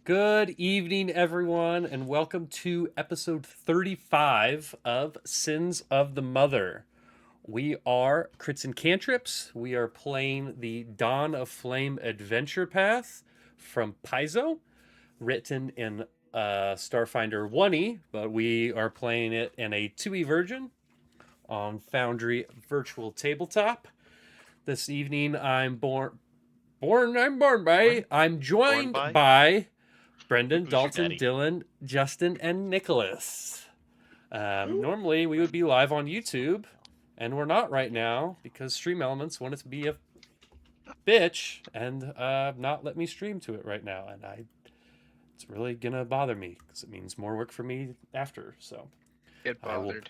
Good evening, everyone, and welcome to episode 35 of Sins of the Mother. We are Crits and Cantrips. We are playing the Dawn of Flame adventure path from Paizo, written in Starfinder 1E, but we are playing it in a 2E version on Foundry Virtual Tabletop. This evening, I'm joined by? by Brendan, Who's your Dalton, daddy? Dylan, Justin, and Nicholas. Normally, we would be live on YouTube, and we're not right now because Stream Elements wanted to be a bitch and not let me stream to it right now, and it's really gonna bother me because it means more work for me after. So Get bothered.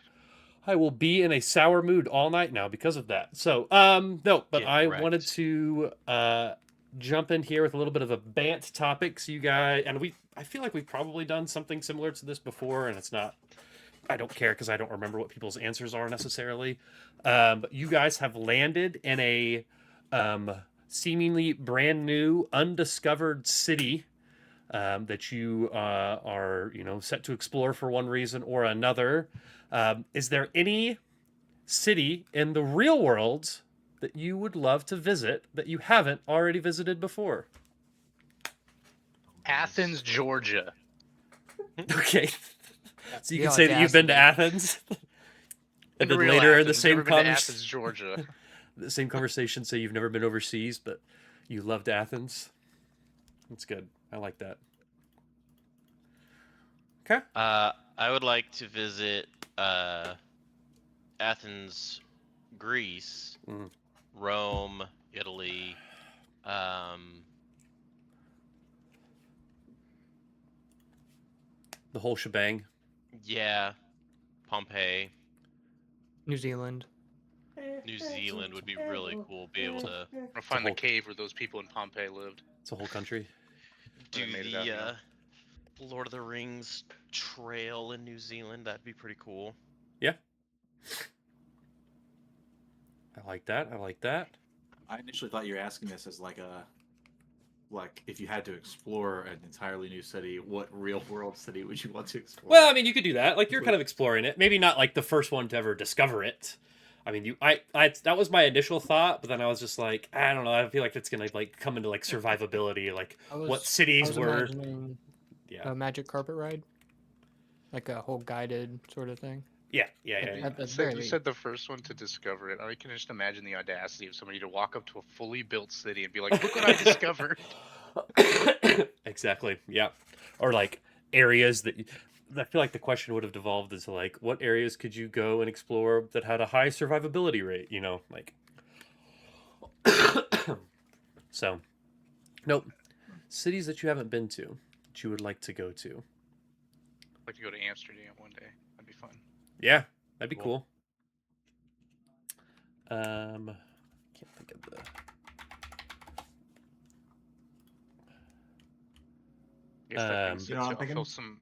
I will be in a sour mood all night now because of that. So no, but Get I wrecked. wanted to jump in here with a little bit of a bant topic, so you guys, and I feel like we've probably done something similar to this before, and it's not. I don't care because I don't remember what people's answers are necessarily. But you guys have landed in a seemingly brand new, undiscovered city that you are, set to explore for one reason or another. Is there any city in the real world that you would love to visit that you haven't already visited before? Athens, Georgia. Okay. So you The can say that you've been to audacity. Athens, and then Real later in the Athens. same Never been to Athens, conversation, Georgia. the same conversation, say you've never been overseas, but you loved Athens. That's good. I like that. Okay. I would like to visit Athens, Greece, Mm. Rome, Italy. The whole shebang. Yeah, Pompeii, New Zealand. New Zealand would be really cool. Be able to I'll find the whole- cave where those people in Pompeii lived. It's a whole country. do made it out, the yeah. Lord of the Rings trail in New Zealand. That'd be pretty cool. Yeah. I like that. I like that. I initially thought you were asking this as like if you had to explore an entirely new city, what real world city would you want to explore? Well, I mean, you could do that. Like you're kind of exploring it. Maybe not like the first one to ever discover it. I mean, that was my initial thought, but then I was just like, I don't know. I feel like it's gonna like come into like survivability, like what cities were. Imagining Yeah. a magic carpet ride, like a whole guided sort of thing. Yeah. You said the first one to discover it. I can just imagine the audacity of somebody to walk up to a fully built city and be like, look what I discovered. Exactly. Yeah. Or like areas that I feel like the question would have devolved into like what areas could you go and explore that had a high survivability rate, like so nope. Cities that you haven't been to that you would like to go to. I'd like to go to Amsterdam one day. That'd be fun. Yeah, that'd be cool. Cool. Can't think of the I guess that Um, brings You it know what to- I'm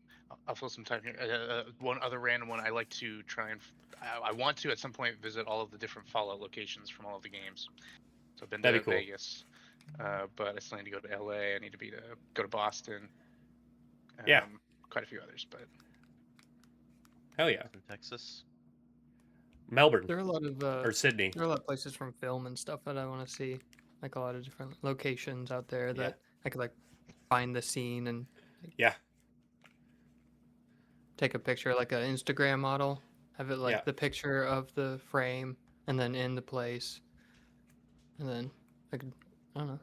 I'll fill some time here. One other random one. I like to try and I want to at some point visit all of the different Fallout locations from all of the games. So I've been That'd to be cool. Vegas, but I still need to go to LA. I need to go to Boston. Yeah. Quite a few others, but hell yeah. In Texas. Melbourne There are a lot of or Sydney. there are a lot of places from film and stuff that I want to see, like a lot of different locations out there that I could like find the scene and Yeah. take a picture, like an Instagram model, have it like Yeah. the picture of the frame, and then in the place, and then I could, I don't know,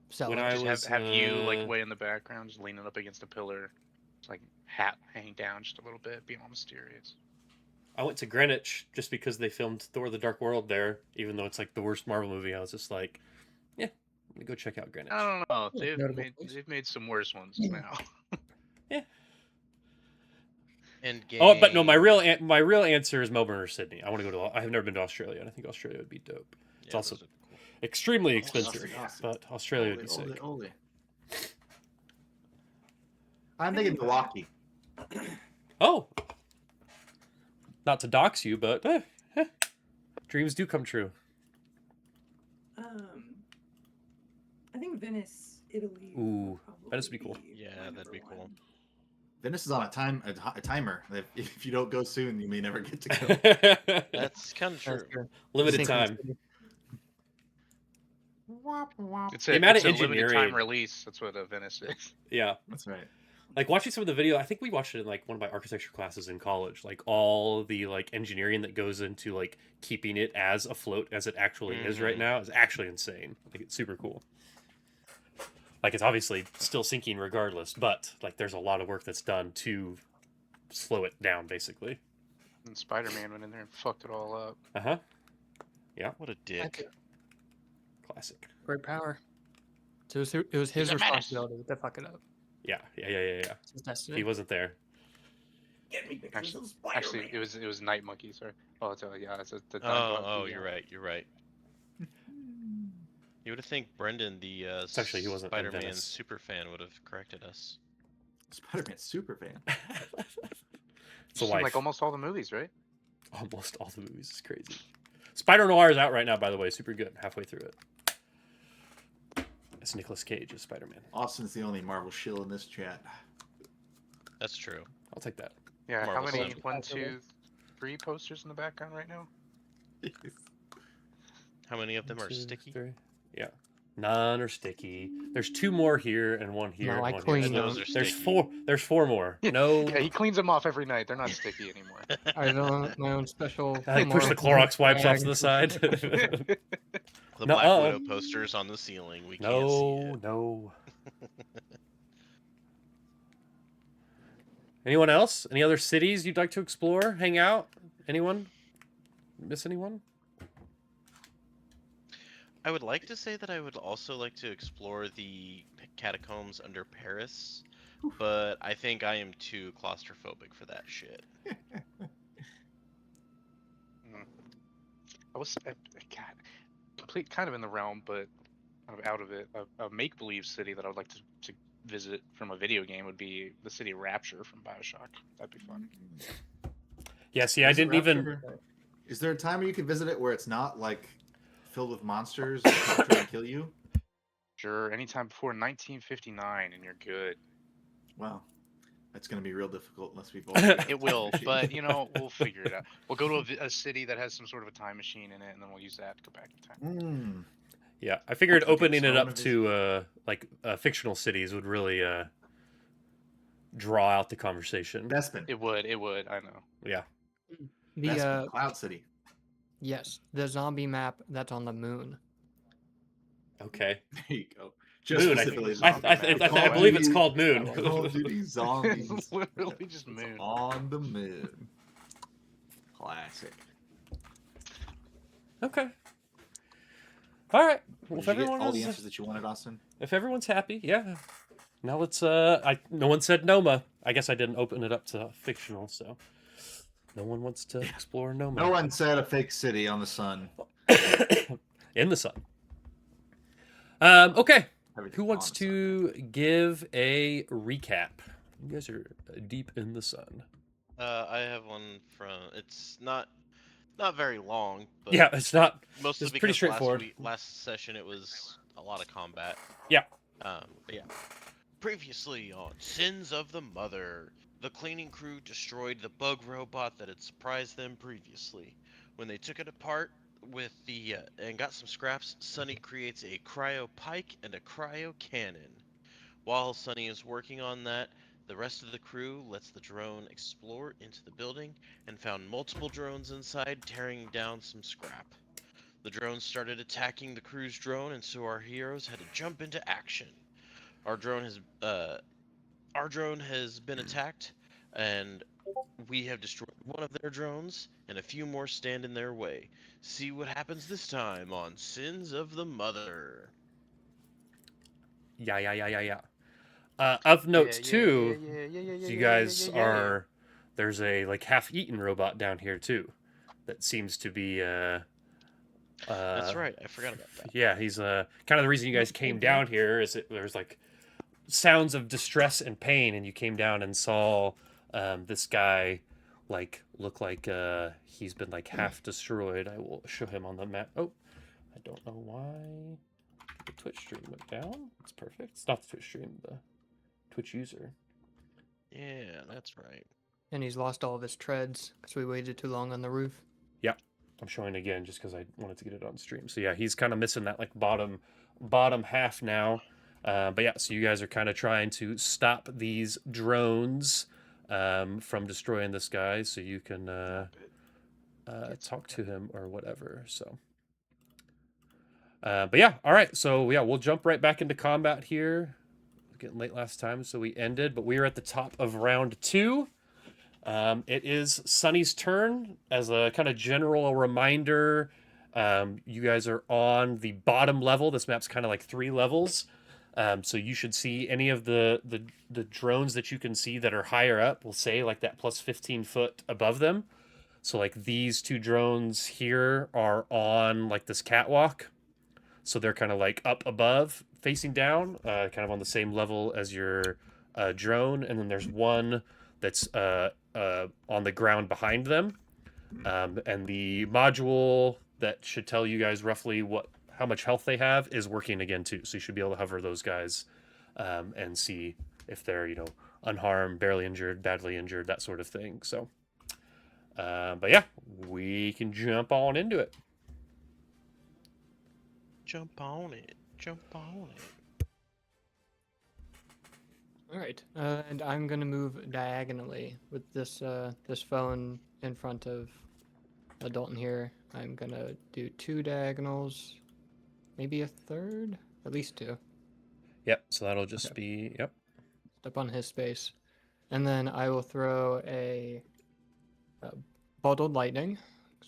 sell When it. I just was, have you like way in the background, just leaning up against a pillar, just like hat hanging down just a little bit, being all mysterious. I went to Greenwich just because they filmed Thor: The Dark World there, even though it's like the worst Marvel movie. I was just like, yeah, let me go check out Greenwich. I don't know. Yeah, notable place. They've made some worse ones now. Endgame. Oh, but no, my real answer is Melbourne or Sydney. I want to go to. I have never been to Australia, and I think Australia would be dope. Yeah, It's also those would be cool. extremely Oh, expensive, awesome. but Australia would be sick. I'm thinking Milwaukee. Oh, not to dox you, but dreams do come true. I think Venice, Italy. Ooh, probably Venice would be cool. Yeah, that'd be cool. Venice is on a timer. If you don't go soon, you may never get to go. That's kind of true. That's true. Limited Synchronous time. city. It's The amount it's of a limited time engineering. release. That's what Venice is. Yeah. That's right. Like watching some of the video, I think we watched it in like one of my architecture classes in college. Like all the like engineering that goes into like keeping it as afloat as it actually is right Mhm. now is actually insane. Like it's super cool. Like it's obviously still sinking regardless, but like there's a lot of work that's done to slow it down basically. And Spider-Man went in there and fucked it all up. Uh-huh. What a dick. Classic. Great power. So it was his a menace. responsibility to fuck it up. Yeah. It's his destiny. He wasn't there. Get me Actually, it was Night Monkey. Sorry. Oh, it's yeah. It's the. Oh, you're right. You're right. You would have think Brendan, the Actually, he wasn't in Spider-Man Venice. super fan, would have corrected us. Spider-Man super fan. It's a Seen, life. like almost all the movies, right? Almost all the movies is crazy. Spider Noir is out right now, by the way. Super good. Halfway through it. It's Nicolas Cage as Spider-Man. Austin's the only Marvel shill in this chat. That's true. I'll take that. Yeah. Marvel How many? Cinematic. 1, 2, 3 posters in the background right now? How many of them are 2, sticky? 3. Yeah. None are sticky. There's 2 more here and 1 here. No, and I 1 clean here. those. Are There's sticky. 4. There's 4 more. No. Yeah, he cleans them off every night. They're not sticky anymore. I don't my own special. I push the Clorox wipes off to the side. The No, Black Widow posters on the ceiling. We can't see no, it. no. Anyone else? Any other cities you'd like to explore? Hang out? Anyone? Miss anyone? I would like to say that I would also like to explore the catacombs under Paris, but I think I am too claustrophobic for that shit. I was, God, complete kind of in the realm, but out of it. A make-believe city that I would like to visit from a video game would be the city Rapture from Bioshock. That'd be fun. Yeah, see, I Is it didn't even... Rapture? Is there a time where you can visit it where it's not like filled with monsters and trying to kill you? Sure, anytime before 1959, and you're good. Wow, that's going to be real difficult unless we've all. It will, but you know, we'll figure it out. We'll go to a city that has some sort of a time machine in it, and then we'll use that to go back in time. Yeah, I figured Okay, opening so it I up wanna to fictional cities would really draw out the conversation. Bespin. It would, I know. Yeah. The Bespin, Cloud City. yes, the zombie map that's on the moon. Okay. There you go. Moon. specifically I zombie I map. I believe it's called Moon. Call of Duty Zombies. It's literally just It's moon. on the moon. Classic. Okay. All right. Well, if Did you get everyone all the is, answers that you wanted, Austin? if everyone's happy, yeah. Now let's. No one said Noma. I guess I didn't open it up to fictional, so no one wants to explore Noma. No one said a fake city on the sun. In the sun. Okay. Everything Who on wants the sun. to give a recap? You guys are deep in the sun. I have one from. It's not very long, but Yeah, it's not. mostly it's because pretty straightforward. Last session it was a lot of combat. Yeah. But yeah. Previously on Sins of the Mother, the cleaning crew destroyed the bug robot that had surprised them previously. When they took it apart with the and got some scraps, Sunny creates a cryo pike and a cryo cannon. While Sunny is working on that, the rest of the crew lets the drone explore into the building and found multiple drones inside, tearing down some scrap. The drones started attacking the crew's drone, and so our heroes had to jump into action. Our drone has been attacked, and we have destroyed one of their drones, and a few more stand in their way. See what happens this time on Sins of the Mother. Yeah. Of notes too, you guys are. There's a like half-eaten robot down here too, that seems to be. That's right. I forgot about that. Yeah, he's kind of the reason you guys came down here is there's like sounds of distress and pain, and you came down and saw this guy like look like he's been like half destroyed. I will show him on the map. Oh, I don't know why the Twitch stream went down. It's perfect. It's not the Twitch stream. Twitch user. Yeah, that's right. And he's lost all of his treads because we waited too long on the roof. I'm showing again just because I wanted to get it on stream. So yeah, he's kind of missing that like bottom half now. But yeah, so you guys are kind of trying to stop these drones from destroying this guy, so you can talk to him or whatever. So, but yeah, all right. So yeah, we'll jump right back into combat here. Getting late last time, so we ended, but we are at the top of round 2. It is Sunny's turn. As a kind of general reminder, you guys are on the bottom level. This map's kind of like 3 levels. So you should see any of the drones that you can see that are higher up. We'll say like that plus 15 foot above them. So like these 2 drones here are on like this catwalk. So they're kind of like up above, facing down, kind of on the same level as your drone. And then there's one that's on the ground behind them. And the module that should tell you guys roughly how much health they have is working again too. So you should be able to hover those guys and see if they're, unharmed, barely injured, badly injured, that sort of thing. So, but yeah, we can jump on into it. Jump on it. Jump on it. All right, and I'm gonna move diagonally with this this phone in front of Dalton here. I'm gonna do 2 diagonals, maybe a third, at least 2. Yep. So that'll just be Step on his space, and then I will throw a bottled lightning.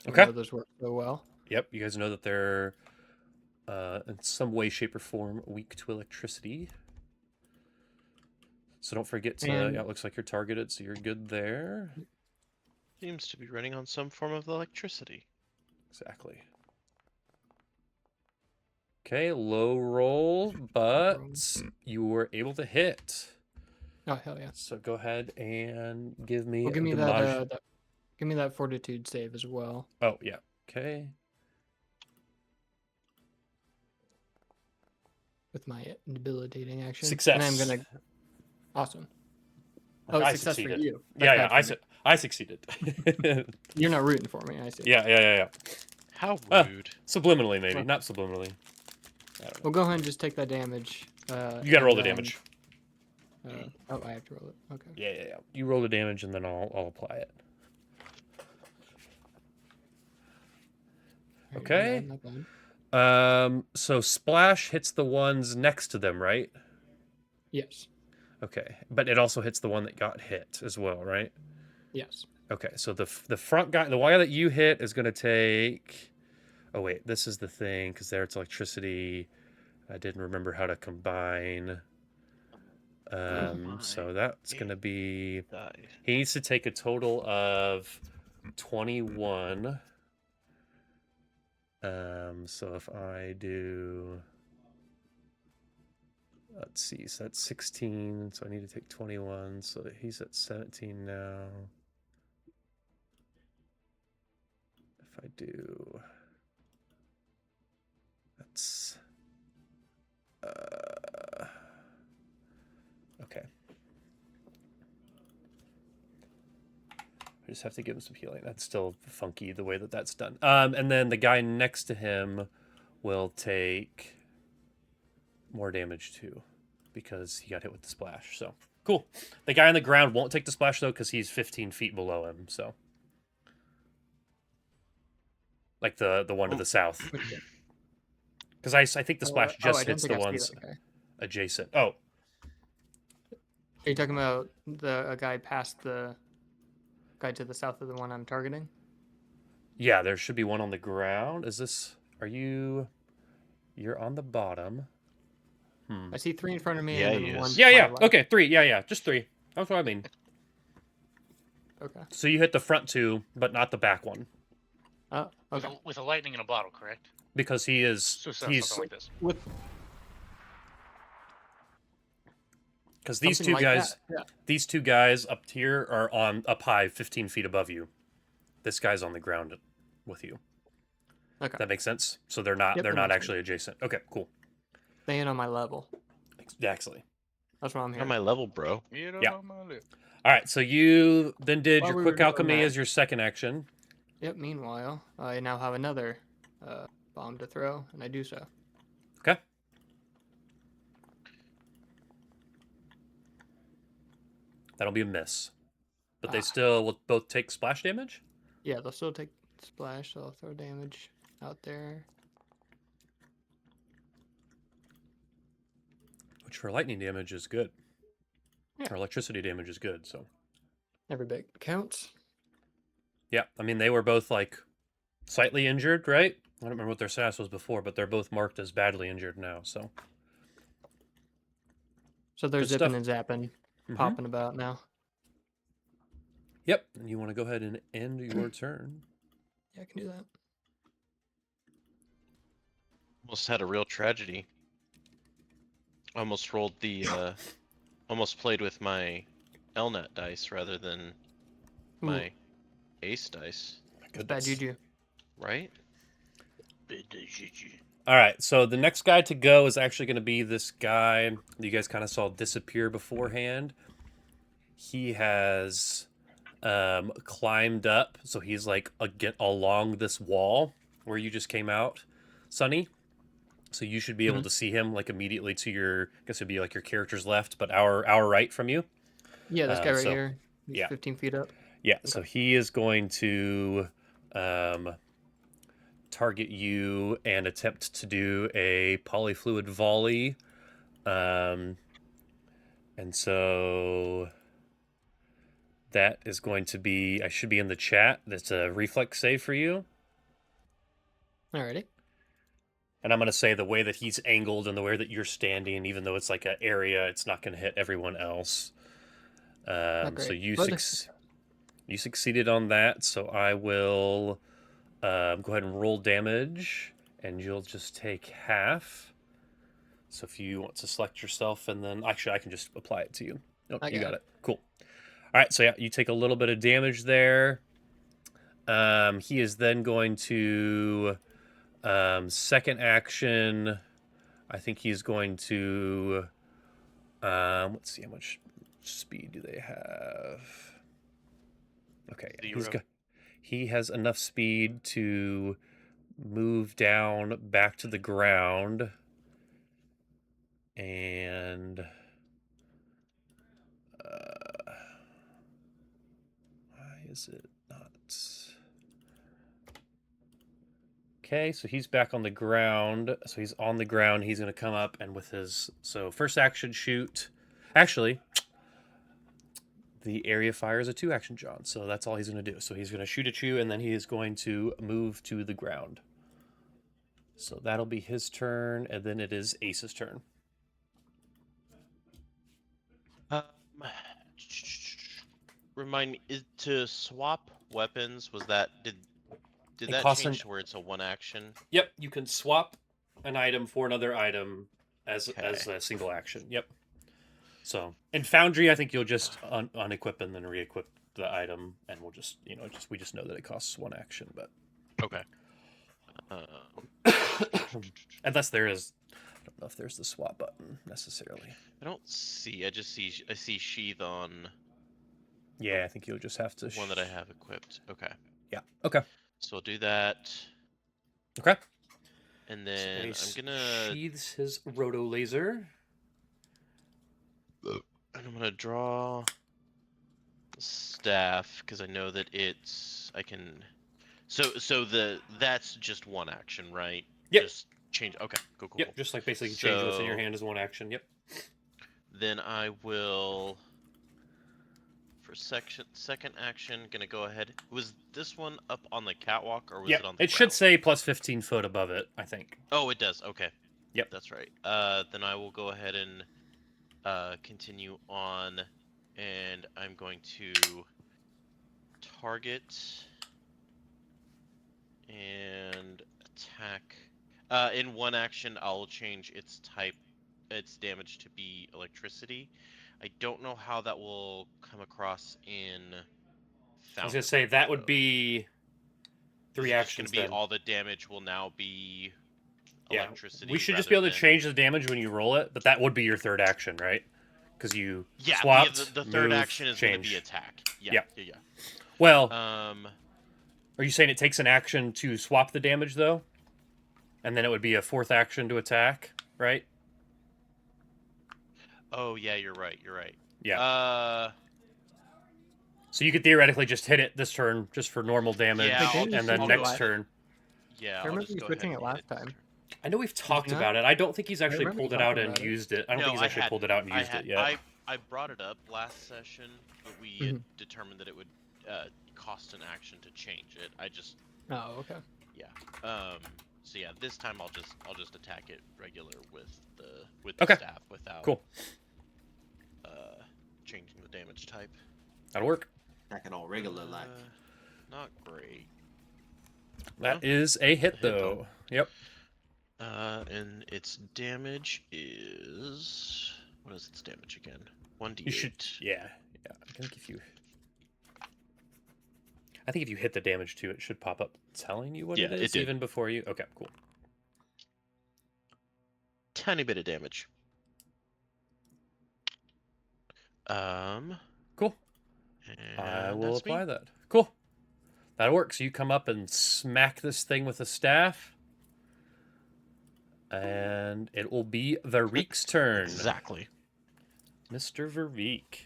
Okay. I know those work so well. Yep. You guys know that they're in some way, shape, or form weak to electricity. So don't forget to. And- yeah, it looks like you're targeted, so you're good there. Seems to be running on some form of electricity. Exactly. Okay, low roll, but you were able to hit. Oh hell yeah! So go ahead and give me Well, give me damage. give me that fortitude save as well. Oh yeah. Okay. With my debilitating action. Success. And I'm gonna. Awesome. Oh, I success succeeded. for you. Yeah, That's yeah. bad for I succeeded. me. You're not rooting for me. I see. Yeah. How Ah. rude. Subliminally, maybe. Well- Not subliminally. I don't know. Well, go ahead and just take that damage. You gotta roll the and then, damage. Oh, I have to roll it. Okay. Yeah. You roll the damage, and then I'll apply it. Alright, Okay. not bad. So splash hits the ones next to them, right? Yes. Okay, but it also hits the one that got hit as well, right? Yes. Okay, so the front guy, the wire that you hit is going to take. Oh wait, this is the thing because there it's electricity. I didn't remember how to combine. So that's going to be. Died. He needs to take a total of 21. So if I do. Let's see, so that's 16, so I need to take 21, so that he's at 17 now. If I do... That's... Okay. I just have to give him some healing. That's still funky, the way that that's done. And then the guy next to him will take... more damage too, because he got hit with the splash. So cool. The guy on the ground won't take the splash though, because he's 15 feet below him. So like the one to the south, because I think the splash I just don't hits think the I see ones that guy. adjacent. Oh, Are you talking about a guy past the guy to the south of the one I'm targeting? yeah. There should be one on the ground. Is this? Are you? You're on the bottom. I see 3 in front of me. Yeah, and he then is. one to Yeah. my left. Okay, 3. Yeah. Just 3. That's what I mean. Okay. So you hit the front 2, but not the back one, Oh, okay. With a lightning in a bottle, correct? because he is. So He's something like this. With because these something two like guys. that. Yeah. These 2 guys up here are up high, 15 feet above you. This guy's on the ground with you. Okay. That makes sense. So they're not Yep, they're that not makes actually adjacent. Okay, cool. Staying on my level. Exactly. That's why I'm You're here. on my level, bro. You Yeah. know my lip. All right, so you then did While your we were quick doing alchemy that- as your second action. Yep. Meanwhile, I now have another bomb to throw, and I do so. Okay. That'll be a miss. But they Ah. still will both take splash damage? Yeah, they'll still take splash, so I'll throw damage out there. Which for lightning damage is good. Yeah. Or electricity damage is good, so. Every bit counts. Yeah, I mean, they were both, like, slightly injured, right? I don't remember what their status was before, but they're both marked as badly injured now, so. So they're Good zipping stuff. and zapping, Mhm. popping about now. Yep, and you want to go ahead and end your turn. Yeah, I can do that. Almost had a real tragedy. Almost rolled the almost played with my LNAT dice rather than Ooh, my ace dice. My it's bad goodness. juju. Right? All right, so the next guy to go is actually going to be this guy that you guys kind of saw disappear beforehand. He has climbed up, so he's like along this wall where you just came out, Sonny. So you should be able to see him like immediately to your, I guess it'd be like your character's left, but our right from you. Yeah, this guy right so- here. He's yeah. 15 feet up. Yeah, so he is going to target you and attempt to do a polyfluid volley. And so that is going to be, I should be in the chat. That's a reflex save for you. Alrighty. And I'm going to say the way that he's angled and the way that you're standing, even though it's like an area, it's not going to hit everyone else. So great. you But- you succeeded on that. So I will go ahead and roll damage, and you'll just take half. So if you want to select yourself, and then actually I can just apply it to you. Nope, I you got got it. Cool. All right, so yeah, you take a little bit of damage there. He is then going to second action. I think he's going to. Let's see how much speed do they have. Okay, Zero. he has enough speed to move down back to the ground, and why is it not? Okay, so he's back on the ground. So he's on the ground. He's going to come up and with his first action shoot. Actually, the area fire is a 2-action, John. So that's all he's going to do. So he's going to shoot at you, and then he is going to move to the ground. So that'll be his turn, and then it is Ace's turn. Remind me, to swap weapons, was that did It that costs change an- to where it's a one action? Yep, you can swap an item for another item as Okay. a single action. Yep. So in Foundry, I think you'll just unequip and then re-equip the item, and we'll just we just know that it costs one action, but Okay. unless there is, I don't know if there's the swap button necessarily. I don't see. I see sheath on Yeah, I think you'll just have to. one that I have equipped. Okay. Yeah. Okay. So I'll do that, Okay. and So then Ace I'm gonna sheathes his roto laser. and I'm gonna draw the staff because I know that I can. So that's just one action, right? Yep. Just change. Okay. Cool. Yep. Just like basically change what's in your So- hand as one action. Yep. Then I will, for second action, gonna go ahead. Was this one up on the catwalk or was Yep. it on the It should ground? say plus 15 foot above it, I think. Oh, it does. Okay. Yep. That's right. Then I will go ahead and continue on, and I'm going to target and attack. In one action, I'll change its damage to be electricity. I don't know how that will come across in. I was gonna say that would though. be 3 Is it just actions. gonna be Then. all the damage will now be Yeah, electricity. we should just rather be able to than- change the damage when you roll it, but that would be your third action, right? because you Yeah, swapped. the third move, action is going to change. be attack. Yeah. Yeah. Well, Yeah. are you saying it takes an action to swap the damage though, and then it would be a fourth action to attack, right? Oh yeah, you're right. You're right. Yeah. So you could theoretically just hit it this turn just for normal damage, Yeah, I'll and just then switch next it. turn. Yeah, I I'll remember just you go ahead switching and it hit last this time. turn. I know we've talked not? about it. I don't think he's actually remember you pulled it out talking and about it. used it. I don't No, think he's actually pulled it out and used it yet. I brought it up last session, but we had determined that it would cost an action to change it. I just Oh, okay. So yeah, this time I'll just attack it regular with the Okay. staff without Cool. Changing the damage type. That'll work. Attack it all regular like. Not great. That is a hit hit, though. Yep. And its damage is, what is its damage again? 1d8. You should. Yeah. I think if you hit the damage too, it should pop up telling you what Yeah, it it is did. even before you. Okay. Cool. Tiny bit of damage. Cool. And I will that's me. apply that. Cool. That'll work. So you come up and smack this thing with a staff. And it will be Varik's turn. Exactly. Mr. Varik.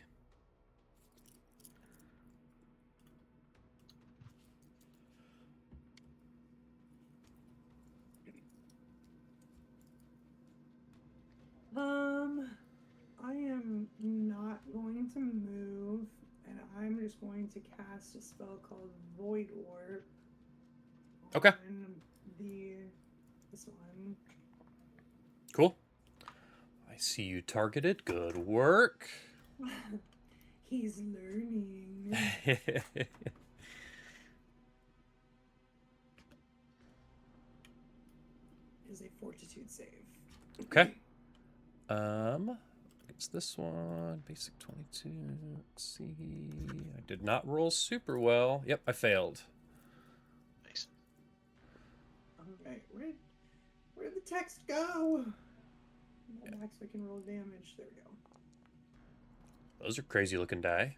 I am not going to move, and I'm just going to cast a spell called Void Orb. Okay. On this one. Cool. I see you targeted. Good work. He's learning. Is a fortitude save. Okay. It's this one. Basic 22. Let's see. I did not roll super well. Yep, I failed. Nice. Alright, where'd the text go? Go back so I can roll damage. There we go. Those are crazy looking die.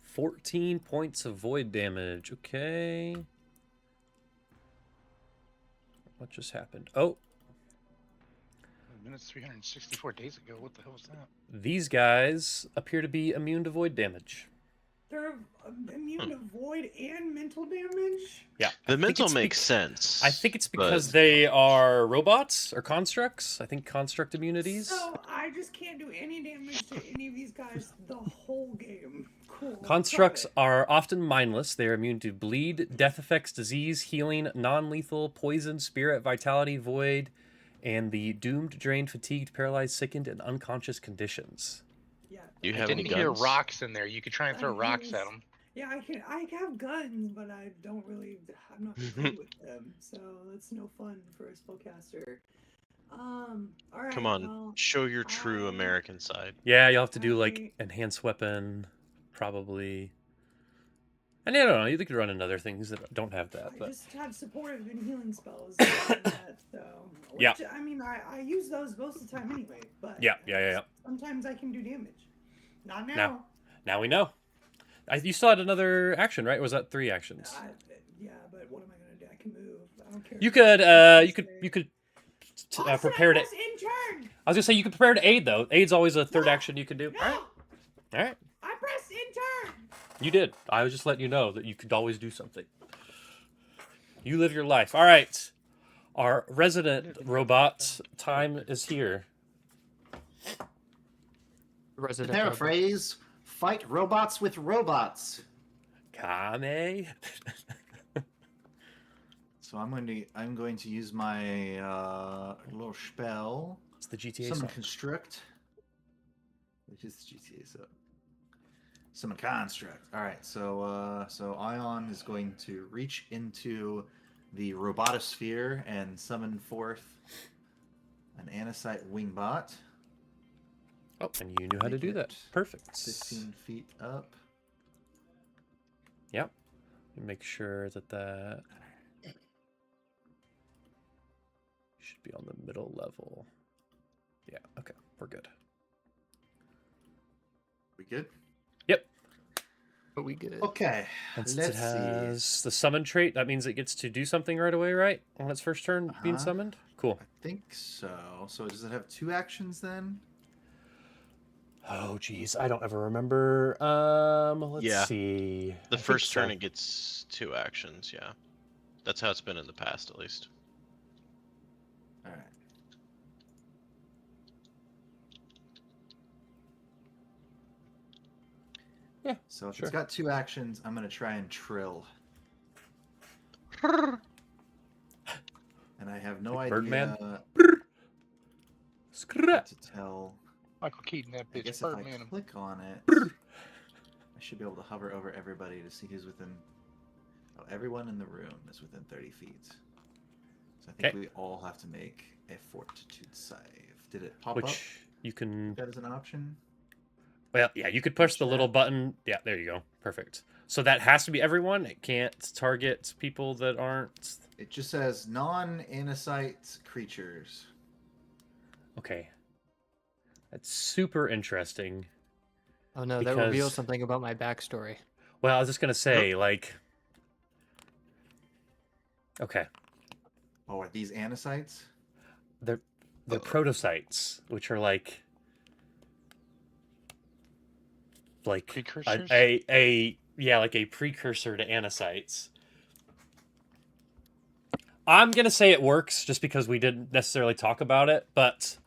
14 points of void damage. Okay. What just happened? Oh, Minutes 364 days ago. What the hell was that? these guys appear to be immune to void damage. They're immune to void and mental damage? Yeah. The I think mental it's makes sense. I think it's because but- they are robots or constructs. I think construct immunities. So I just can't do any damage to any of these guys the whole game. Cool. Constructs got it. are often mindless. They are immune to bleed, death effects, disease, healing, non-lethal, poison, spirit, vitality, void, and the doomed, drained, fatigued, paralyzed, sickened, and unconscious conditions. Yeah. Do you I have any didn't hear guns? rocks in there. You could try and throw I rocks at use- them. Yeah, I have guns, but I don't really. I'm not good with them, so that's no fun for a spellcaster. All right. Come on, Well, show your true I- American side. Yeah, you'll have to do like I- enhanced weapon, probably. And I don't know. You could run another things that don't have that, I but just have supportive and healing spells. And that, so. Yeah. Which, I mean, I use those most of the time anyway. But Yeah. sometimes I can do damage. Not now. Now. Now we know. You still had another action, right? Or was that 3 actions? Yeah, but what am I gonna do? I can move. I don't care. You could Austin, prepare to. I press intern. I was gonna say you could prepare to aid though. Aid's always a third No! action you can do. No, All right. I pressed intern. You did. I was just letting you know that you could always do something. You live your life. All right. Our resident robot time is here. Resident. Prepare a robot. phrase. Fight robots with robots. Kame. So I'm going to use my little spell. It's the GTA Summon song. construct. Which is the GTA so. Summon construct. All right. So Ion is going to reach into the robotosphere and summon forth an Anisite wingbot. Oh, and you knew how to do that. Perfect. 15 feet up. Yep. Make sure that should be on the middle level. Yeah, okay, we're good. good? Yep. But we good. Okay. And since it Let's see. has the summon trait, that means it gets to do something right away, right? On its first turn being Uh-huh. summoned? Cool. I think so. So does it have 2 actions then? Oh, geez. I don't ever remember. Let's Yeah. see. The I think first turn so. it gets 2 actions, yeah. That's how it's been in the past, at least. All right. Yeah, So if sure. it's got 2 actions, I'm going to try and trill. And I have no Like idea Birdman? what to tell. Michael Keaton, that I bitch. guess if I Birdman. click on it, I should be able to hover over everybody to see who's within. Oh, everyone in the room is within 30 feet. So I think we all have to make a fortitude save. Did it pop up? Which you can. That is an option. Well, yeah, you could push the little Chat. button. Yeah, there you go. Perfect. So that has to be everyone. It can't target people that aren't. It just says non-anosite creatures. Okay. That's super interesting. Oh no, that reveals Because- something about my backstory. Well, I was just gonna say, like. Okay, Oh, are these anosites? they're protocytes, which are like Precursors? a like a precursor to anacytes. I'm gonna say it works just because we didn't necessarily talk about it, but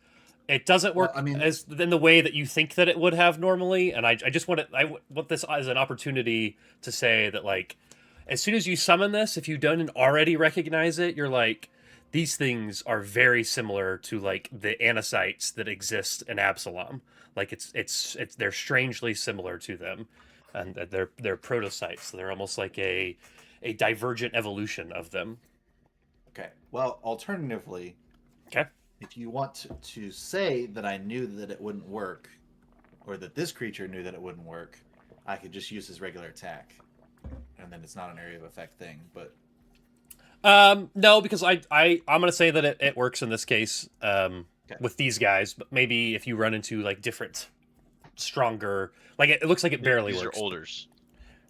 it doesn't work Well, I mean- as in the way that you think that it would have normally. And I just want it. I want this as an opportunity to say that, like, as soon as you summon this, if you don't already recognize it, you're like, these things are very similar to like the anacytes that exist in Absalom. Like it's they're strangely similar to them, and they're protocytes. So they're almost like a divergent evolution of them. Okay. Well, alternatively, Okay. if you want to say that I knew that it wouldn't work, or that this creature knew that it wouldn't work, I could just use his regular attack, and then it's not an area of effect thing. But No, because I'm gonna say that it works in this case with these guys, but maybe if you run into like different, stronger, like it looks like it barely These works. are olders.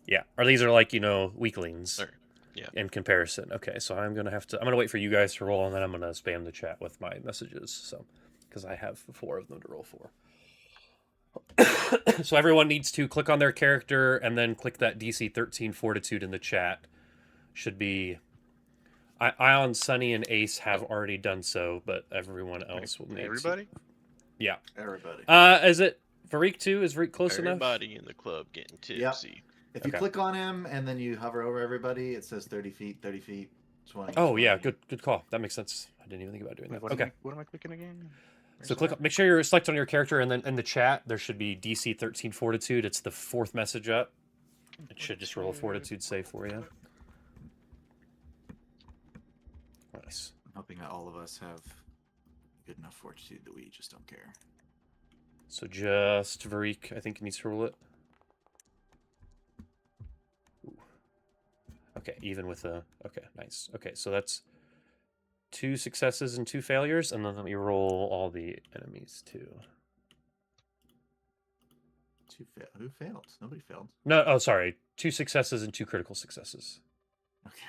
Yeah, or these are like weaklings. Or, yeah. In comparison. Okay, so I'm gonna wait for you guys to roll, and then I'm gonna spam the chat with my messages. So, because I have 4 of them to roll for. So everyone needs to click on their character and then click that DC 13 Fortitude in the chat. Should be. Ion, Sunny, and Ace have already done so, but everyone else will need Everybody? to. Yeah. everybody. Is it Farik too? Is Farik close enough? Everybody in the club getting Yep. tipsy. If you Okay. click on him and then you hover over everybody, it says 30 feet, 30 feet, 20. Oh 20. yeah, good call. That makes sense. I didn't even think about doing Wait, that. what, Okay. what am I clicking again? So Where's click. Make sure you're selected on your character, and then in the chat there should be DC 13 Fortitude. It's the 4th message up. It should just roll a Fortitude save for you. Nice. I'm hoping that all of us have good enough fortitude that we just don't care. So just Varik, I think, needs to roll it. Ooh. Okay, even with a. Okay, nice. Okay, so that's 2 successes and 2 failures, and then let me roll all the enemies too. Who failed? Nobody failed. No, oh sorry, 2 successes and 2 critical successes. Okay.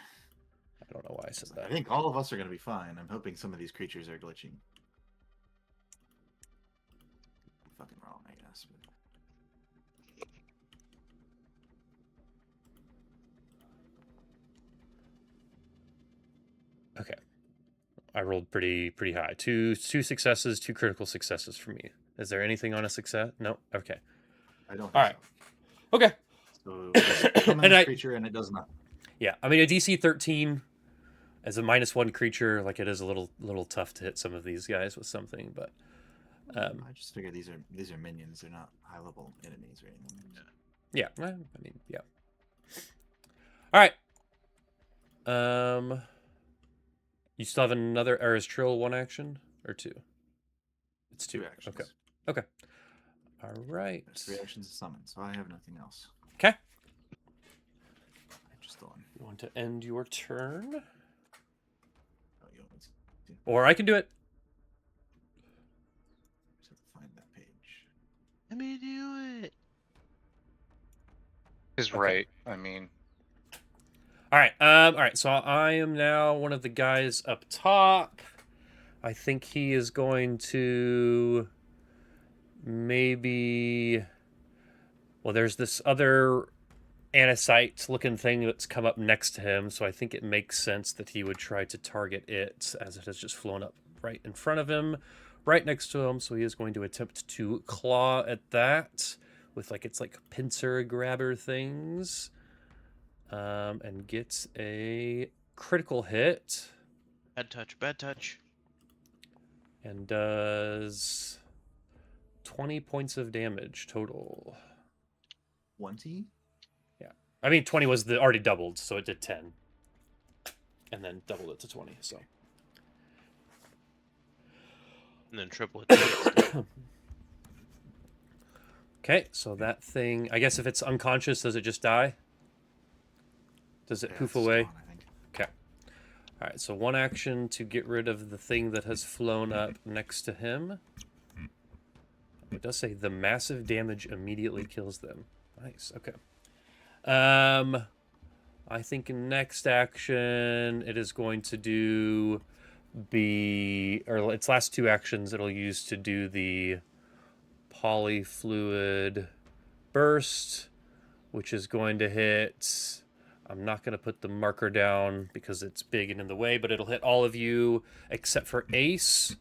I don't know why I said I that. think all of us are going to be fine. I'm hoping some of these creatures are glitching. Fucking wrong, I guess. But... Okay, I rolled pretty high. Two successes, 2 critical successes for me. Is there anything on a success? No. Okay. I don't think All right. so. Okay. So, summon And this I- creature and it does not. Yeah, I mean a DC 13 as a -1 creature, like it is a little tough to hit some of these guys with something, but I just figure these are minions. They're not high level enemies or anything. yeah, I mean, yeah. All right. You still have another, or is Trill 1 action or 2? It's 2 actions. Okay. All right. There's 3 actions to summon, so I have nothing else. Okay. Just on. You want to end your turn, Oh, you want to or I can do it. find that page. Let me do it. Is Okay. right. I mean, All right. All right. So I am now one of the guys up top. I think he is going to maybe. Well, there's this other anisite looking thing that's come up next to him, so I think it makes sense that he would try to target it as it has just flown up right in front of him, right next to him. So he is going to attempt to claw at that with it's like pincer grabber things, and gets a critical hit Bad touch, bad touch. and does 20 points of damage total. 20? I mean, 20 was already doubled, so it did 10. And then doubled it to 20, so. And then triple it. Okay, so that thing, I guess if it's unconscious, does it just die? Does it Yeah, poof it's away? gone, I think. Okay. All right, so one action to get rid of the thing that has flown up next to him. It does say the massive damage immediately kills them. Nice, okay. I think next action it is going to do or its last two actions it'll use to do the polyfluid burst, which is going to hit. I'm not going to put the marker down because it's big and in the way, but it'll hit all of you except for Ace.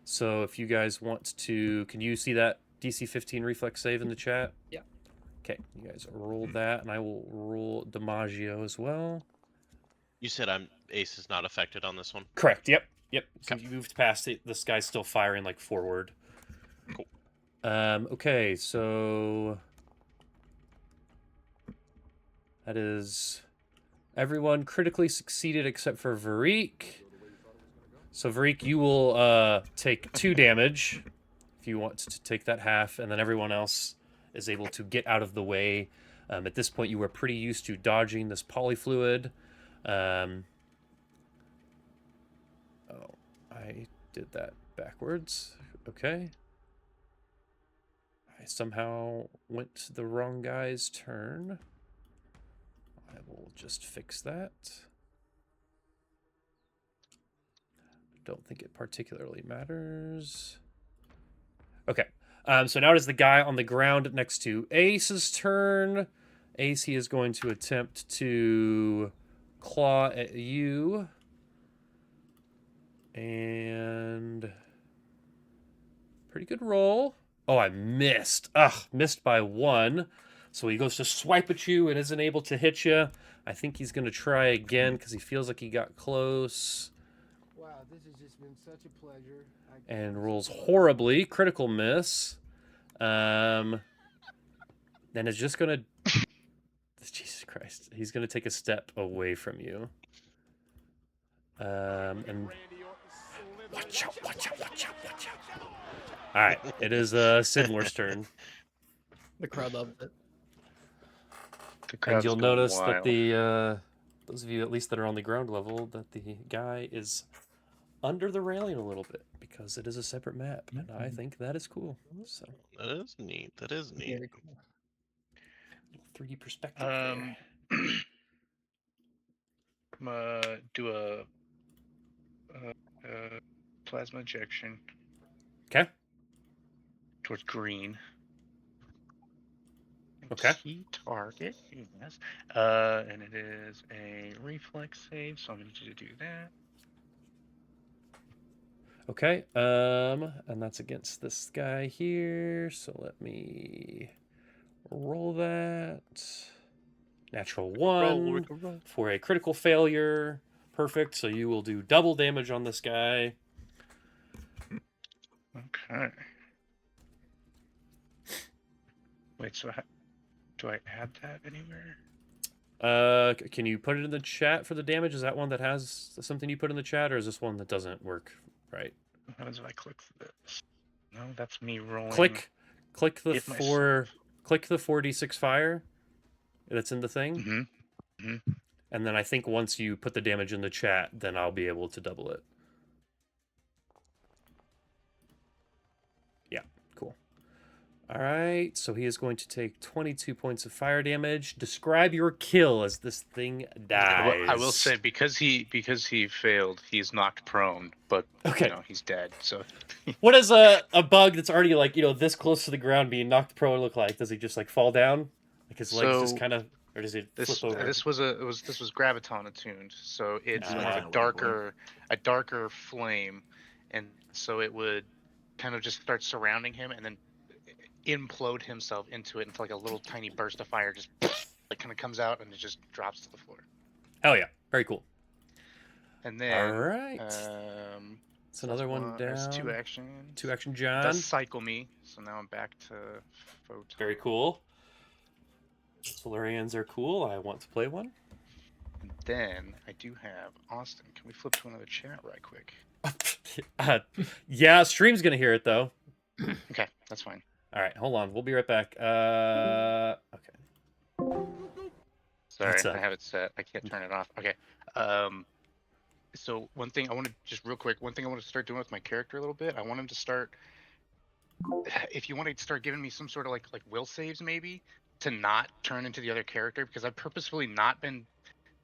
So if you guys want to, can you see that DC 15 reflex save in the chat? Yeah. Okay, you guys roll that, and I will roll DiMaggio as well. You said Ace is not affected on this one. Correct. Yep. So Okay. you moved past it. This guy's still firing forward. Cool. Okay, so that is everyone critically succeeded except for Varik. So Varik, you will take 2 damage if you want to take that half, and then everyone else is able to get out of the way. At this point, you were pretty used to dodging this polyfluid. Oh, I did that backwards. Okay. I somehow went to the wrong guy's turn. I will just fix that. Don't think it particularly matters. Okay. So now it is the guy on the ground next to Ace's turn. Ace, he is going to attempt to claw at you. And pretty good roll. Oh, I missed. Missed by 1. So he goes to swipe at you and isn't able to hit you. I think he's going to try again because he feels like he got close. Wow, this has just been such a pleasure. And rolls horribly. Critical miss. Then is just going to... Jesus Christ. He's going to take a step away from you. And... Watch out. All right. It is Sidmore's turn. The crowd loved it. the And crowd's you'll going notice wild. that the... those of you at least that are on the ground level, that the guy is under the railing a little bit because it is a separate map, and I think that is cool. So That is neat. That is neat. Very cool. 3D perspective there. I'm gonna do a plasma ejection Okay. towards green. Okay. Key target, yes. And it is a reflex save, so I'm going to need you to do that. Okay. And that's against this guy here. So let me roll that. Natural 1 Roll. for a critical failure. Perfect. So you will do double damage on this guy. Okay. Wait, so do I add that anywhere? Can you put it in the chat for the damage? Is that one that has something you put in the chat, or is this one that doesn't work right? What happens if I click this? No, that's me rolling. Click the Hit 4d6 fire that's in the thing. And then I think once you put the damage in the chat, then I'll be able to double it. Yeah, cool. All right, so he is going to take 22 points of fire damage. Describe your kill as this thing dies. I will say because he failed, he's knocked prone, but Okay. he's dead. So What does a bug that's already like this close to the ground being knocked prone look like? Does he just like fall down? Like his legs just So, kind of, or does he this flip over? this was graviton attuned, so it's more Ah. of a darker flame, and so it would kind of just start surrounding him and then implode himself into it into like a little tiny burst of fire, just like kind of comes out and it just drops to the floor. Hell yeah, very cool. And then All right, it's another one down. There's 2 actions. 2 action, It John. does cycle me, so now I'm back to photon. Very cool. Solarians are cool. I want to play one. And then I do have Austin. Can we flip to another chat right quick? Yeah, stream's gonna hear it though. Okay, that's fine. All right, hold on. We'll be right back. Okay. Sorry, What's up? I have it set. I can't turn it off. Okay. So one thing I want to just real quick. One thing I want to start doing with my character a little bit. I want him to start. If you want to start giving me some sort of like will saves maybe to not turn into the other character, because I've purposefully not been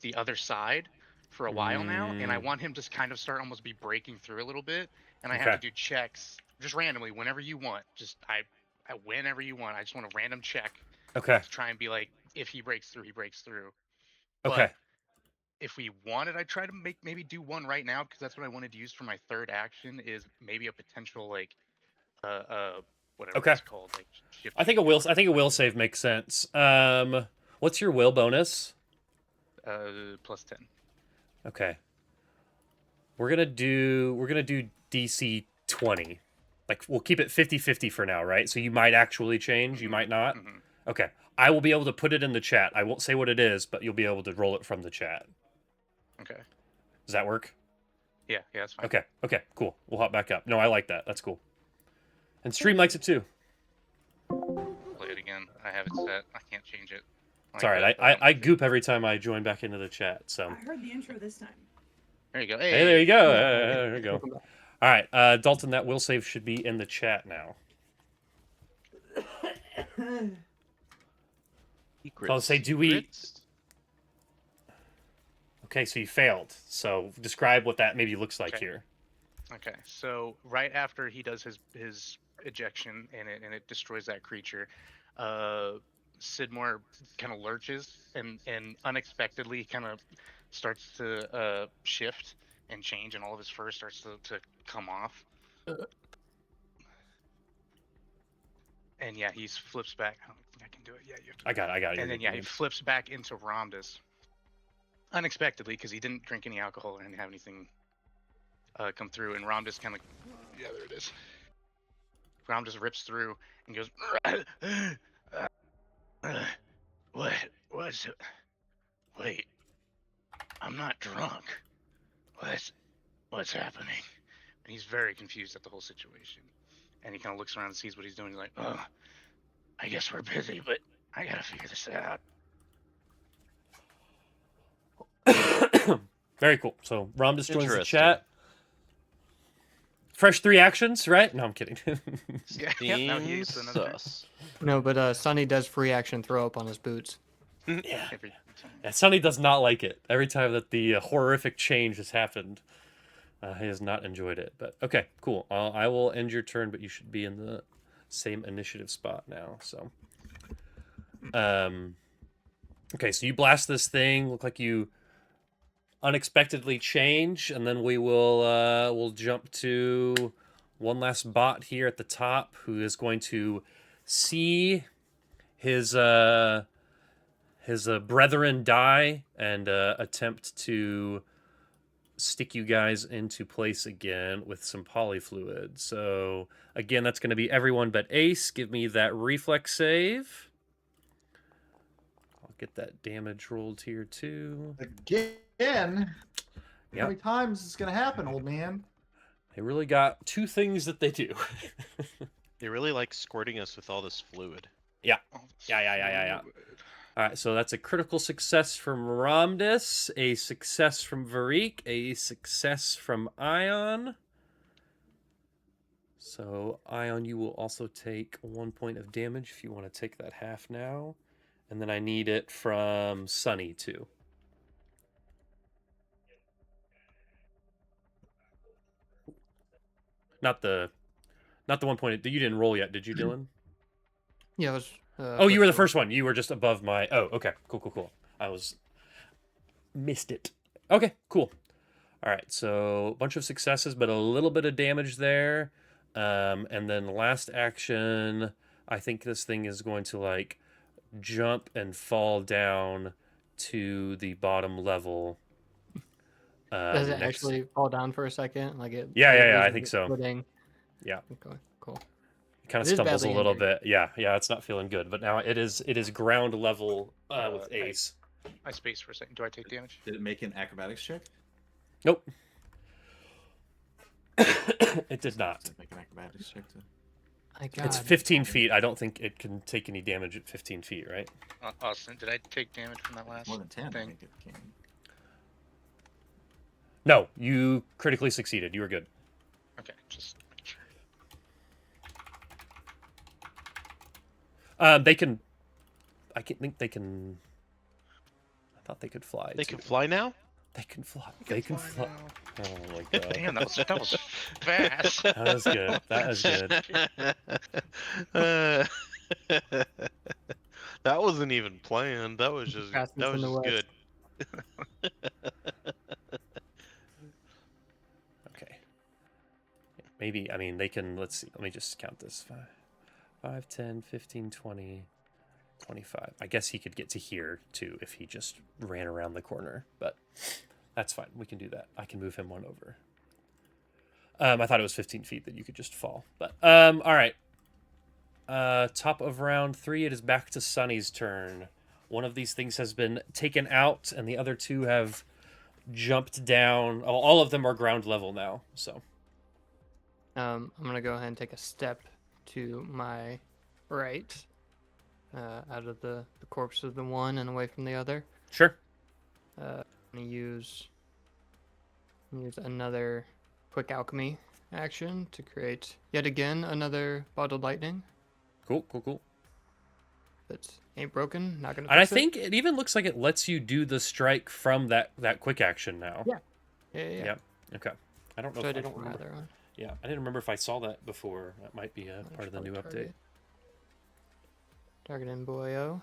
the other side for a while now, and I want him to kind of start almost be breaking through a little bit, and I have to do checks just randomly whenever you want. Just I whenever you want. I just want a random check. Okay. To try and be like, if he breaks through, he breaks through. Okay. But if we wanted, I'd try to maybe do one right now, because that's what I wanted to use for my third action, is maybe a potential like whatever it's called, like shift. I think a will save makes sense. What's your will bonus? +10. Okay. We're gonna do DC 20. Like we'll keep it 50-50 for now, right? So you might actually change, you might not. Mm-hmm. Okay. I will be able to put it in the chat. I won't say what it is, but you'll be able to roll it from the chat. Okay. Does that work? Yeah, that's fine. Okay, cool. We'll hop back up. No, I like that. That's cool. And stream likes it too. Play it again. I have it set. I can't change it. It's alright. I goop every time I join back into the chat. So I heard the intro this time. there you go. Hey, there you go. There you go. All right, Dalton, that will save should be in the chat now. I'll say, do we? Okay, so you failed. So describe what that maybe looks like here. Okay, so right after he does his ejection and it destroys that creature, Sidmore kind of lurches and unexpectedly kind of starts to shift and change, and all of his fur starts to come off. And yeah, he flips back. I don't think I can do it. Yeah, you have to. I got it. And then yeah, he flips back into Ramdas unexpectedly, because he didn't drink any alcohol or didn't have anything come through, and Ramdas kind of, yeah, there it is. Ramdas rips through and goes, what's it? Wait, I'm not drunk. What's happening? And he's very confused at the whole situation. And he kind of looks around and sees what he's doing. He's like, oh, I guess we're busy, but I gotta figure this out. Very cool. So Ramdas joins the chat. Fresh 3 actions, right? No, I'm kidding. Now he gets another. No, but Sonny does free action throw up on his boots. Yeah. Sonny does not like it. Every time that the horrific change has happened, he has not enjoyed it. But okay, cool. I will end your turn, but you should be in the same initiative spot now. So, okay, so you blast this thing. Look like you unexpectedly change, and then we will we'll jump to one last bot here at the top, who is going to see his brethren die and attempt to stick you guys into place again with some polyfluid. So again, that's going to be everyone but Ace. Give me that reflex save. I'll get that damage rolled here too. Again? How many times is this going to happen, old man? They really got 2 things that they do. They really like squirting us with all this fluid. Yeah. All right, so that's a critical success from Ramdas, a success from Varik, a success from Ion. So Ion, you will also take 1 point of damage if you want to take that half now. And then I need it from Sunny too. Not the 1 point. You didn't roll yet, did you, Dylan? Yeah, it was. Oh, you were the roll. first one. You were just above my. Oh, okay. Cool. I missed it. Okay, cool. All right, so a bunch of successes, but a little bit of damage there. And then last action, I think this thing is going to like jump and fall down to the bottom level. Does it Next. actually fall down for a second? Like it? Yeah, like it I loses think its so. footing? Yeah. Okay, cool. It kind of It is stumbles a badly little injured. bit. Yeah, it's not feeling good. But now it is ground level with I- Ace. I spaced for a second. Do I take damage? Did it make an acrobatics check? Nope. It did not. Does it make an acrobatics check? My God. It's 15 feet. I don't think it can take any damage at 15 feet, right? Austin, did I take damage from that last More than 10, I thing? think it can. No, you critically succeeded. You were good. Okay, just They can. I think they can. I thought they could fly. They too. can fly now? They can fly. They can fly. now. Oh my god. Damn, that was fast. That was good. That was good. That wasn't even planned. That was just Fastest in the West. good. Okay. Maybe, I mean, they can, let's see. Let me just count this. 5, 10, 15, 20, 25. I guess he could get to here, too, if he just ran around the corner. But that's fine. We can do that. I can move him one over. I thought it was 15 feet that you could just fall. But, all right. Top of round 3, it is back to Sunny's turn. One of these things has been taken out, and the other two have jumped down. All of them are ground level now, so. I'm gonna go ahead and take a step to my right, out of the corpse of the one and away from the other. Sure. I'm gonna use another quick alchemy action to create yet again another bottled lightning. Cool. That ain't broken. Not gonna. And I Fix it. think it even looks like it lets you do the strike from that quick action now. Yeah. Yeah. Yep. Okay. I don't know. So I If, I didn't don't remember. rather one. Yeah, I didn't remember if I saw that before. That might be a part of the new update. Targeting boyo.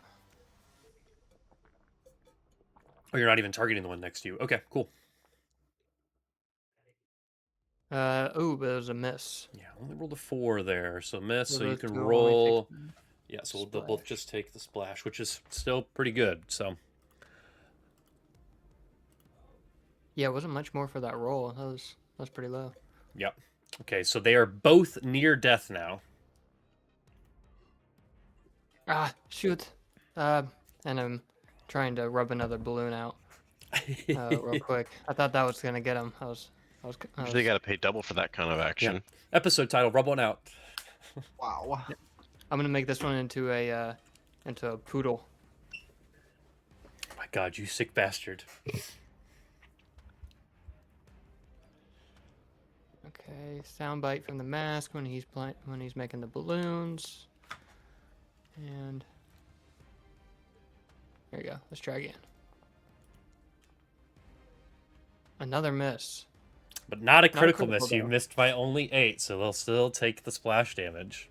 Oh, you're not even targeting the one next to you. Okay, cool. Oh, but it was a miss. Yeah, only rolled a 4 there, so miss. So you those can two only roll. take Yeah, so they'll both splash. just take the splash, which is still pretty good. So Yeah, it wasn't much more for that roll. That was pretty low. yep. Okay, so they are both near death now. Ah, shoot. And I'm trying to rub another balloon out real quick. I thought that was gonna get him. I was Usually got to pay double for that kind of action. Episode title: Rub one out. Wow. I'm gonna make this one into a poodle. Oh my god, you sick bastard! Okay, soundbite from the mask when he's making the balloons. And there you go. Let's try again. Another miss. But not a Not a critical critical, miss. You though. missed by only 8, so they'll still take the splash damage.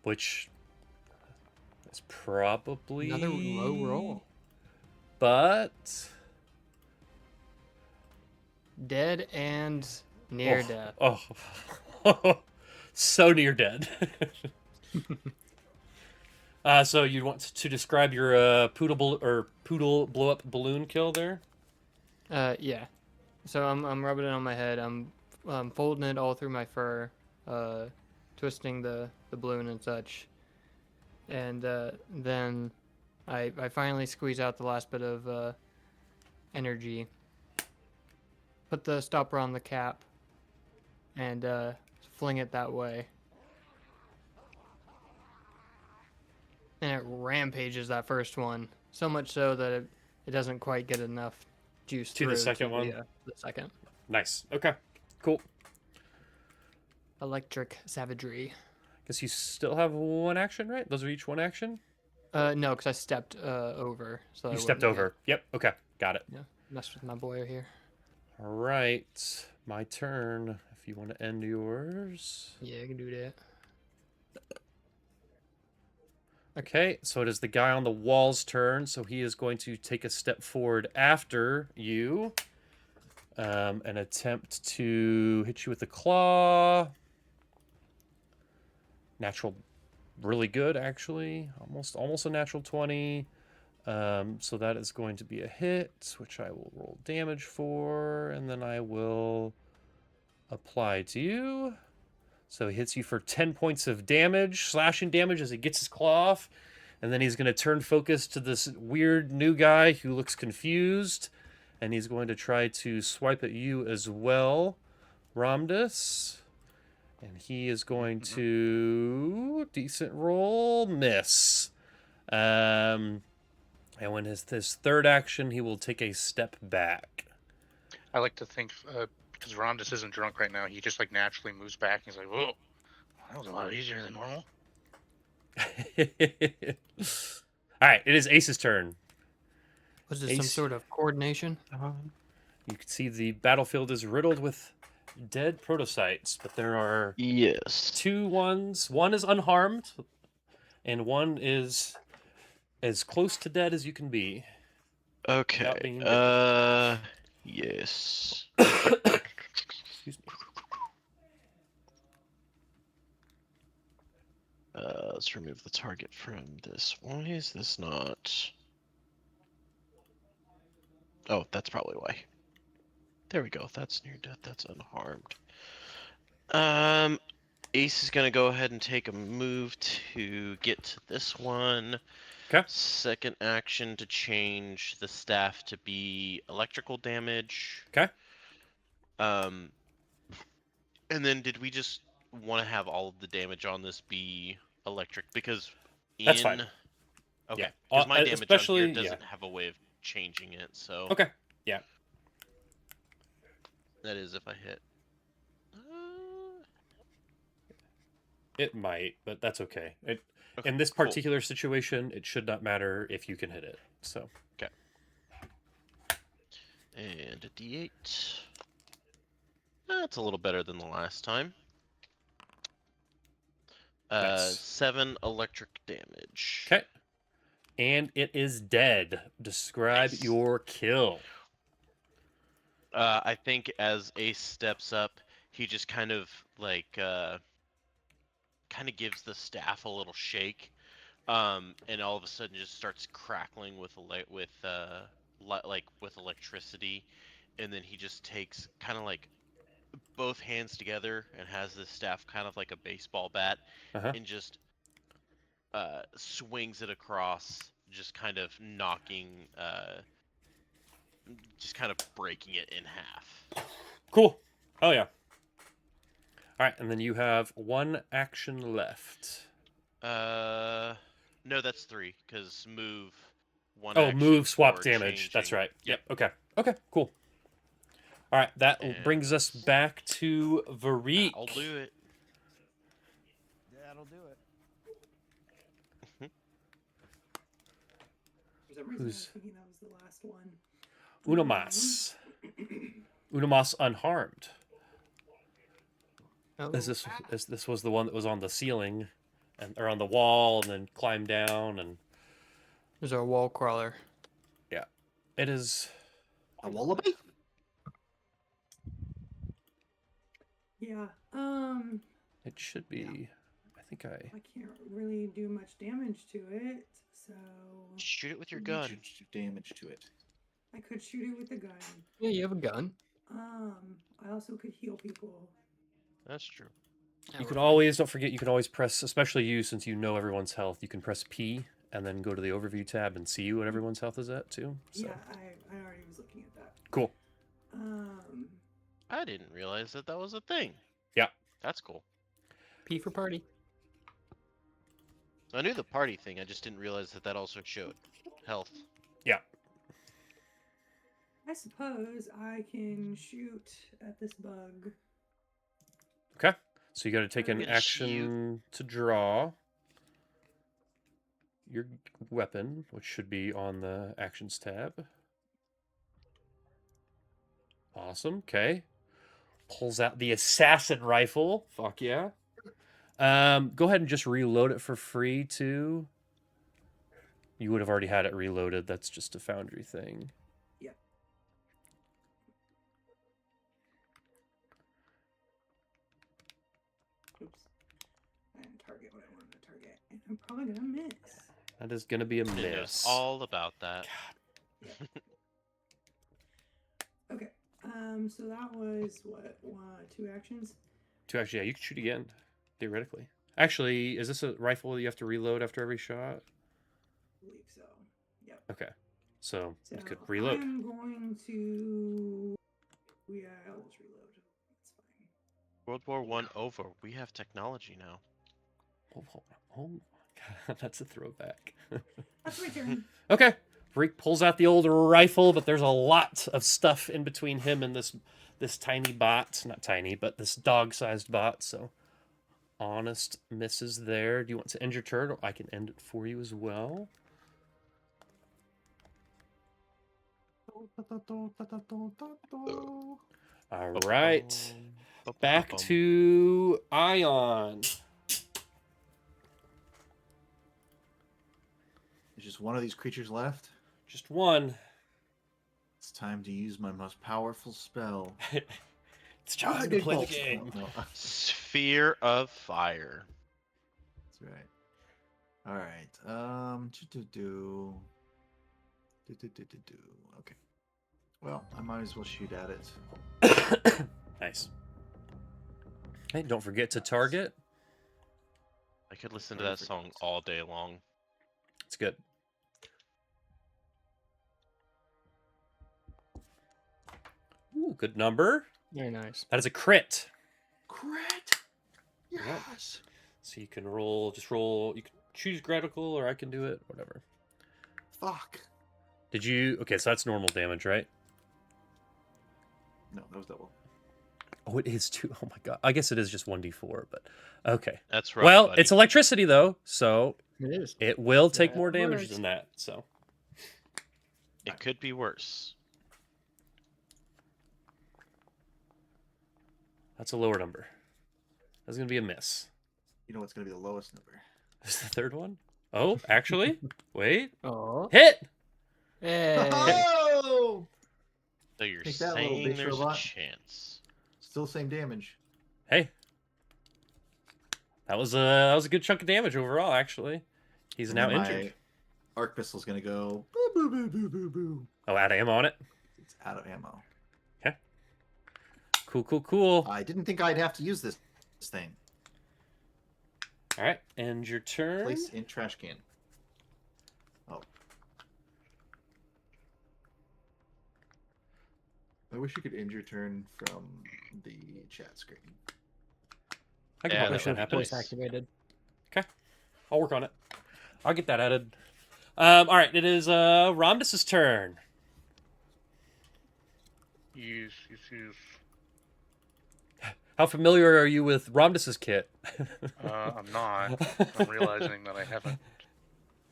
Which is probably Another low roll. But Dead and near death. Oh, so near dead. So you want to describe your poodle blow up balloon kill there? Yeah. So I'm rubbing it on my head. I'm folding it all through my fur, twisting the balloon and such, and then I finally squeeze out the last bit of energy. Put the stopper on the cap, and fling it that way. And it rampages that first one, so much so that it doesn't quite get enough juice To the through second one? the second. Nice. Okay. Cool. electric savagery. Guess you still have one action, right? Those are each one action? No, because I stepped over. So I You stepped wouldn't get- over. Yep. Okay. Got it. Yeah, messed with my boy here. All right. My turn. If you want to end yours. Yeah, I can do that. Okay, so it is the guy on the wall's turn, so he is going to take a step forward after you and attempt to hit you with the claw. Natural, really good, actually. Almost a natural 20. So that is going to be a hit, which I will roll damage for, and then I will apply to you. So he hits you for 10 points of damage, slashing damage as he gets his claw off. And then he's going to turn focus to this weird new guy who looks confused. And he's going to try to swipe at you as well, Ramdas. And he is going to... Decent roll. Miss. And when his third action, he will take a step back. I like to think, because Ramdas isn't drunk right now, he just like naturally moves back. And he's like, whoa, that was a lot easier than normal. All right, it is Ace's turn. Was this some Ace. sort of coordination? You can see the battlefield is riddled with dead protocytes, but there are Yes. two ones. One is unharmed, and one is as close to dead as you can be. Okay. being dead. Yes. Excuse me. Let's remove the target from this. Why is this not? Oh, that's probably why. There we go. That's near death. That's unharmed. Ace is gonna go ahead and take a move to get to this one. Okay. Second action to change the staff to be electrical damage. Okay. And then did we just want to have all of the damage on this be electric? Because That's fine. Okay. Yeah. Because my damage especially- on here yeah. doesn't have a way of changing it, so Okay. Yeah. that is if I hit. It might, but that's okay. Okay, In this cool. particular situation, it should not matter if you can hit it. So. And a D8. That's a little better than the last time. Nice. 7 electric damage. Okay. And it is dead. Describe Nice. your kill. I think as Ace steps up, he just kind of like gives the staff a little shake, and all of a sudden just starts crackling with electricity, and then he just takes kind of like both hands together and has this staff kind of like a baseball bat, Uh-huh. and just swings it across, just kind of knocking, just kind of breaking it in half. Cool. Oh yeah. All right, and then you have one action left. No, that's 3, because move one. Oh, action move, swap for damage. That's changing. right. Yep. Okay. Okay. Cool. All right, that And- brings us back to Varik. I'll do it. That'll do it. For some reason, I was Who's- thinking that was the last one. Unamas. Unamas unharmed. Oh, This was the one that was on the ceiling, or on the wall, and then climbed down, and there's our wall crawler. it is. A wallaby? Yeah. It should be. I think I. I can't really do much damage to it, so Shoot it with your You gun. should do damage to it. I could shoot it with a gun. Yeah, you have a gun. I also could heal people. That's true. You can always, don't forget, you can always press, especially you, since you know everyone's health, you can press P and then go to the overview tab and see what everyone's health is at too. So Yeah, I already was looking at that. cool. I didn't realize that was a thing. Yeah. That's cool. P for party. I knew the party thing. I just didn't realize that also showed health. I suppose I can shoot at this bug. Okay. So you got to take an Gonna shoot. action to draw your weapon, which should be on the actions tab. Awesome. Okay. Pulls out the assassin rifle. Fuck yeah. Go ahead and just reload it for free too. You would have already had it reloaded. That's just a Foundry thing. Yep. Oops. I didn't target what I wanted to target, and I'm probably gonna miss. That is gonna be a It knows miss. all about that. Okay. So that was what? 2 actions. 2 actually, yeah, you can shoot again, theoretically. Actually, is this a rifle that you have to reload after every shot? I believe so. Yep. Okay. So you So could reload. I'm going to. Yeah, I'll just reload. That's fine. World War One over. We have technology now. Oh my god, that's a throwback. That's my turn. Okay. Reek pulls out the old rifle, but there's a lot of stuff in between him and this tiny bot. Not tiny, but this dog-sized bot, so honest misses there. Do you want to end your turn? Or I can end it for you as well. All right. Back to Ion. There's just one of these creatures left. Just one. It's time to use my most powerful spell. It's time to play the Bolt. game. No, Sphere of Fire. that's right. All right. Okay. Well, I might as well shoot at it. Nice. Hey, don't forget to target. I could listen to that song all day long. It's good. Ooh, good number. Very nice. That is a crit. Crit. Yep. Yes. So you can roll, just roll. You can choose critical, or I can do it. Whatever. Fuck. Did you? Okay, so that's normal damage, right? No, that was double. Oh, it is too. Oh my god. I guess it is just 1d4, but okay. That's right. Well, buddy. it's electricity though, so It is. it will take That more damage works. than that. So It could be worse. that's a lower number. That's gonna be a miss. You know what's going to be the lowest number? Is the third one? Oh, actually, wait. Oh. Hit. Hey. Oh! So you're Take that, little saying bitch there's robot. a chance. Still same damage. Hey, that was a good chunk of damage overall. Actually, he's And now then injured. My arc pistol's going to go boo boo boo boo boo boo. Oh, out of ammo on it. It's out of ammo. Cool, cool, cool. I didn't think I'd have to use this thing. All right, end your turn. Place in trash can. Oh. I wish you could end your turn from the chat screen. I can Yeah, probably that that would be happen. Voice activated. I'll work on it. I'll get that added. All right, it is Ramdus's turn. Use. How familiar are you with Ramdus's kit? I'm not. I'm realizing that I haven't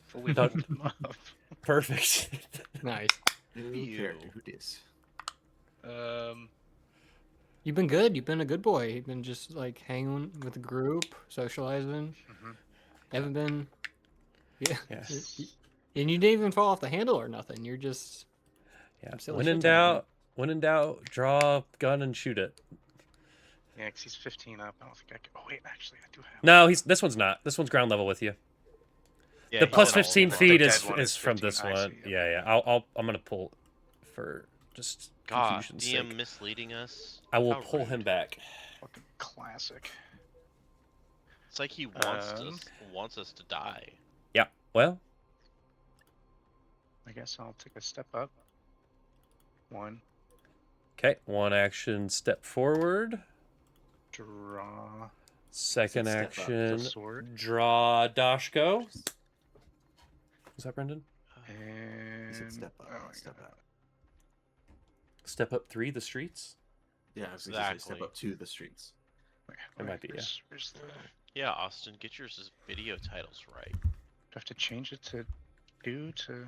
fully Done. leveled him up. Perfect. Nice. New Ew. character. Who dis? You've been good. You've been a good boy. You've been just like hanging with the group, socializing. Mhm. Haven't been. Yeah. Yes. And you didn't even fall off the handle or nothing. You're just. Yeah. Silly When in shit's happening. doubt, draw a gun and shoot it. Yeah, 'cause he's 15 up. I don't think I can. Oh wait, actually, I do have. No, this one's not. This one's ground level with you. Yeah, The he's plus in all of 15 them. feet The is dead one is is from 15. this I one. see, Yeah, I'm gonna pull for just God, confusion's DM sake. misleading us. I will How pull him rude. back. Fucking classic. It's like he wants us to die. Yeah. Well, I guess I'll take a step up. One. okay. One action, step forward. Draw. Second Step up. action, The sword. draw Dashko. Was that Brendan? And. He said step up. Oh, I Step got it. up. Step up 3, the streets. Yeah, I was going to say step Exactly. up to the streets. It might be, yeah. Where's the... Do Yeah, Austin, get your video titles right. I have to change it to 2 to...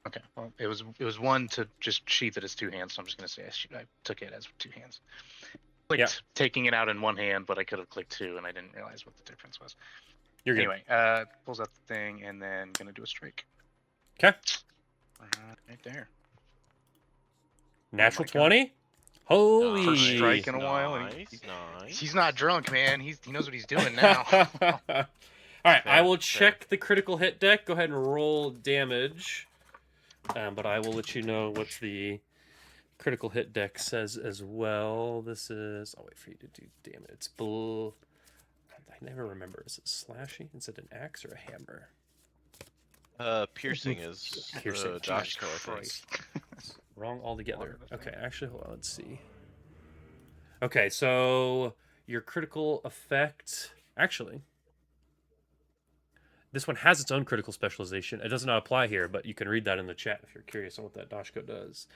Okay, well, it was 1 to just sheath it as 2 hands, so I'm just going to say I took it as 2 hands. Clicked taking it out in 1 hand, but I could have clicked 2, and I didn't realize what the difference was. You're good. Anyway, pulls out the thing, and then going to do a strike. Okay. Right there. Natural my God. 20? Holy. First strike in a while. And Nice, nice. he's not drunk, man. He knows what he's doing now. All right, I Fair, will fair. check the critical hit deck. Go ahead and roll damage. But I will let you know what the critical hit deck says as well. This is... I'll wait for you to do damage. It's bull... I never remember. Is it slashing? Is it an axe or a hammer? Piercing is Piercing. Josh Jesus Cole, I think. Christ. Wrong altogether. Okay, actually, hold on. Let's see. Okay, so your critical effect... Actually, this one has its own critical specialization. It does not apply here, but you can read that in the chat if you're curious on what that Dashko does.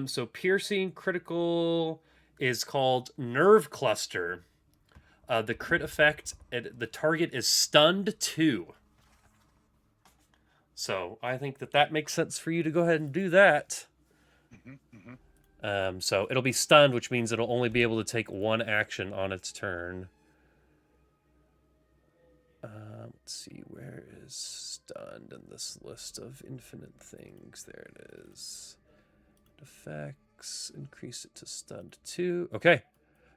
So piercing critical is called Nerve Cluster. The crit effect, the target is stunned 2. So I think that makes sense for you to go ahead and do that. So it'll be stunned, which means it'll only be able to take 1 action on its turn. Let's see, where is stunned in this list of infinite things? There it is. Effects, increase it to stunned 2. Okay.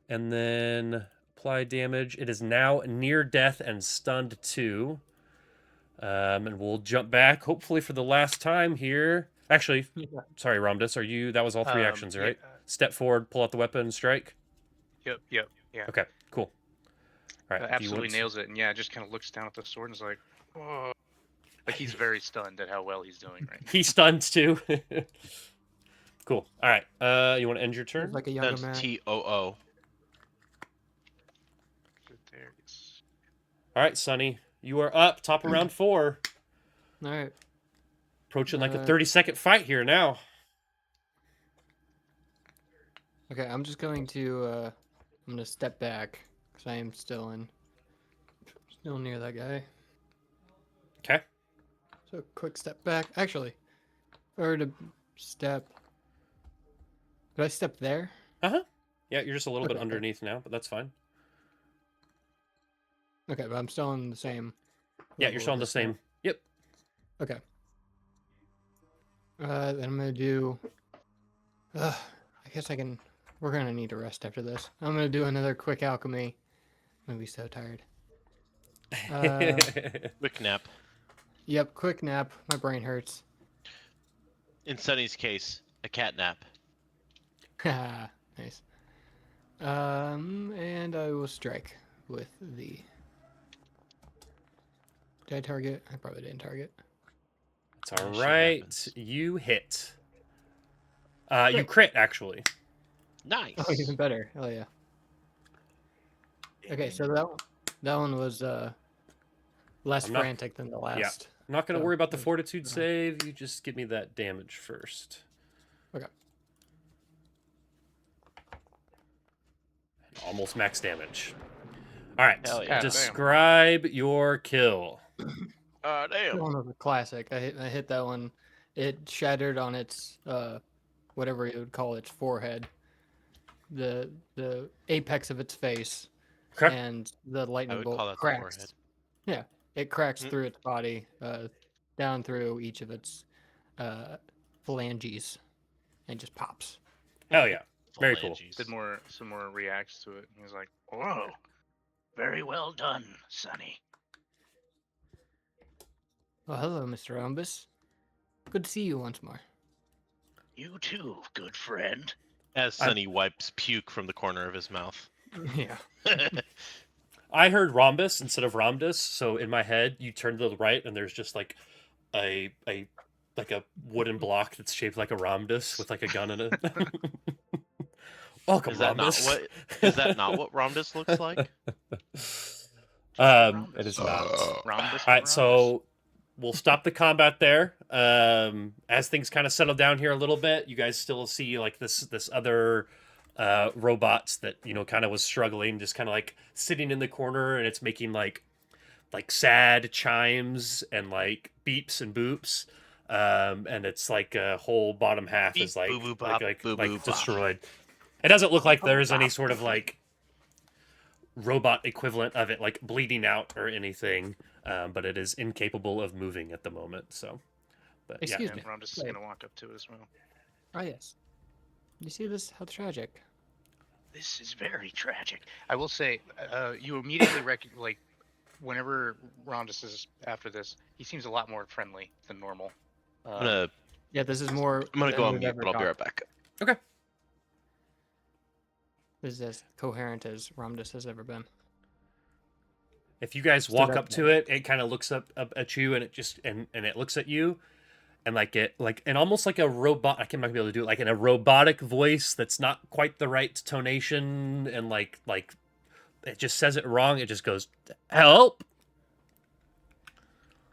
And then apply damage. It is now near death and stunned 2. And we'll jump back, hopefully for the last time here. Actually, sorry, Ramdas, that was all 3 actions, right? Yeah. Step forward, pull out the weapon, and strike? Yep, yeah. Okay, cool. All right. Absolutely nails it, and yeah, just kind of looks down at the sword and is like, whoa. Like he's very stunned at how well he's doing right now. He stuns too. Cool. All right. You want to end your turn? Like a younger That's man. TOO. There, yes. All right, Sonny. You are up. Top of round 4. All right. Approaching like a 30-second fight here now. Okay, I'm just going to I'm gonna step back because I am still near that guy. Okay. So quick step back. Actually, or to step. Did I step there? Uh-huh. Yeah, you're just a little bit Okay. underneath now, but that's fine. Okay, but I'm still in the same. Yeah, level you're still on of the this now. same. Yep. Okay. Then I'm gonna do. I guess I can. We're gonna need to rest after this. I'm gonna do another quick alchemy. I'm gonna be so tired. Quick nap. Yep, quick nap. My brain hurts. In Sunny's case, a cat nap. Nice. And I will strike with the. Did I target? I probably didn't target. It's all Shit right. happens. You hit. You crit, actually. Nice. Oh, even better. Oh yeah. Okay, so that one was less I'm not- frantic than the last. I'm not going to So, worry about the yeah. fortitude save. You just give me that damage first. Okay. Almost max damage. All right. Hell yeah. Describe your kill. Damn. That one was a classic. I hit that one. It shattered on its whatever you would call its forehead, the apex of its face, Okay. and the I lightning would bolt call that the cracks. forehead. Yeah, it cracks Mm. through its body, down through each of its phalanges, and just pops. Hell yeah. Very cool. Phalanges. Did some more reacts to it. And he's like, whoa. Very well done, Sonny. Well, hello, Mr. Umbus. Good to see you once more. You too, good friend. As Sunny wipes puke from the corner of his mouth. Yeah. I heard rhombus instead of rhombus, so in my head, you turn to the right, and there's just like a wooden block that's shaped like a rhombus with like a gun in it. Welcome, Is that not rhombus. what? Is that not what rhombus looks like? It is not. Rhombus. All right, so we'll stop the combat there. As things kind of settle down here a little bit, you guys still see like this other robots that kind of was struggling, just kind of like sitting in the corner, and it's making like sad chimes and like beeps and boops. And it's like a whole bottom half Beep, is like boo, boo, bop, boo, boo, bop. destroyed. It doesn't look like Oh, there's any bop. sort of like robot equivalent of it like bleeding out or anything, but it is incapable of moving at the moment. So, but Excuse yeah, me. I'm just Wait. gonna walk up to it as well. Oh yes. You see this? How tragic. This is very tragic. I will say, you immediately like, whenever Rondus is after this, he seems a lot more friendly than normal. I'm Yeah, this is more. gonna than go on we've mute, ever but I'll be talked. right back. This is as coherent as Ramdus has ever been. if you guys Stood walk up up to it, it kind of looks up at you, and it just and it looks at you, and and almost like a robot. I can't be able to do it like in a robotic voice that's not quite the right tonation, and like it just says it wrong. It just goes, "Help!"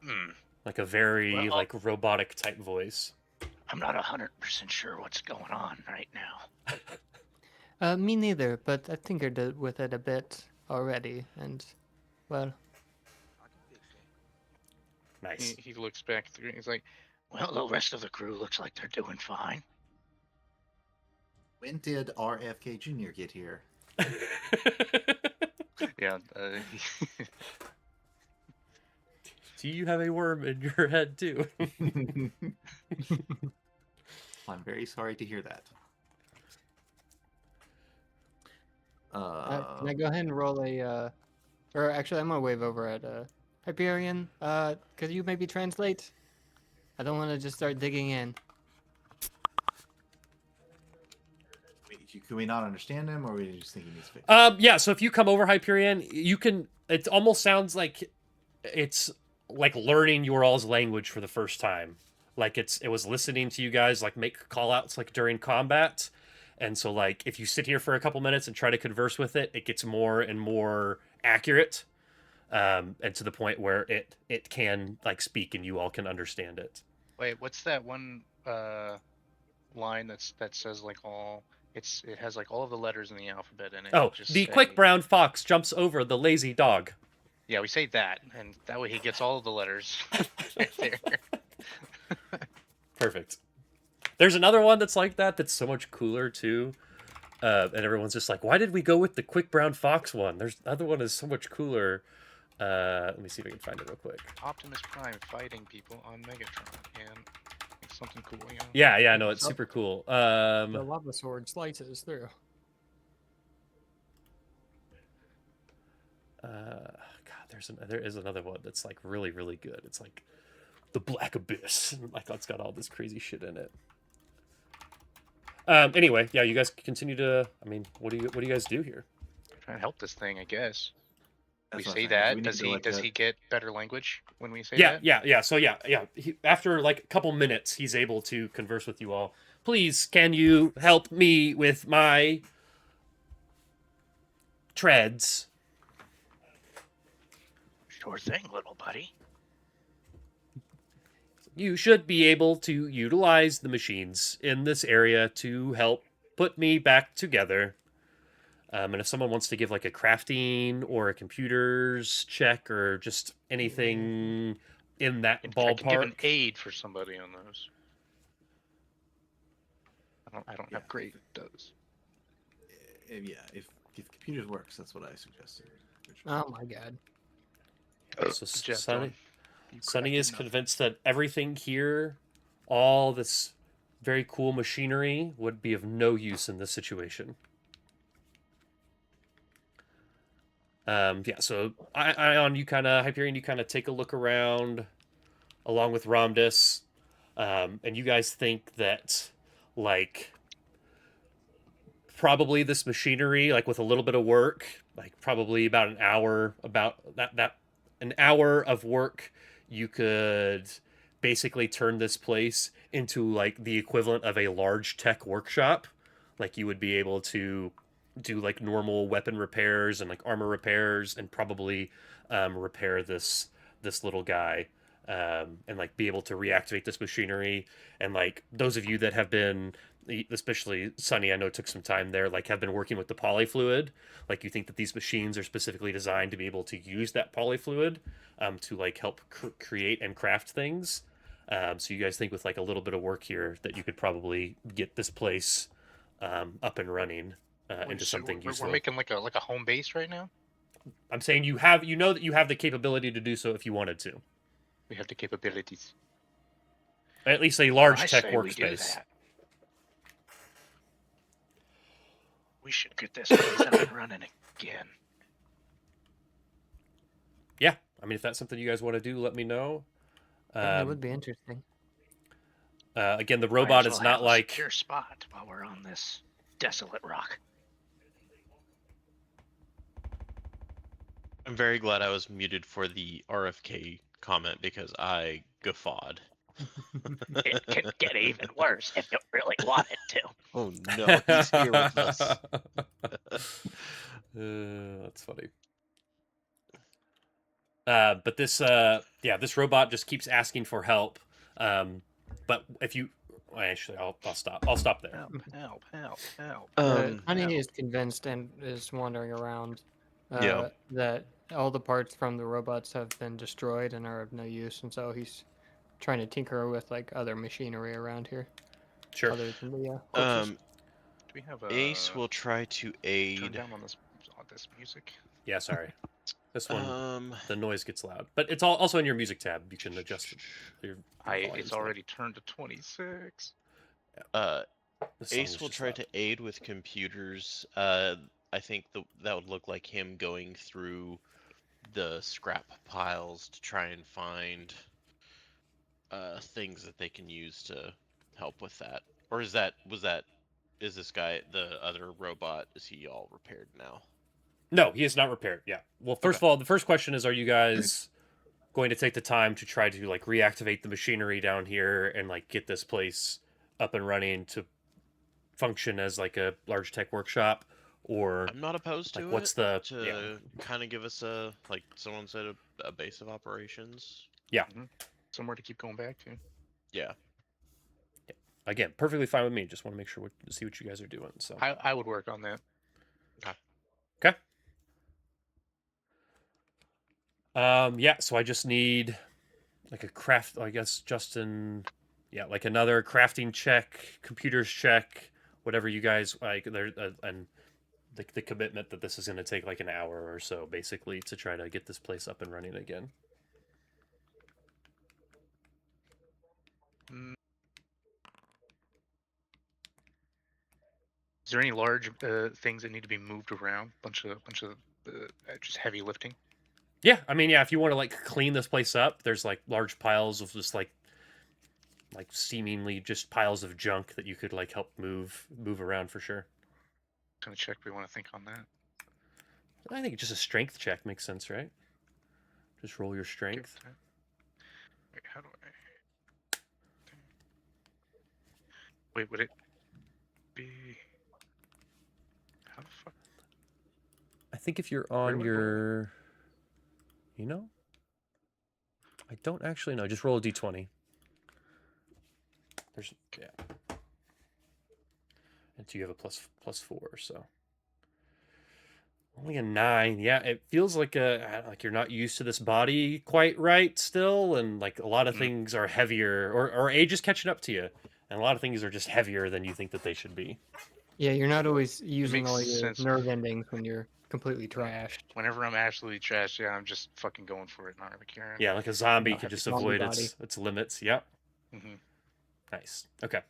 Hmm. Like a very Well- like robotic type voice. I'm not 100% sure what's going on right now. Me neither, but I tinkered with it a bit already, and well, Nice. He looks back through. He's like, "Well, the rest of the crew looks like they're doing fine." When did RFK Jr. get here? Yeah. Do you have a worm in your head too? I'm very sorry to hear that. can I go ahead and roll a? Or actually, I'm gonna wave over at Hyperion. Could you maybe translate? I don't want to just start digging in. Can we not understand him, or we just think he needs fixed? Yeah. So if you come over Hyperion, you can. It almost sounds like it's like learning your all's language for the first time. Like it was listening to you guys like make call outs like during combat. And so like if you sit here for a couple minutes and try to converse with it, it gets more and more accurate. And to the point where it can like speak and you all can understand it. Wait, what's that one line that says like all? It has like all of the letters in the alphabet in it. Oh, Just the say- quick brown fox jumps over the lazy dog. Yeah, we say that, and that way he gets all of the letters right there. Perfect. There's another one that's like that that's so much cooler too. And everyone's just like, why did we go with the quick brown fox one? There's the other one is so much cooler. Let me see if I can find it real quick. Optimus Prime fighting people on Megatron, and it's something cool. Yeah, no, it's super cool. The lava sword slices through. God, there is another one that's like really, really good. It's like the Black Abyss. Like it's got all this crazy shit in it. Anyway, yeah, you guys continue to. I mean, what do you guys do here? Trying to help this thing, I guess. That's We what I'm say saying. that. We need Does to go he? like Does that. he get better language when we say Yeah, that? yeah. So yeah. After like a couple minutes, he's able to converse with you all. Please, can you help me with my treads? Sure thing, little buddy. You should be able to utilize the machines in this area to help put me back together. And if someone wants to give like a crafting or a computers check or just anything in that I can give an ballpark, aid for somebody on those. I don't Yeah. have great those. Yeah, if computers works, that's what I suggested. Oh my god. so Good job, Sonny, Dawn. You Sonny crafted is nothing. convinced that everything here, all this very cool machinery, would be of no use in this situation. Yeah, so Ion, Hyperion, you kind of take a look around along with Ramdus, and you guys think that, like, probably this machinery, like with a little bit of work, like probably about an hour, an hour of work, you could basically turn this place into like the equivalent of a large tech workshop. Like you would be able to do like normal weapon repairs and like armor repairs and probably repair this little guy. and like be able to reactivate this machinery. And like those of you that have been, especially Sunny, I know took some time there, like have been working with the polyfluid. Like you think that these machines are specifically designed to be able to use that polyfluid to like help create and craft things. So you guys think with like a little bit of work here that you could probably get this place up and running into something useful. We're making like a home base right now. I'm saying you know that you have the capability to do so if you wanted to. We have the capabilities. At least a large I tech say we do workspace. that. We should get this place up and running again. Yeah, I mean, if that's something you guys want to do, let me know. That would be interesting. Again, the Might robot as is well not have a like secure spot while we're on this desolate rock. I'm very glad I was muted for the RFK comment because I guffawed. It can get even worse if you really want it to. Oh no, he's here with us. That's funny. But this, this robot just keeps asking for help. But if you, well, actually, I'll stop. I'll stop there. Help. Honey is convinced and is wandering around Yeah. that all the parts from the robots have been destroyed and are of no use, and so he's trying to tinker with like other machinery around here. Sure. Other than the corpses. Do we have Ace will try to turn aid. down on this music? Yeah, sorry. This one, Um, the noise gets loud, but it's also in your music tab. You can adjust it. It's already turned to 26. Ace will try to aid with computers. I think that would look like him going through the scrap piles to try and find things that they can use to help with that. Or is this guy, the other robot, is he all repaired now? No, he is not repaired. Yeah. Well, first of all, the first question is: are you guys going to take the time to try to like reactivate the machinery down here and like get this place up and running to function as like a large tech workshop? Or I'm not opposed to like, what's it. the To kind of give us a, like someone said, a base of operations. Somewhere to keep going back to. Yeah. Again, perfectly fine with me. Just want to make sure see what you guys are doing. So I would work on that. okay. So I just need like a craft. I guess Justin, like another crafting check, computers check, whatever you guys like. There and the commitment that this is going to take like an hour or so, basically, to try to get this place up and running again. Is there any large things that need to be moved around? Bunch of just heavy lifting. Yeah, I mean, if you want to like clean this place up, there's like large piles of just like seemingly just piles of junk that you could like help move around for sure. What kind of check we want to think on that? I think just a strength check makes sense, right? Just roll your strength. Wait, how do I? Wait, would it be? How the fuck? I think if you're on your, I don't actually know. Just roll a d20. And you have a plus 4, so only a 9. Yeah, it feels like you're not used to this body quite right still, and like a lot of things are heavier, or age is catching up to you, and a lot of things are just heavier than you think that they should be. Yeah, you're not always using all your sense. nerve endings when you're completely trashed. Whenever I'm absolutely trashed, I'm just fucking going for it, not really caring. Yeah, like a zombie Not could just zombie avoid body. its limits. Yep. Mm-hmm. Nice. Okay.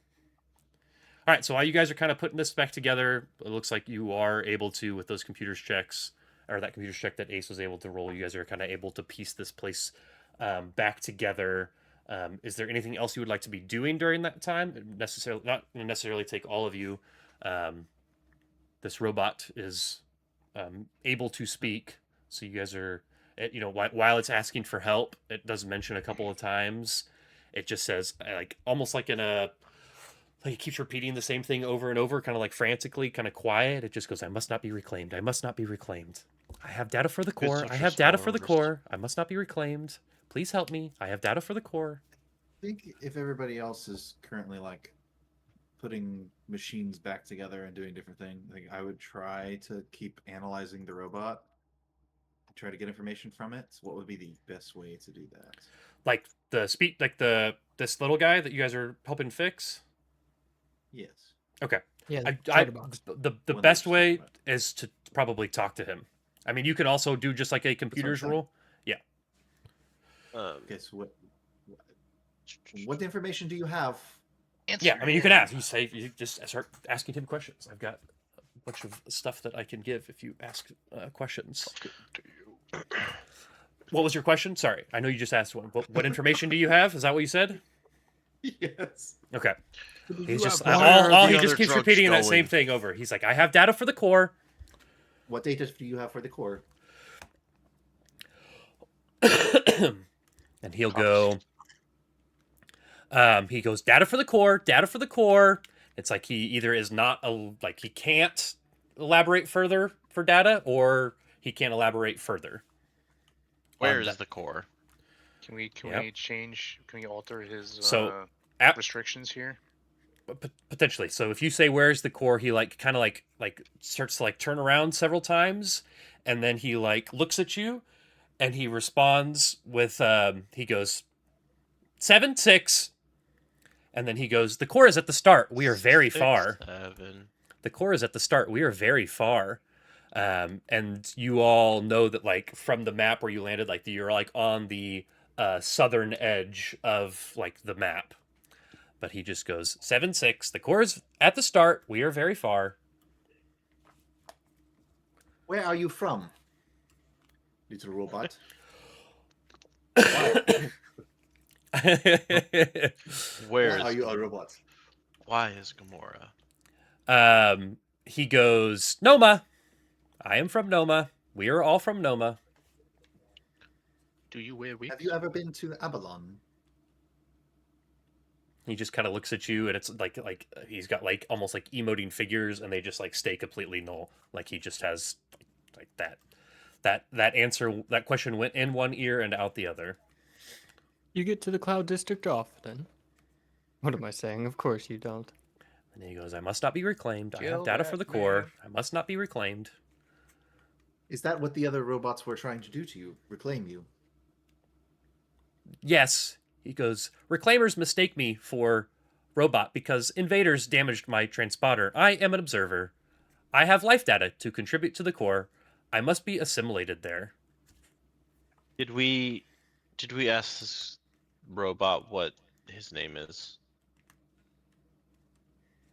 All right, so while you guys are kind of putting this back together, it looks like you are able to, with those computers checks, or that computer's check that Ace was able to roll, you guys are kind of able to piece this place back together. Is there anything else you would like to be doing during that time? Not necessarily take all of you. This robot is able to speak, so you guys are, while it's asking for help, it does mention a couple of times. It just says, like, almost like in a, like it keeps repeating the same thing over and over, kind of like frantically, kind of quiet. It just goes, I must not be reclaimed. I must not be reclaimed. I have data for the core. I have data for the core. I must not be reclaimed. Please help me. I have data for the core. I think if everybody else is currently like putting machines back together and doing different things, I think I would try to keep analyzing the robot, try to get information from it. So what would be the best way to do that? Like this little guy that you guys are helping fix. Yes. Okay. Yeah, the I chatterbox. the One that best we're way talking is to probably talk to him. I mean, you can also do just like a computer's saying. rule. Okay, so what information do you have? Yeah, I mean, you can ask. You just start asking him questions. I've got a bunch of stuff that I can give if you ask questions. What was your question? Sorry, I know you just asked one. What information do you have? Is that what you said? Yes. Okay. He's have- just Why are all the he just other keeps drugs repeating that same going? thing over. He's like, I have data for the core. What data do you have for the core? And he'll go. He goes data for the core, data for the core. It's like he either is not like he can't elaborate further for data, or he can't elaborate further. Where on is that. the core? Can we Yep. change? Can we alter his So, at- restrictions here? Potentially. So if you say where's the core, he like kind of like starts to like turn around several times, and then he like looks at you, and he responds with he goes 7-6, and then he goes, the core is at the start. We are very 6, far. 7. The core is at the start. We are very far. And you all know that like from the map where you landed, like you're like on the southern edge of like the map. But he just goes 7-6. The core is at the start. We are very far. Where are you from? Little robot. Where Why is are you a robot? Why is Gamora? He goes, Noma. I am from Noma. We are all from Noma. Do you wear wigs? Have you ever been to Abalon? He just kind of looks at you, and it's like he's got like almost like emoting figures, and they just like stay completely null. Like he just has like that answer, that question went in one ear and out the other. You get to the Cloud District often. What am I saying? Of course you don't. And he goes, I must not be reclaimed. I have Kill data that for the core. man. I must not be reclaimed. Is that what the other robots were trying to do to you? Reclaim you? Yes. He goes, Reclaimers mistake me for robot because invaders damaged my transponder. I am an observer. I have life data to contribute to the core. I must be assimilated there. Did we ask this robot what his name is?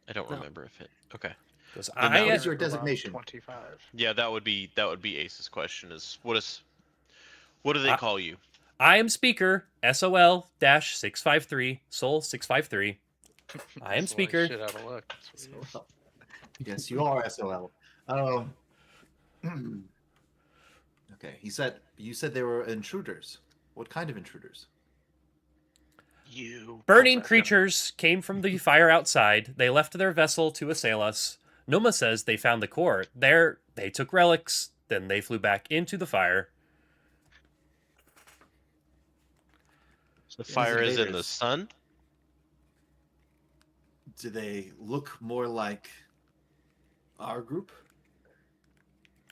I don't No. remember if it. Okay. He goes, Then I that What am, is your Robot designation? 25. Yeah, that would be Ace's question. What do they I- call you? I am speaker, SOL-653, Soul 653. I am That's why speaker. Shit out of luck. That's what it is. Yes, you are SOL. Okay, you said they were intruders. What kind of intruders? You Burning fuck that creatures came from the fire outside. They left their vessel to assail us. Noma says they found the core. There, they took relics. Then they flew back into the fire. The fire is in the invaders. sun. Do they look more like our group?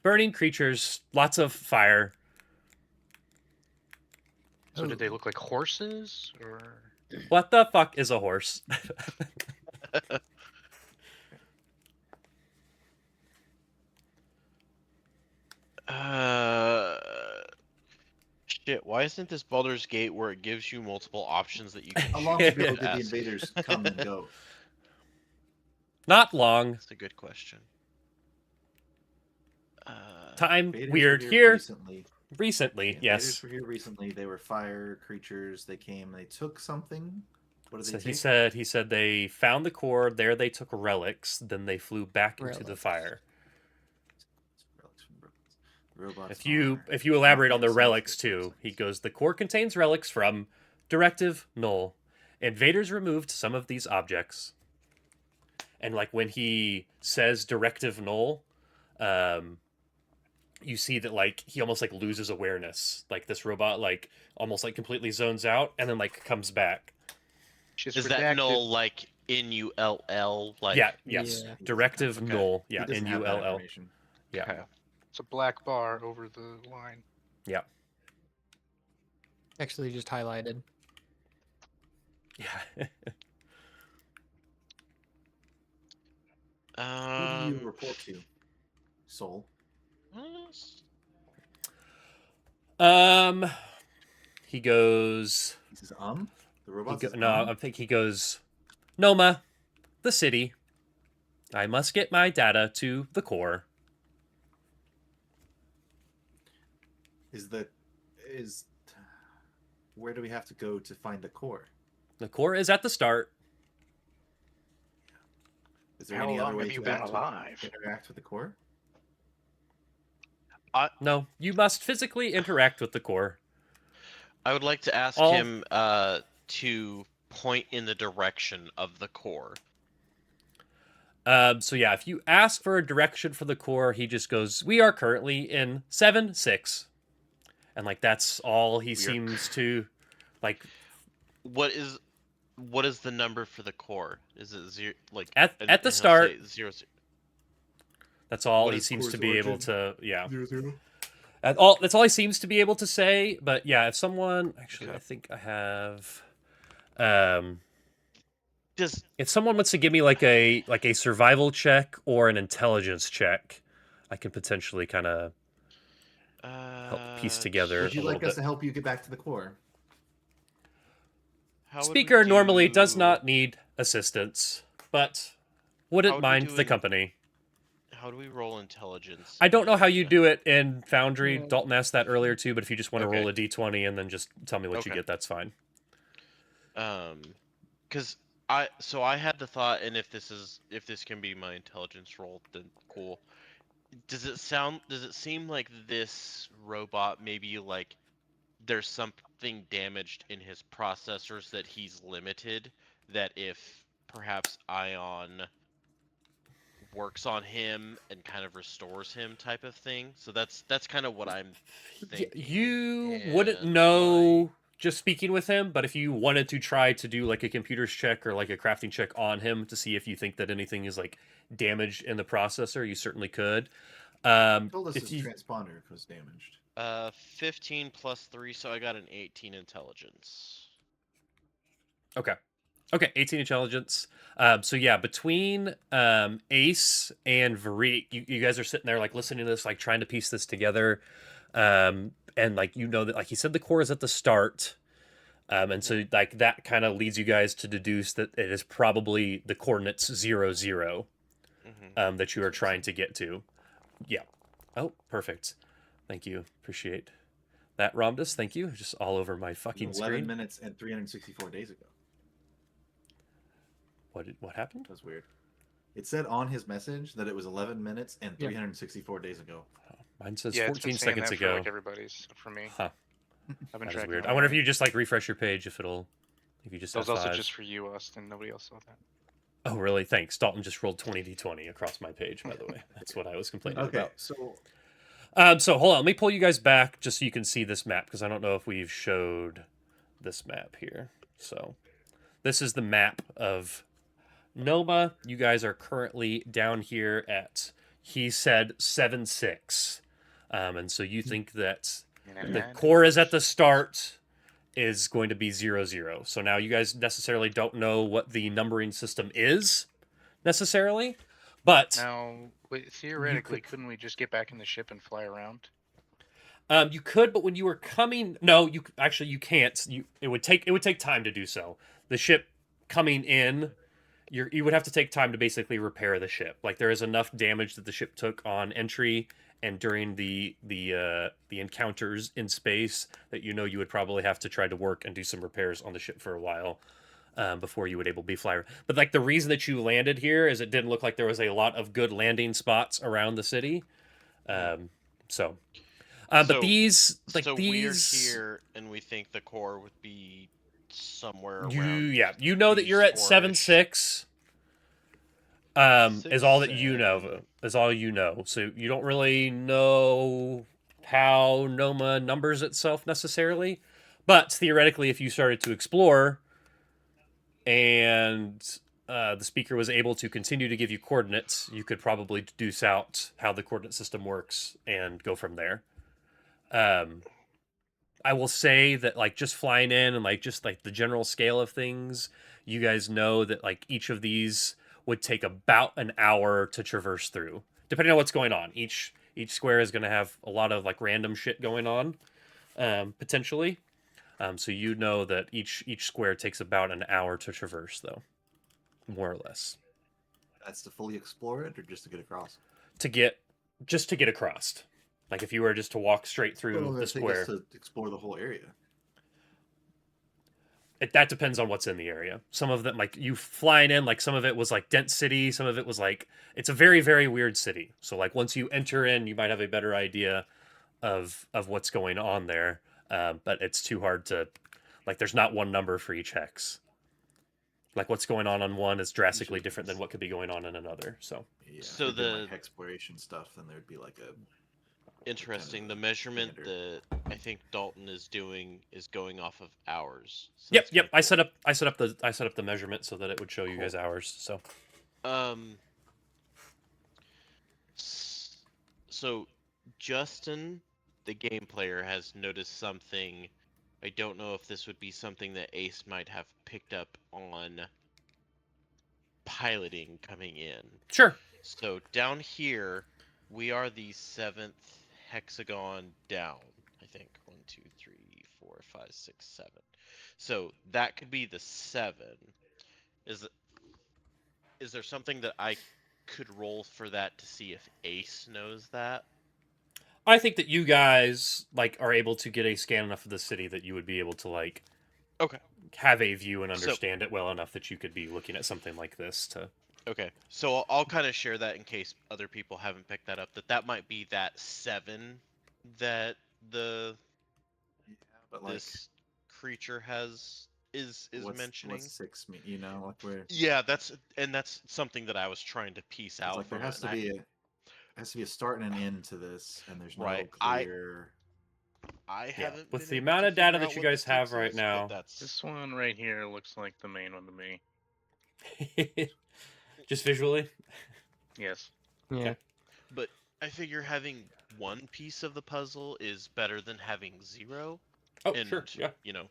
Burning creatures, lots of fire. So did they look like horses or? What the fuck is a horse? Shit. Why isn't this Baldur's Gate where it gives you multiple options that you can How long choose ago to did the ask? invaders come and go? Not long. That's a good question. Time Invaders weird were here. recently. Recently, The yes. invaders were here recently. They were fire creatures. They came. They took something. What did So they take? he said they found the core. There they took relics. Then they flew back into the Relics. fire. Relics from robots. If you are elaborate on the not relics sensitive too, he things. goes, the core contains relics from Directive Null. Invaders removed some of these objects. And like when he says Directive Null, you see that like he almost like loses awareness. Like this robot like almost like completely zones out and then like comes back. Just Is that redacted. null like NULL? Like Yeah, yes. Yeah. Directive Okay. null. He Yeah, doesn't have that NULL. information. Yeah. Okay. It's a black bar over the line. Yeah. Actually, just highlighted. Yeah. Who do you report to? Soul. He goes. He says, The robot says, No, I think he goes. Noma, the city. I must get my data to the core. Where do we have to go to find the core? The core is at the start. Is there How any other long way have you to been alive? interact with the core? No, you must physically interact with the core. I would like to ask All- him to point in the direction of the core. So yeah, if you ask for a direction for the core, he just goes, "We are currently in 7-6," and like that's all he seems to like. What is the number for the core? Is it zero? Like At and the he'll start. say zero. That's all What he is seems core's to be able origin? to. Yeah. 0, 0. That's all he seems to be able to say. But yeah, if someone actually, Okay. I think I have. Does If someone wants to give me like a survival check or an intelligence check, I can potentially kind of help piece together Would you a little like us bit. to help you get back to the core? how would we Speaker normally does do- not need assistance, but wouldn't How would we mind do the in- company. How do we roll intelligence? I don't know how you in- do it in Foundry. Yeah. Dalton asked that earlier too, but if you just want to Okay. roll a d20 and then just tell me what you Okay. get, that's fine. Because I had the thought, and if this can be my intelligence roll, then cool. Does it seem like this robot maybe like there's something damaged in his processors that he's limited, that if perhaps Ion works on him and kind of restores him type of thing? So that's kind of what I'm thinking. You wouldn't and know just speaking with him, but if you wanted to try to do like a computer's check or like a crafting check on him to see if you think that anything is like damaged in the processor, you certainly could. He told us If his you, transponder was damaged. 15 plus 3, so I got an 18 intelligence. Okay, 18 intelligence. So yeah, between Ace and Varik, you guys are sitting there like listening to this, like trying to piece this together. And like you know that like he said the core is at the start. And so like that kind of leads you guys to deduce that it is probably the coordinates 0, 0 that you are trying to get to. Yeah. Oh, perfect. Thank you. Appreciate that, Romdus. Thank you. Just all over my fucking 11 screen. minutes and 364 days ago. What happened? That's weird. It said on his message that it was 11 minutes and Yeah. 364 days ago. Mine says Yeah, it's 14 been saying seconds that ago. for like everybody's. For me, Huh. I've been That is tracking weird. all I wonder if that. you just like refresh your page if you just That was have also 5. just for you, Austin. Nobody else saw that. Oh, really? Thanks. Dalton just rolled 20d20 across my page, by the way. That's what I was complaining Okay, about. so So hold on. Let me pull you guys back just so you can see this map because I don't know if we've showed this map here. So this is the map of Noma. You guys are currently down here at, he said 7-6. And so you think that the core is at the start is going to be 0, 0. So now you guys necessarily don't know what the numbering system is necessarily, but Now, theoretically, couldn't we just get back in the ship and fly around? you could, but when you were coming, no, you can't. It would take time to do so. The ship coming in, you would have to take time to basically repair the ship. Like there is enough damage that the ship took on entry and during the encounters in space that you would probably have to try to work and do some repairs on the ship for a while before you would able to be flyer. But like the reason that you landed here is it didn't look like there was a lot of good landing spots around the city. But these we're here and we think the core would be somewhere around. You know that you're at 7-6. Is all that you know. is all you know. So you don't really know how Noma numbers itself necessarily. But theoretically, if you started to explore and the speaker was able to continue to give you coordinates, you could probably deduce out how the coordinate system works and go from there. I will say that like just flying in and like just like the general scale of things, you guys know that like each of these would take about an hour to traverse through, depending on what's going on. Each square is going to have a lot of like random shit going on, potentially. So you know that each square takes about an hour to traverse, though, more or less, That's to fully explore it, or just to get across? to get just to get across. Like if you were just to walk straight through Well, the I think it's square. to explore the whole area. That depends on what's in the area. Some of them, like you flying in, like some of it was like dense city. Some of it was like it's a very very weird city. So like once you enter in, you might have a better idea of what's going on there. But it's too hard to like. There's not one number for each hex. Like what's going on one is drastically Usually different than it's- what could be going on in another. So Yeah, So if you're doing, the- like exploration stuff, then there'd be like a Interesting. kind of The measurement standard. that I think Dalton is doing is going off of hours. So yep, that's yep. kinda I set up the measurement so that it would show you Cool. guys hours. So cool. So Justin, the game player, has noticed something. I don't know if this would be something that Ace might have picked up on piloting coming in. sure. So down here, we are the 7th hexagon down. I think 1, 2, 3, 4, 5, 6, 7. So that could be the 7. Is there something that I could roll for that to see if Ace knows that? I think that you guys like are able to get a scan enough of the city that you would be able to like Okay. have a view and So- understand it well enough that you could be looking at something like this to Okay, so I'll kind of share that in case other people haven't picked that up. That might be that 7 that Yeah, but like this creature is mentioning. what's 6 mean? You know, like where Yeah, that's something that I was trying to piece it's out like there from has it. to be a start and an end to this, and there's no Right, clear. I yeah. haven't With been the able amount to of data figure that out you what the guys have 6 right is, but now. that's This one right here looks like the main one to me. Just visually. Yes. Yeah. but I figure having one piece of the puzzle is better than having 0. Oh, And sure. Yeah. you know,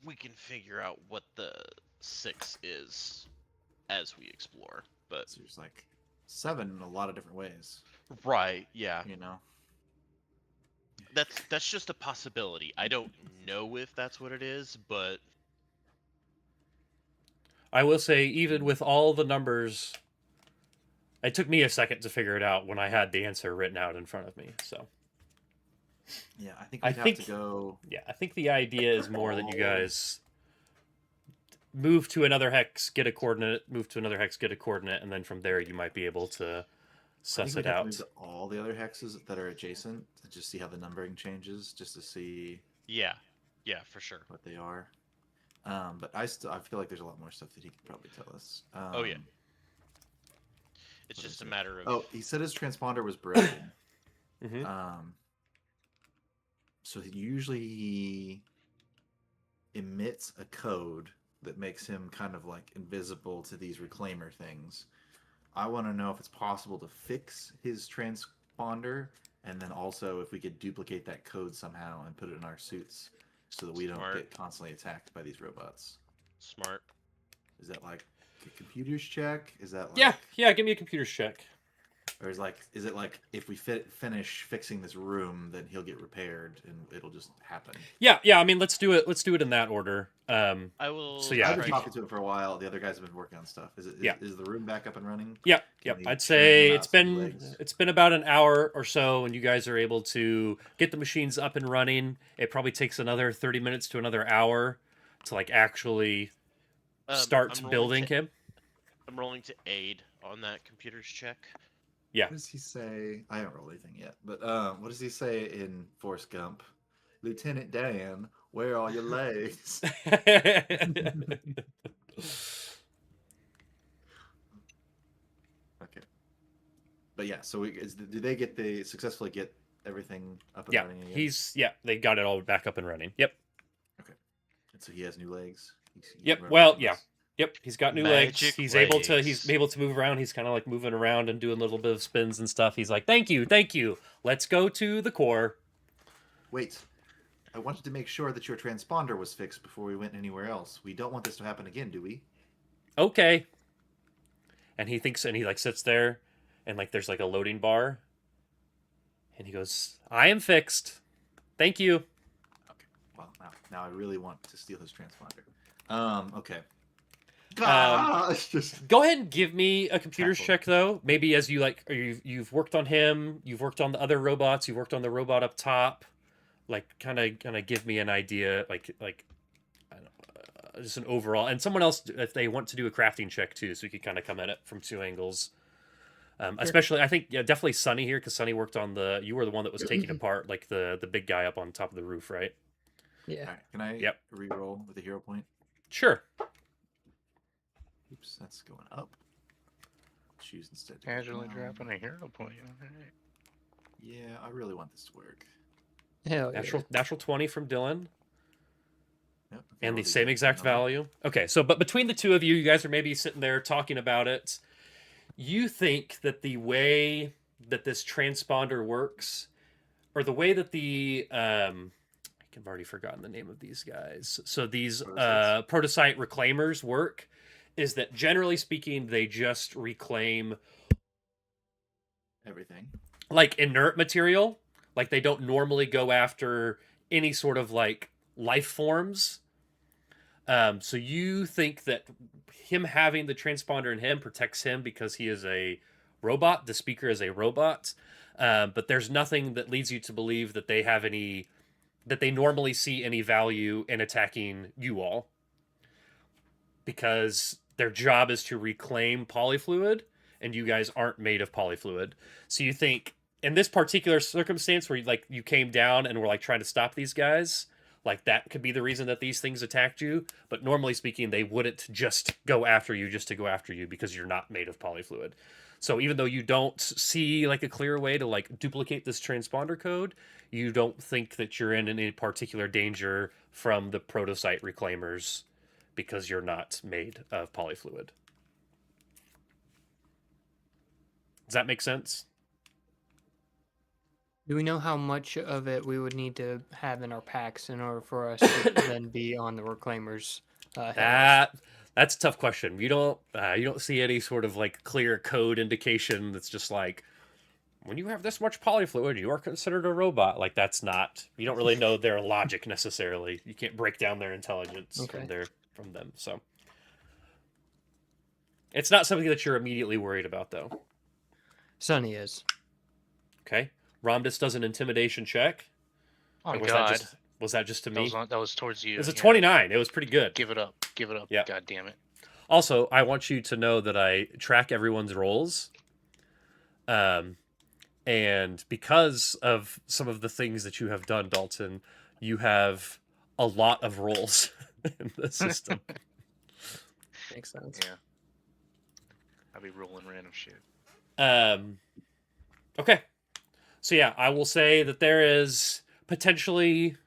we can figure out what the 6 is as we explore. But So there's like 7 in a lot of different ways. right, yeah, You know, that's just a possibility. I don't know if that's what it is, but I will say, even with all the numbers, it took me a second to figure it out when I had the answer written out in front of me. So yeah, I think I we'd have think- to go. yeah, I think the idea is more that you guys move to another hex, get a coordinate, move to another hex, get a coordinate, and then from there you might be able to I suss think we'd it have to out. move to all the other hexes that are adjacent to just see how the numbering changes, just to see yeah, for sure. what they are. But I feel like there's a lot more stuff that he could probably tell us. Oh, yeah. It's what just is a it? matter of Oh, he said his transponder was broken. Hmm. So usually he emits a code that makes him kind of like invisible to these reclaimer things. I want to know if it's possible to fix his transponder, and then also if we could duplicate that code somehow and put it in our suits so that we don't Smart. get constantly attacked by these robots. smart. Is that like a computer's check? Is that like Yeah. Give me a computer's check. Or is it like if we finish fixing this room, then he'll get repaired and it'll just happen? Yeah. I mean, let's do it. Let's do it in that order. I will. So, yeah. I've been try talking to him for a while. The other guys have been working on stuff. Yeah. Is the room back up and running? Yep. Can we I'd train say him it's out some been legs? it's been about an hour or so, and you guys are able to get the machines up and running. It probably takes another 30 minutes to another hour to like actually start I'm rolling building to- him. I'm rolling to aid on that computer's check. What does he say? I haven't rolled anything yet, but what does he say in Forrest Gump? Lieutenant Dan, where are your legs? Okay. but yeah. So did they successfully get everything up and Yeah, running again? they got it all back up and running. Yep. And so he has new legs. He can Yep. run Well, around yeah. us. Yep. He's got new legs. Magic He's legs. able to move around. He's kind of like moving around and doing a little bit of spins and stuff. He's like, "Thank you, thank you. Let's go to the core." Wait, I wanted to make sure that your transponder was fixed before we went anywhere else. We don't want this to happen again, do we? Okay. And he like sits there, and like there's like a loading bar, and he goes, "I am fixed. Thank you." Okay. Well, now I really want to steal his transponder. Okay. It's just Go ahead and give me a computer's Tackle. check though. Maybe as you like, or you've worked on him, you've worked on the other robots, you've worked on the robot up top. Like, kind of give me an idea, like I don't know, just an overall. And someone else, if they want to do a crafting check too, so you could kind of come at it from two angles. Especially, I think, yeah, definitely Sunny here, because Sunny worked on you were the one that was taking apart like the big guy up on top of the roof, right? Yeah. all right. Can I Yep. re-roll with a hero point? Sure. Oops, that's going up. Choose instead. to go Casually down. dropping a hero point. Alright. Yeah, I really want this to work. Hell Natural 20 from Dylan. Yep, And the roll same exact number. value. Okay, so but between the two of you, you guys are maybe sitting there talking about it. You think that the way that this transponder works, or the way that I've already forgotten the name of these guys. So these Protocytes. protocyte reclaimers work, is that generally speaking, they just reclaim Everything. like inert material. Like they don't normally go after any sort of like life forms. So you think that him having the transponder in him protects him because he is a robot. The speaker is a robot. But there's nothing that leads you to believe that they normally see any value in attacking you all, because their job is to reclaim polyfluid, and you guys aren't made of polyfluid. So you think in this particular circumstance where you came down and were like trying to stop these guys, like that could be the reason that these things attacked you. But normally speaking, they wouldn't just go after you just to go after you, because you're not made of polyfluid. So even though you don't see like a clear way to like duplicate this transponder code, you don't think that you're in any particular danger from the protocyte reclaimers, because you're not made of polyfluid. Does that make sense? Do we know how much of it we would need to have in our packs in order for us to then be on the reclaimers? That's a tough question. You don't see any sort of like clear code indication that's just like, when you have this much polyfluid, you are considered a robot. Like that's not. You don't really know their logic necessarily. You can't break down their intelligence from them. So it's not something that you're immediately worried about, though. Sunny is. Okay. Ramdis does an intimidation check. Oh was God. Was that just to me? That was towards you. It was a yeah. 29. It was pretty good. Give it up. Give it up. Yeah. God damn it. Also, I want you to know that I track everyone's rolls. And because of some of the things that you have done, Dalton, you have a lot of rolls in the system. Makes sense. Yeah. I'll be rolling random shit. Okay. So yeah, I will say that there is potentially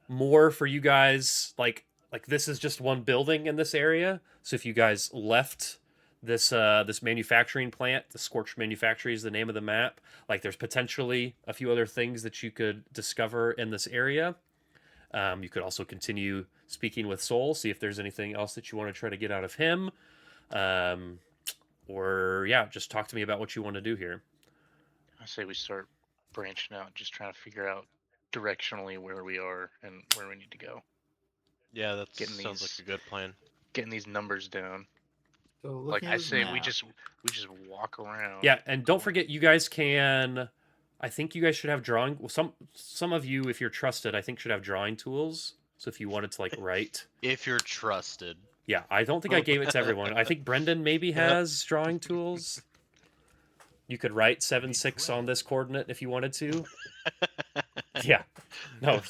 more for you guys. Like this is just one building in this area. So if you guys left this manufacturing plant, the Scorched Manufactory is the name of the map. Like there's potentially a few other things that you could discover in this area. You could also continue speaking with Soul, see if there's anything else that you want to try to get out of him. Or yeah, just talk to me about what you want to do here. I say we start branching out, just trying to figure out directionally where we are and where we need to go. Yeah, that Getting sounds like these- a good plan. Getting these numbers down. So Like looking I at this say, map, we just walk around. Yeah, and don't forget, you guys can. I think you guys should have drawing. Well, some of you, if you're trusted, I think should have drawing tools. So if you wanted to like write, If you're trusted. yeah, I don't think I gave it to everyone. I think Brendan maybe has drawing tools. You could write 7-6 on this coordinate if you wanted to. Yeah, no,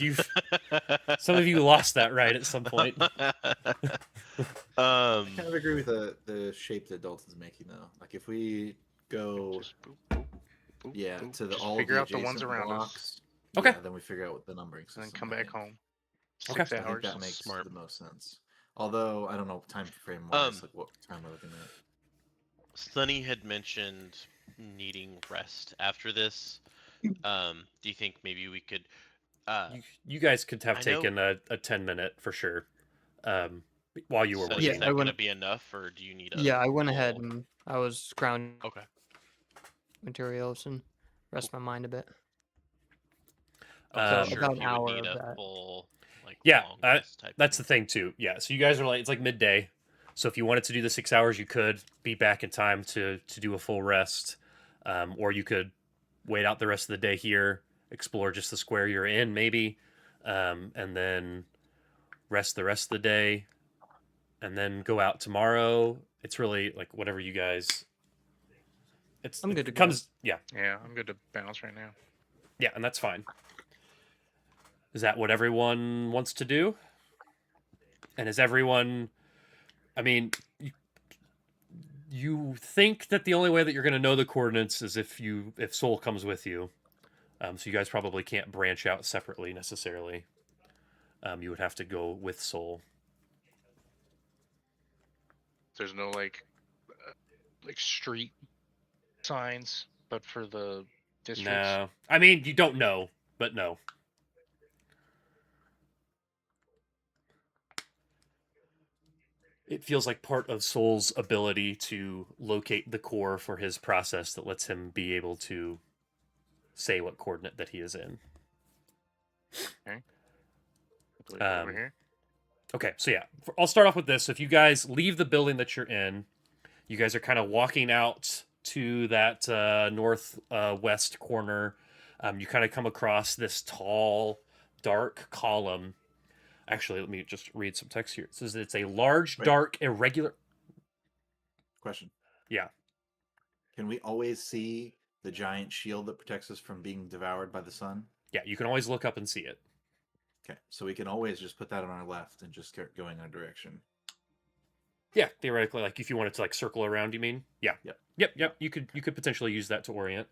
some of you lost that right at some point. I kind of agree with the shape that Dalton's making, though. Like if we go Just boop, boop, boop, yeah boop. to the Just all of figure the out the ones adjacent around us, blocks. Okay. Yeah, then we figure out what the numbering and then system. come I back think. home. Okay. 6 I think hours. that makes Smart. the most sense. Although I don't know time frame wise, like what time we're looking at. Sunny had mentioned needing rest after this. Do you think maybe we could? You guys could have I know- taken a 10-minute for sure. While you were Sunny, working. is I that going to wouldn't- be enough, or do you need a? Yeah, I went ahead full- and I was scrounging Okay. materials and rest my mind a bit. I So wasn't sure about if an you would hour need of a that. full, like, Yeah, long rest type. that's the thing. thing too. Yeah, so you guys are like it's like midday. So if you wanted to do the 6 hours, you could be back in time to do a full rest, or you could wait out the rest of the day here, explore just the square you're in, maybe, and then rest the rest of the day, and then go out tomorrow. It's really like whatever you guys. I'm good to it go. comes yeah Yeah, I'm good to bounce right now. yeah, and that's fine. Is that what everyone wants to do? And is everyone? I mean, you think that the only way that you're going to know the coordinates is if Soul comes with you. So you guys probably can't branch out separately necessarily. You would have to go with Soul. There's no like street signs, but for the districts. No, I mean you don't know, but no. It feels like part of Soul's ability to locate the core for his process that lets him be able to say what coordinate that he is in. Over here. Okay, so yeah, I'll start off with this. So if you guys leave the building that you're in, you guys are kind of walking out to that northwest corner. You kind of come across this tall, dark column. Actually, let me just read some text here. It says it's a large, Wait. dark, irregular. Question. Yeah. Can we always see the giant shield that protects us from being devoured by the sun? Yeah, you can always look up and see it. Okay, so we can always just put that on our left and just start going in a direction. Yeah, theoretically, like if you wanted to like circle around, you mean? Yeah. Yep. Yep. You could potentially use that to orient.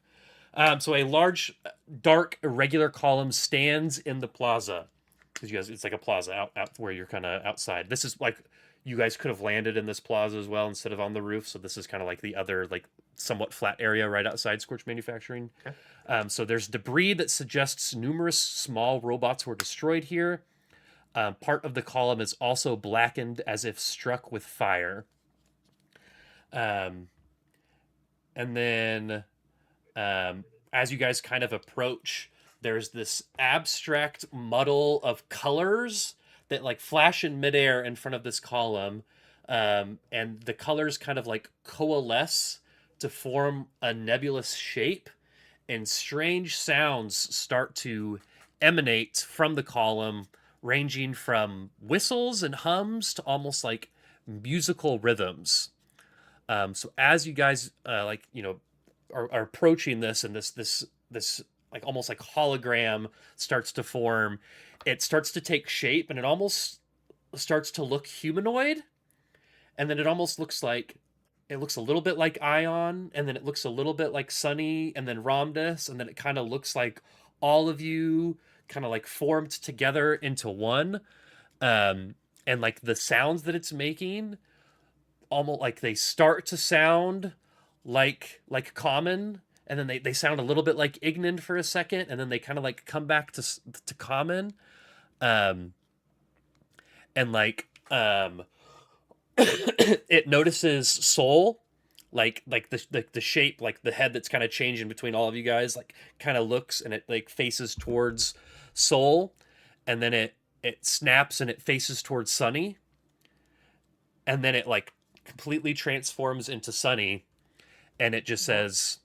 So a large, dark, irregular column stands in the plaza. Because you guys, it's like a plaza out where you're kind of outside. This is like you guys could have landed in this plaza as well instead of on the roof. So this is kind of like the other like somewhat flat area right outside Scorch Manufacturing. Okay. So there's debris that suggests numerous small robots were destroyed here. Part of the column is also blackened as if struck with fire. And then as you guys kind of approach, there's this abstract muddle of colors that like flash in midair in front of this column. And the colors kind of like coalesce to form a nebulous shape, and strange sounds start to emanate from the column, ranging from whistles and hums to almost like musical rhythms. So as you guys are approaching this, and this like almost like hologram starts to form, it starts to take shape, and it almost starts to look humanoid, and then it almost looks like it looks a little bit like Ion, and then it looks a little bit like Sunny, and then Ramdas, and then it kind of looks like all of you kind of like formed together into one. And like the sounds that it's making almost like they start to sound like common, and then they sound a little bit like Ignan for a second, and then they kind of like come back to common. And like it notices Soul, like the shape, like the head that's kind of changing between all of you guys, like kind of looks, and it like faces towards Soul, and then it snaps and it faces towards Sunny, and then it like completely transforms into Sunny, and it just says,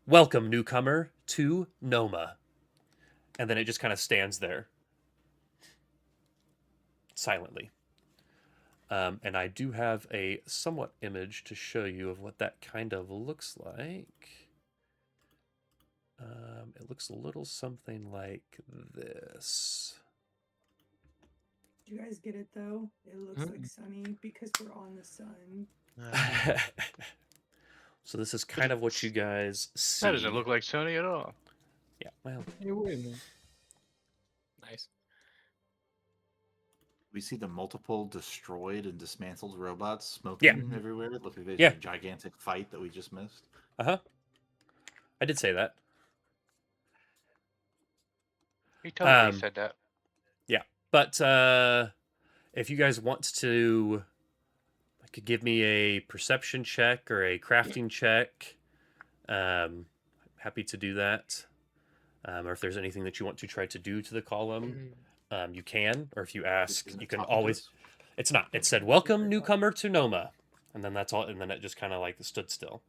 "Welcome, newcomer, to Noma," and then it just kind of stands there silently. And I do have a somewhat image to show you of what that kind of looks like. It looks a little something like this. Do you guys get it though? It looks like sunny because we're on the sun. So this is kind of what you guys see. That doesn't look like Sony at all. Yeah, well, Hey, wait a minute. Nice. We see the multiple destroyed and dismantled robots smoking everywhere. It looks like there's Yeah. a gigantic fight that we just missed. I did say that. He totally said that. Yeah, but if you guys want to, like, give me a perception check or a crafting check, happy to do that. Or if there's anything that you want to try to do to the column, you can. Or if you ask, Isn't you it can talking to always. us? It's not. It said, "Welcome, newcomer to Noma," and then that's all. And then it just kind of like stood still.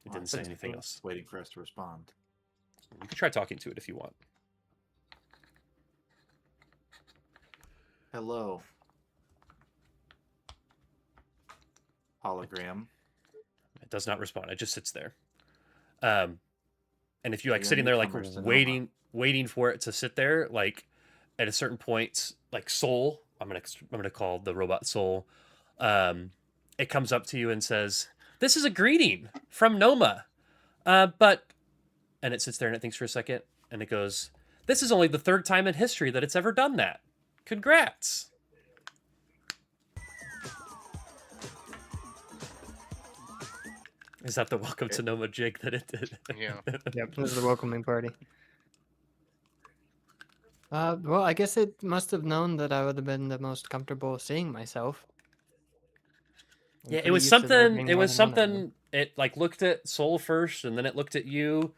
It didn't say That's anything cool. else. It's waiting for us to respond. You can try talking to it if you want. Hello. Hologram. It does not respond. It just sits there. And if you like You're sitting there like newcomers to Noma. waiting for it to sit there, like at a certain point, like Soul, I'm gonna call the robot Soul. It comes up to you and says, "This is a greeting from Noma," but and it sits there and it thinks for a second and it goes, "This is only the third time in history that it's ever done that. Congrats." Is that the welcome to Noma jig that it did? Yeah. Yep, this is the welcoming party. Well, I guess it must have known that I would have been the most comfortable seeing myself. I'm Yeah, it pretty was used to there something. being It more was than one of them. something. It like looked at Soul first, and then it looked at you.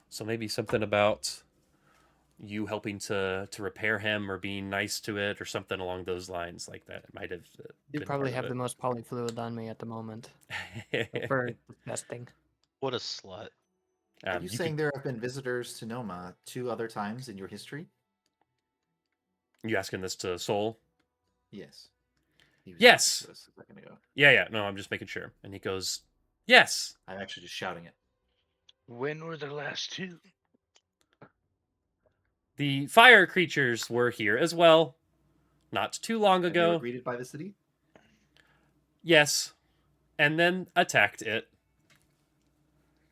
So maybe something about you helping to repair him or being nice to it or something along those lines like that. It might have. You probably have the most polyfluid on me at the moment the. for testing. What a slut. Are you saying there have been visitors to Noma 2 other times in your history? You asking this to Soul? Yes. He was Yes. asking this a second ago. Yeah. No, I'm just making sure. And he goes, "Yes." I'm actually just shouting it. When were the last 2? The fire creatures were here as well, not too long And they were ago. greeted by the city? Yes, and then attacked it.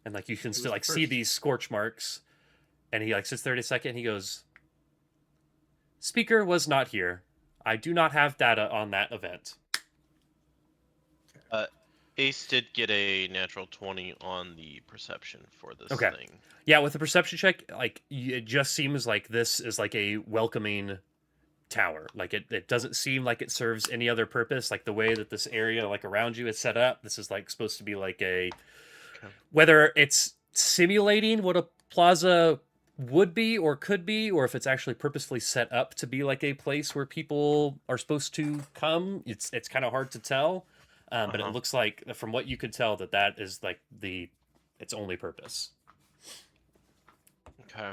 And like you can Who still was like the see first? these scorch marks. And he like sits there in a second. He goes, "Speaker was not here. I do not have data on that event." Ace did get a natural 20 on the perception for this Okay. thing. Yeah, with the perception check, like it just seems like this is like a welcoming tower. Like it doesn't seem like it serves any other purpose. Like the way that this area like around you is set up, this is like supposed to be like a whether it's simulating what a plaza would be or could be, or if it's actually purposefully set up to be like a place where people are supposed to come. It's kind of hard to tell, but it looks like from what you could tell that is like its only purpose. Okay.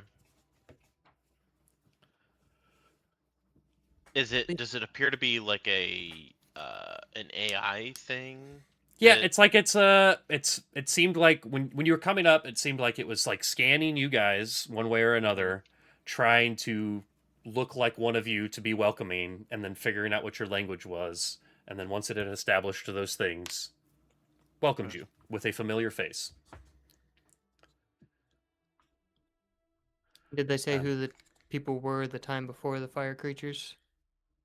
Does it appear to be like an AI thing? Yeah, that- it's like it seemed like when you were coming up, it seemed like it was like scanning you guys one way or another, trying to look like one of you to be welcoming, and then figuring out what your language was, and then once it had established those things, welcomed you with a familiar face. Did they say who the people were the time before the fire creatures?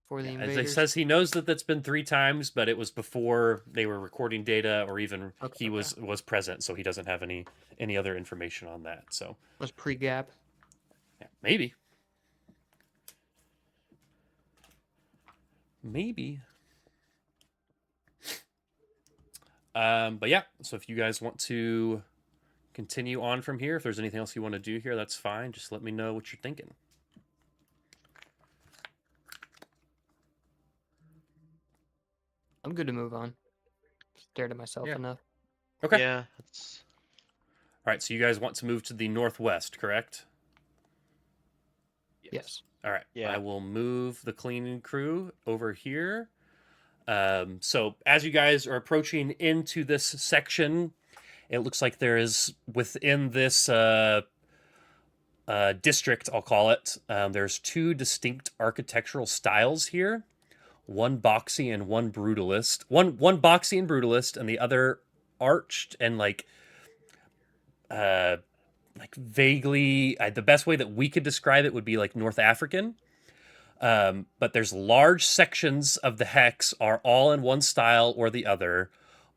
For the As invaders? it says, he knows that that's been 3 times, but it was before they were recording data, or even Okay, he was present, so he doesn't have any other information on that. So Was pre-gap. yeah, maybe. But yeah, so if you guys want to continue on from here, if there's anything else you want to do here, that's fine. Just let me know what you're thinking. I'm good to move on. Stared at myself Yeah. enough. Okay. Yeah. That's... All right, so you guys want to move to the northwest, correct? Yes. All right. Yeah. I will move the cleaning crew over here. So as you guys are approaching into this section, it looks like there is within this district, I'll call it, there's 2 distinct architectural styles here. One boxy and one brutalist. One boxy and brutalist, and the other arched and vaguely. The best way that we could describe it would be like North African. But there's large sections of the hex are all in one style or the other,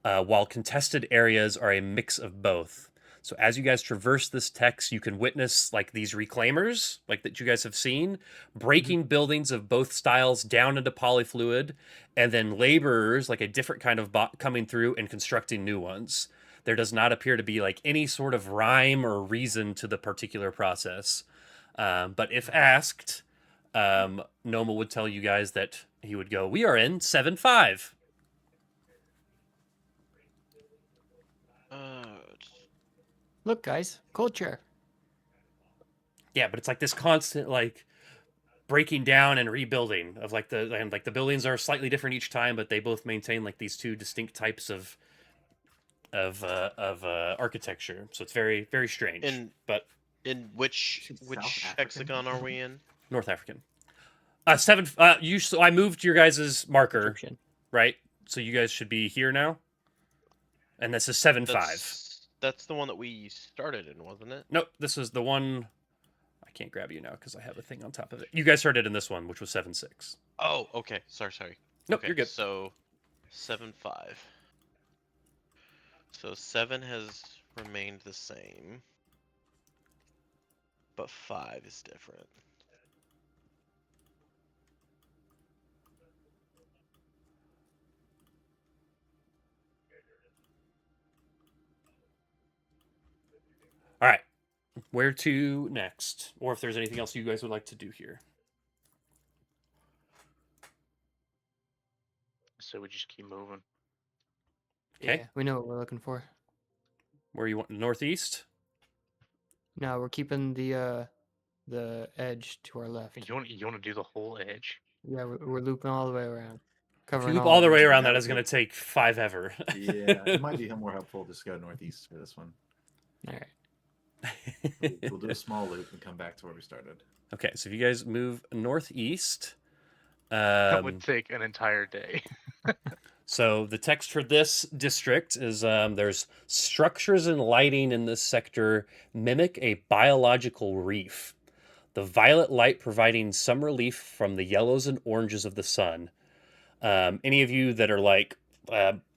while contested areas are a mix of both. So as you guys traverse this text, you can witness like these reclaimers, like that you guys have seen, breaking buildings of both styles down into polyfluid, and then laborers, like a different kind of bot, coming through and constructing new ones. There does not appear to be like any sort of rhyme or reason to the particular process. But if asked, Noma would tell you guys that he would go, "We are in 7-5." Look, guys, culture. Yeah, but it's like this constant like breaking down and rebuilding of like the buildings are slightly different each time, but they both maintain like these two distinct types of architecture. So it's very very strange. But in which South African? hexagon are we in? North African. 7. So I moved your guys' marker, Egyptian. right? So you guys should be here now. And this is 7-5. That's the one that we started in, wasn't it? Nope, this is the one. I can't grab you now because I have a thing on top of it. You guys started in this one, which was 7-6. Oh, okay. Sorry. Nope, Okay, you're good. So 7-5. So 7 has remained the same, but 5 is different. All right. Where to next? Or if there's anything else you guys would like to do here. So we just keep moving. Okay. Yeah, we know what we're looking for. Where you want? Northeast? No, we're keeping the edge to our left. You want to do the whole edge? Yeah, we're looping all the way around. If Covering you loop all the of way it. around, That that would is going to be- take 5 ever. Yeah, it might be more helpful just to go northeast for this one. All right. We'll do a small loop and come back to where we started. Okay, so if you guys move northeast, That would take an entire day. so the text for this district is there's structures and lighting in this sector mimic a biological reef. The violet light providing some relief from the yellows and oranges of the sun. Any of you that are like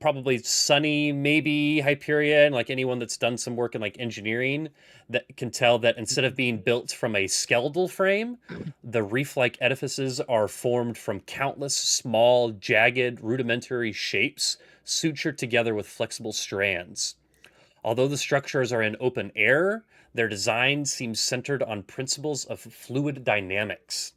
probably Sunny, maybe Hyperion, like anyone that's done some work in like engineering, that can tell that instead of being built from a skeletal frame, the reef-like edifices are formed from countless small, jagged, rudimentary shapes sutured together with flexible strands. Although the structures are in open air, their design seems centered on principles of fluid dynamics.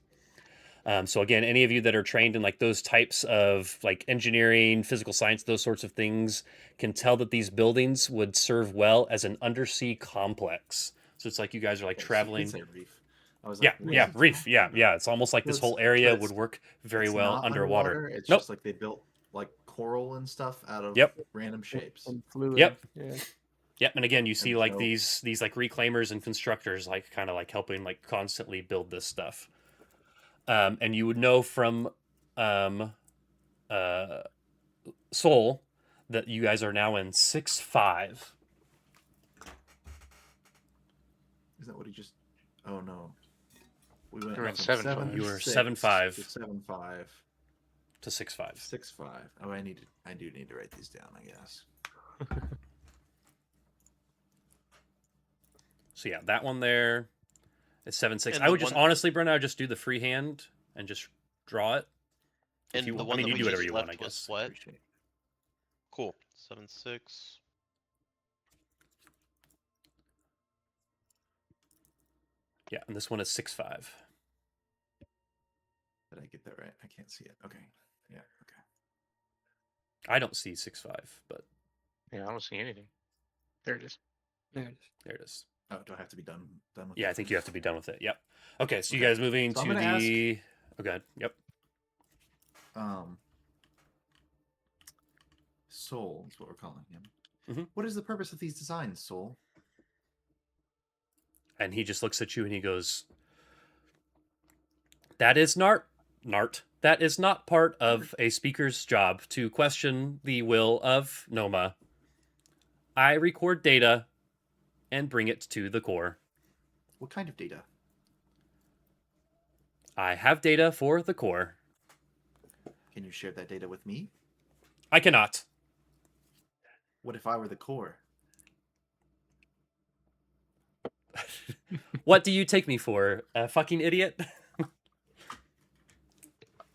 So again, any of you that are trained in like those types of like engineering, physical science, those sorts of things can tell that these buildings would serve well as an undersea complex. So it's like you guys are like Yeah, so you traveling. could say reef. I was Yeah, like, what yeah, is he reef. talking Yeah, about? yeah. It's almost like So this it's- whole but area it's- would work very It's well not underwater. It's Nope. just like they built like coral and stuff out of Yep. random shapes. And fluid. Yep. Yeah. Yep, and again, you see And like so- these like reclaimers and constructors like kind of like helping like constantly build this stuff. And you would know from Soul that you guys are now in 6-5. Is that what he just? Oh no, we went We're in from 7-5. You were 7-6 7-5. to 7-5, to 6-5. 6-5. Oh, I do need to write these down, I guess. So yeah, that one there is 7-6. And I the would just one- honestly, Brenna, I would just do the freehand and just draw it. If And you the want- one I mean, that you we do whatever just you left want, I was guess. what? Appreciate it. Cool. 7-6. Yeah, and this one is 6-5. Did I get that right? I can't see it. Okay. Yeah. Okay. I don't see 6-5, but Yeah, I don't see anything. There it is. There it is. there it is. Oh, do I have to be done with Yeah, that I think then? you have to be done with it. Yep. Okay, so you Okay. guys moving So I'm to gonna ask- the. Okay. Yep. Soul is what we're calling him. Mhm. What is the purpose of these designs, Soul? And he just looks at you and he goes, "That is Nart. That is not part of a speaker's job to question the will of Noma. I record data and bring it to the core. What kind of data? I have data for the core. Can you share that data with me? I cannot. What if I were the core? What do you take me for? A fucking idiot?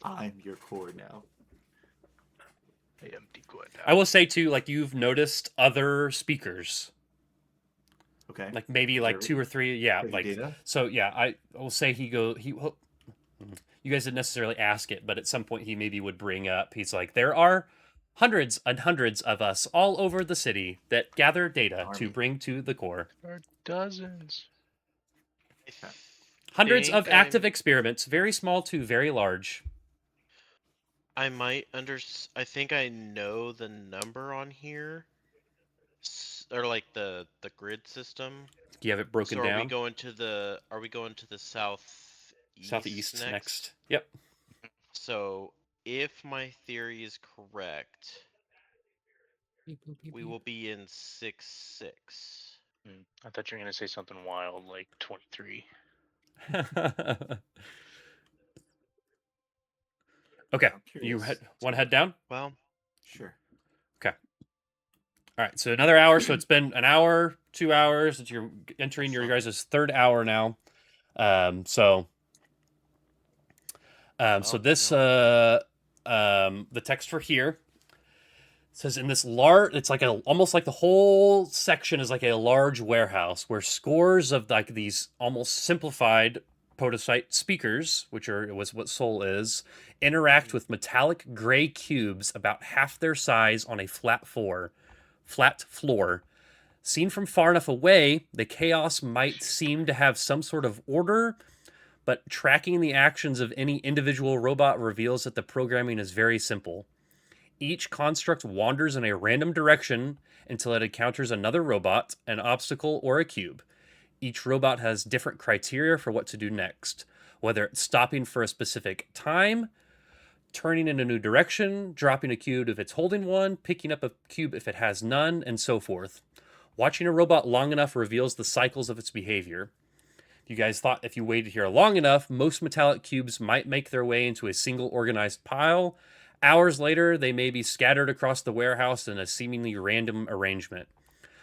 I'm your core now. I am decoy now. I will say too, like you've noticed other speakers, Okay. like maybe like Jerry? 2 or 3. Yeah, Jerry like data? so. Yeah, I will say well, you guys didn't necessarily ask it, but at some point he maybe would bring up. He's like, there are hundreds and hundreds of us all over the city that gather data to Army. bring to the core. There are dozens. I Hundreds of think active experiments, very small to very large. I might I think I know the number on here, or like the grid system. Do you have it broken So are we down? going to the southeast Southeast next? next. Yep. So if my theory is correct, Beep, boop, beep, we beep. will be in 6-6. I thought you were gonna say something wild like 23. Okay. I'm You curious. want to head down? Well, Sure. All right, so another hour. So it's been an hour, 2 hours. That you're entering your guys' third hour now. So well, this no. the text for here says in this large. It's like almost like the whole section is like a large warehouse where scores of like these almost simplified podocyte speakers, which was what Soul is, interact with metallic gray cubes about half their size on a flat floor. Seen from far enough away, the chaos might seem to have some sort of order, but tracking the actions of any individual robot reveals that the programming is very simple. Each construct wanders in a random direction until it encounters another robot, an obstacle, or a cube. Each robot has different criteria for what to do next, whether it's stopping for a specific time, turning in a new direction, dropping a cube if it's holding one, picking up a cube if it has none, and so forth. Watching a robot long enough reveals the cycles of its behavior. You guys thought if you waited here long enough, most metallic cubes might make their way into a single organized pile. Hours later, they may be scattered across the warehouse in a seemingly random arrangement.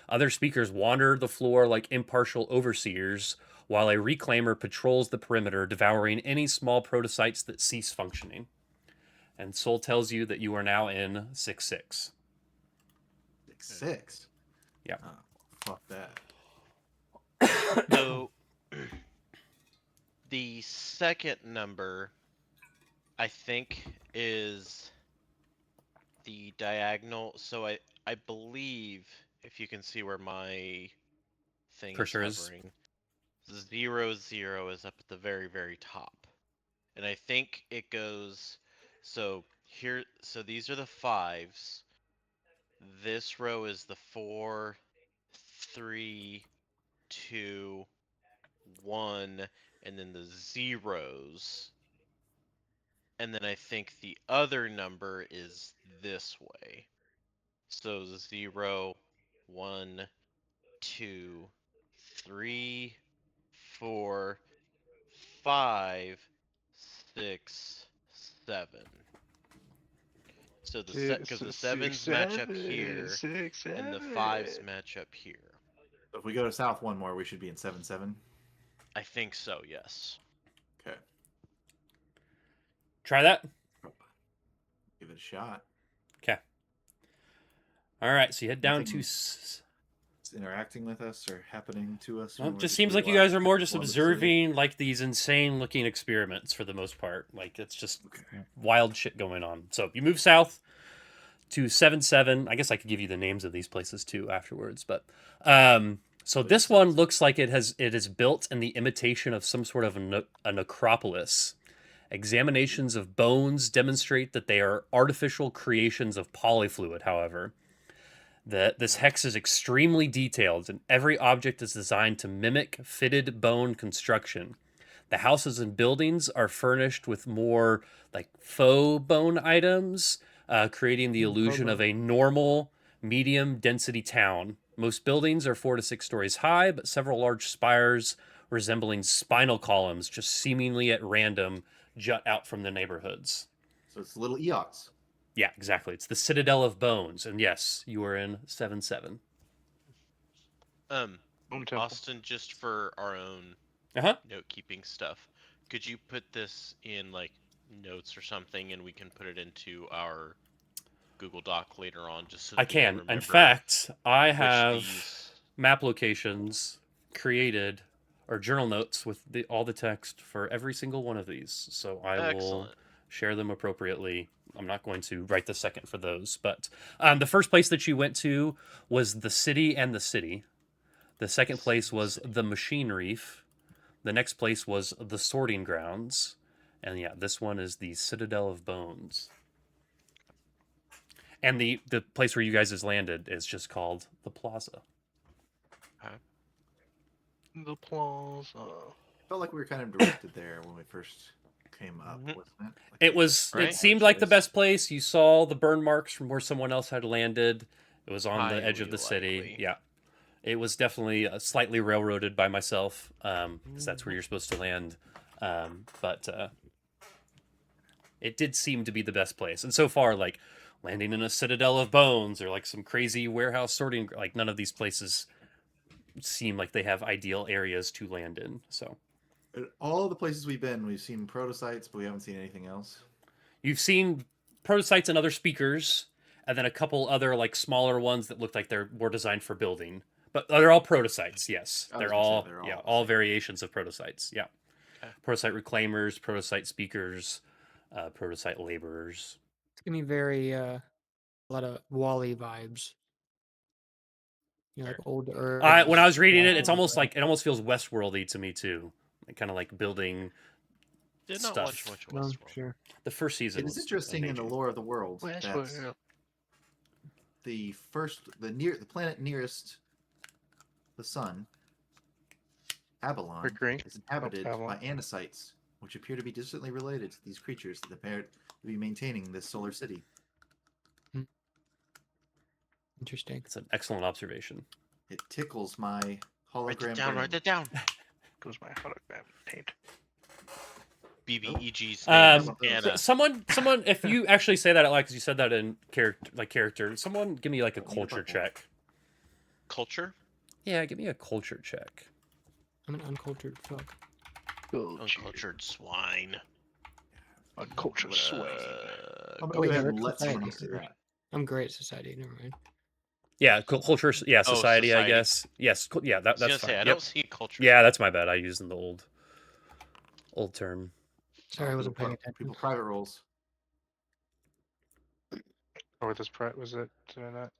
Other speakers wander the floor like impartial overseers, while a reclaimer patrols the perimeter, devouring any small protocytes that cease functioning. And Soul tells you that you are now in 6-6. 6-6. Yeah. Oh, fuck that. So the second number, I think, is the diagonal. So I believe, if you can see where my thing Cursor is is. hovering, 0-0 is up at the very, very top. And I think it goes, so here, so these are the 5s. This row is the 4, 3, 2, 1, and then the zeros. And then I think the other number is this way. So 0, 1, 2, 3, 4, 5, 6, 7. So because the 7s match up here, and the 5s match up here. So if we go to south one more, we should be in 7-7. I think so, yes. Okay. Try that. Give it a shot. Okay. All right, so you head down to. Nothing- It's interacting with us or happening to us. Well, when it we're just seems like you relaxed guys are more at the just floor of the city? observing like these insane looking experiments for the most part. Like it's just Okay. wild shit going on. So you move south to 7-7. I guess I could give you the names of these places too afterwards, but so this one looks like it is built in the imitation of some sort of a necropolis. Examinations of bones demonstrate that they are artificial creations of polyfluid, however. This hex is extremely detailed, and every object is designed to mimic fitted bone construction. The houses and buildings are furnished with more like faux bone items, creating the illusion of a normal, medium density town, Most buildings are 4 to 6 stories high, but several large spires resembling spinal columns just seemingly at random jut out from the neighborhoods. So it's little Eots. Yeah, exactly. It's the Citadel of Bones. And yes, you are in 7-7. Bone Temple. Austin, just for our own Uh-huh. note-keeping stuff, could you put this in like notes or something, and we can put it into our Google Doc later on, just so that I we can. remember In fact, I which have these- map locations created or journal notes with all the text for every single one of these. So I will Excellent. share them appropriately. I'm not going to write the second for those, but the first place that you went to was the city and the city. The second place was the Machine Reef. The next place was the Sorting Grounds. And yeah, this one is the Citadel of Bones. And the place where you guys has landed is just called the Plaza. The plaza. Felt like we were kind of directed there when we first came up, Mhm. wasn't it? Like It we- was. Right? It seemed like the choice. best place. You saw the burn marks from where someone else had landed. It was on the edge of Highly the city. likely. Yeah, it was definitely slightly railroaded by myself, because that's where you're supposed to land. But it did seem to be the best place. And so far, like landing in a Citadel of Bones or like some crazy warehouse sorting, like none of these places seem like they have ideal areas to land in. So At all the places we've been, we've seen prototypes, but we haven't seen anything else. you've seen prototypes and other speakers, and then a couple other like smaller ones that look like they're more designed for building. But they're all prototypes, yes. I was They're gonna say all, they're yeah, all the all same. variations of prototypes. Yeah. Okay. Prototype reclaimers, prototype speakers, prototype laborers. It's giving me very a lot of Wally vibes. You know, like old Earth. When I was reading it, it's Wall-E almost vibes. like it almost feels Westworldy to me too. Kind of like building. Did not stuff. watch much of No, Westworld. sure. The first season It is was interesting in the engaging. lore of the world that Westworld. the planet nearest the sun, Abalon, Mercury. is inhabited Avalon. by Andesites, which appear to be distantly related to these creatures that appear to be maintaining this solar city. Interesting. It's an excellent observation. It tickles my Write hologram that down. brain. Write that down. Goes my hologram taint. BBEG's Um, name so- is Anna. Someone, if you actually say that out loud, because you said that in character, someone give me like a Don't need a culture butthole. check. Culture? Yeah, give me a culture check. I'm an uncultured fuck. Uncultured swine. Uncultured Uh, swag. I'm Oh, gonna wait, go ahead no, and that's let someone society. else do that. I'm great at society. Never mind. Yeah, culture. Yeah, Oh, society, I society. guess. Yes, yeah, I was that's gonna fine. say, I Yep. don't see culture. Yeah, that's my bad. I used in the old term. Sorry, I wasn't paying attention. People private roles. Or this was it that?